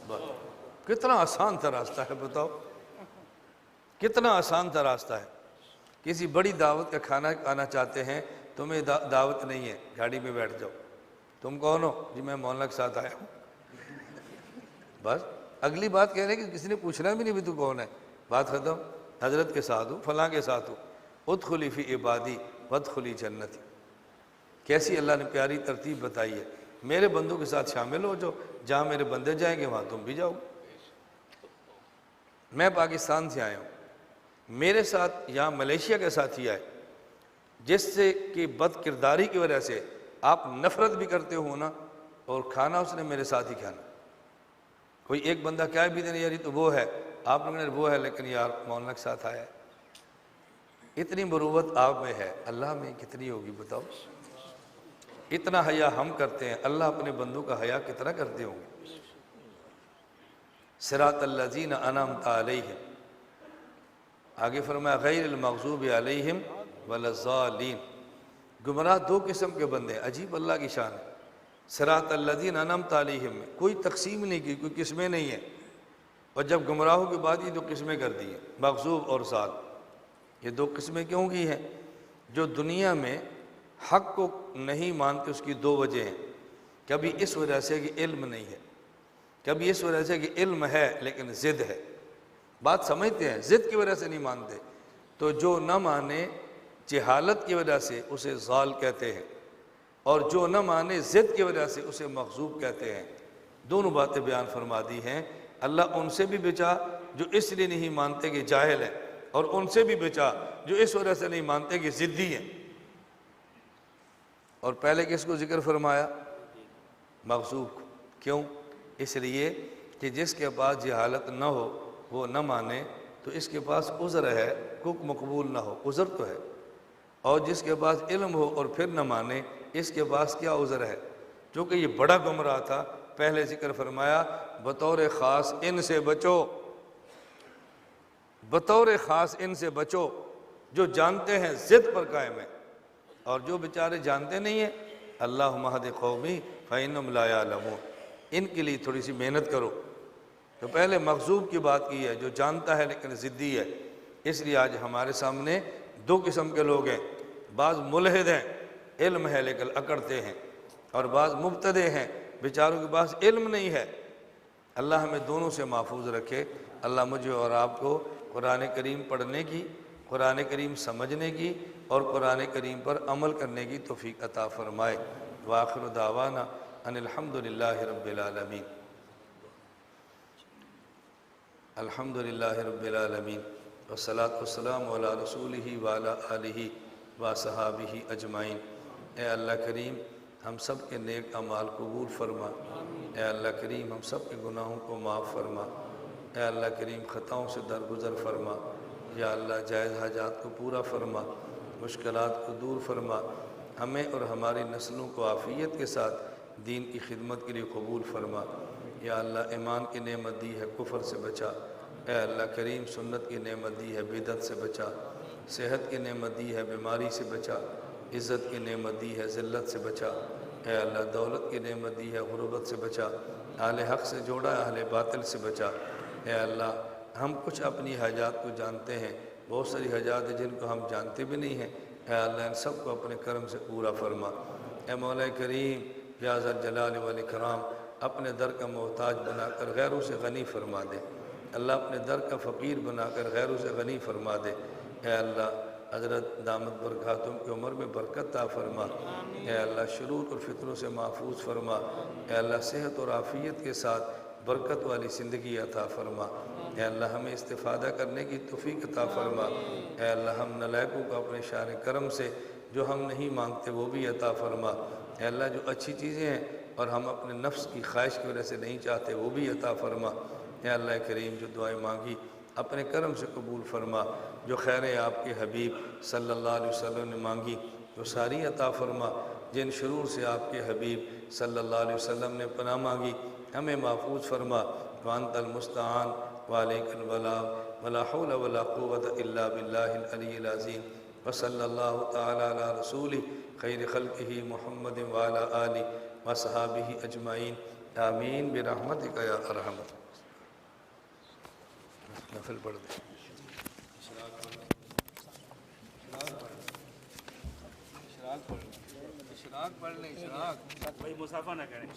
بس کتنا آسان سا راستہ ہے، بتاؤ کتنا آسان سا راستہ ہے۔ کسی بڑی دعوت کا کھانا کھانا چاہتے ہیں، تمہیں دعوت نہیں ہے، گاڑی میں بیٹھ جاؤ۔ تم کون ہو؟ جی میں مولانا کے ساتھ آیا ہوں۔ بس اگلی بات کہہ رہے ہیں کہ کسی نے پوچھنا بھی نہیں بھی تو کون ہے، بات ختم۔ حضرت کے ساتھ ہوں، فلاں کے ساتھ ہوں، ادخلی فی عبادی وادخلی جنتی۔ کیسی اللہ نے پیاری ترتیب بتائی ہے، میرے بندوں کے ساتھ شامل ہو جاؤ، جہاں میرے بندے جائیں گے وہاں تم بھی جاؤ۔ میں پاکستان سے آیا ہوں، میرے ساتھ یہاں ملیشیا کے ساتھی آئے، جس سے کہ بد کرداری کی وجہ سے آپ نفرت بھی کرتے ہو نا، اور کھانا اس نے میرے ساتھ ہی کھانا۔ کوئی ایک بندہ کیا بھی دینا یار یہ تو وہ ہے، آپ لوگوں نے وہ ہے لیکن یار مولانا کے ساتھ آیا ہے۔ اتنی مروت آپ میں ہے، اللہ میں کتنی ہوگی بتاؤ؟ اتنا حیا ہم کرتے ہیں، اللہ اپنے بندوں کا حیا کتنا کرتے ہوں گے۔ صراط الذین انعمت علیہم، آگے فرمایا غیر المغضوب علیہم ولا الضالین۔ گمراہ دو قسم کے بندے ہیں، عجیب اللہ کی شان ہے۔ صراط الذین انعمت علیہم میں کوئی تقسیم نہیں کی، کوئی قسمیں نہیں ہیں، اور جب گمراہوں کے بعد یہ دو قسمیں کر دی ہیں، مغضوب اور ضال۔ یہ دو قسمیں کیوں کی ہیں؟ جو دنیا میں حق کو نہیں مانتے اس کی دو وجہ ہیں، کبھی اس وجہ سے کہ علم نہیں ہے، کبھی اس وجہ سے کہ علم ہے لیکن ضد ہے۔ بات سمجھتے ہیں، ضد کی وجہ سے نہیں مانتے، تو جو نہ مانے جہالت کی وجہ سے اسے ضال کہتے ہیں، اور جو نہ مانے ضد کی وجہ سے اسے مغضوب کہتے ہیں۔ دونوں باتیں بیان فرما دی ہیں۔ اللہ ان سے بھی بچا جو اس لیے نہیں مانتے کہ جاہل ہیں، اور ان سے بھی بچا جو اس وجہ سے نہیں مانتے کہ ضدی ہیں۔ اور پہلے کس کو ذکر فرمایا؟ مغضوب کو۔ کیوں؟ اس لیے کہ جس کے پاس جہالت نہ ہو وہ نہ مانے تو اس کے پاس عذر ہے، کوک مقبول نہ ہو، عذر تو ہے، اور جس کے پاس علم ہو اور پھر نہ مانے اس کے پاس کیا عذر ہے؟ چونکہ یہ بڑا گمراہ تھا، پہلے ذکر فرمایا بطور خاص ان سے بچو، بطور خاص ان سے بچو جو جانتے ہیں ضد پر قائم ہیں، اور جو بیچارے جانتے نہیں ہیں اللہم اہد قومی فإنہم لا یعلمون، ان کے لیے تھوڑی سی محنت کرو۔ تو پہلے مغضوب کی بات کی ہے، جو جانتا ہے لیکن ضدی ہے۔ اس لیے آج ہمارے سامنے دو قسم کے لوگ ہیں، بعض ملحد ہیں، علم ہے لیکن اکڑتے ہیں، اور بعض مبتدع ہیں، بیچاروں کے پاس علم نہیں ہے۔ اللہ ہمیں دونوں سے محفوظ رکھے۔ اللہ مجھے اور آپ کو قرآن کریم پڑھنے کی، قرآن کریم سمجھنے کی، اور قرآن کریم پر عمل کرنے کی توفیق عطا فرمائے۔ وآخر دعوانا ان الحمدللہ رب العالمین۔ الحمدللہ رب العالمین والصلاة والسلام علی رسولہ وعلی آلہ وصحابہ اجمعین۔ اے اللہ کریم ہم سب کے نیک اعمال قبول فرما، اے اللہ کریم ہم سب کے گناہوں کو معاف فرما، اے اللہ کریم خطاؤں سے درگزر فرما، یا اللہ جائز حاجات کو پورا فرما، مشکلات کو دور فرما، ہمیں اور ہماری نسلوں کو عافیت کے ساتھ دین کی خدمت کے لیے قبول فرما۔ یا اللہ ایمان کی نعمت دی ہے، کفر سے بچا، اے اللہ کریم سنت کی نعمت دی ہے، بدعت سے بچا، صحت کی نعمت دی ہے، بیماری سے بچا، عزت کی نعمت دی ہے، ذلت سے بچا، اے اللہ دولت کی نعمت دی ہے، غربت سے بچا، اہل حق سے جوڑا، اہل باطل سے بچا۔ اے اللہ ہم کچھ اپنی حاجات کو جانتے ہیں، بہت ساری حاجات ہیں جن کو ہم جانتے بھی نہیں ہیں، اے اللہ ان سب کو اپنے کرم سے پورا فرما۔ اے مولا کریم یا ذا الجلال والاکرام اپنے در کا محتاج بنا کر غیروں سے غنی فرما دے، اللہ اپنے در کا فقیر بنا کر غیروں سے غنی فرما دے۔ اے اللہ حضرت دامت برکاتم کی عمر میں برکت عطا فرما، اے اللہ شرور اور فتنوں سے محفوظ فرما، اے اللہ صحت اور عافیت کے ساتھ برکت والی زندگی عطا فرما، اے اللہ ہمیں استفادہ کرنے کی توفیق عطا فرما، اے اللہ ہم نالائقوں کو اپنے شان کرم سے جو ہم نہیں مانگتے وہ بھی عطا فرما، اے اللہ جو اچھی چیزیں ہیں اور ہم اپنے نفس کی خواہش کی وجہ سے نہیں چاہتے وہ بھی عطا فرما۔ اے اللہ کریم جو دعائیں مانگی اپنے کرم سے قبول فرما، جو خیریں آپ کے حبیب صلی اللہ علیہ وسلم نے مانگی وہ ساری عطا فرما، جن شرور سے آپ کے حبیب صلی اللہ علیہ وسلم نے پناہ مانگی ہمیں محفوظ فرما۔ وانت المستعان وعلیک البلاغ ولا حول ولا قوت الا باللہ العلی العظیم، وصلی اللہ تعالی علی رسول خیر خلقہ محمد وعلی آلہ وصحابہ اجمعین، آمین برحمتک یا ارحم۔ نفل پڑھ دیں. اشراق پڑھ لیں اشراق. بھائی مسافہ نہ کریں.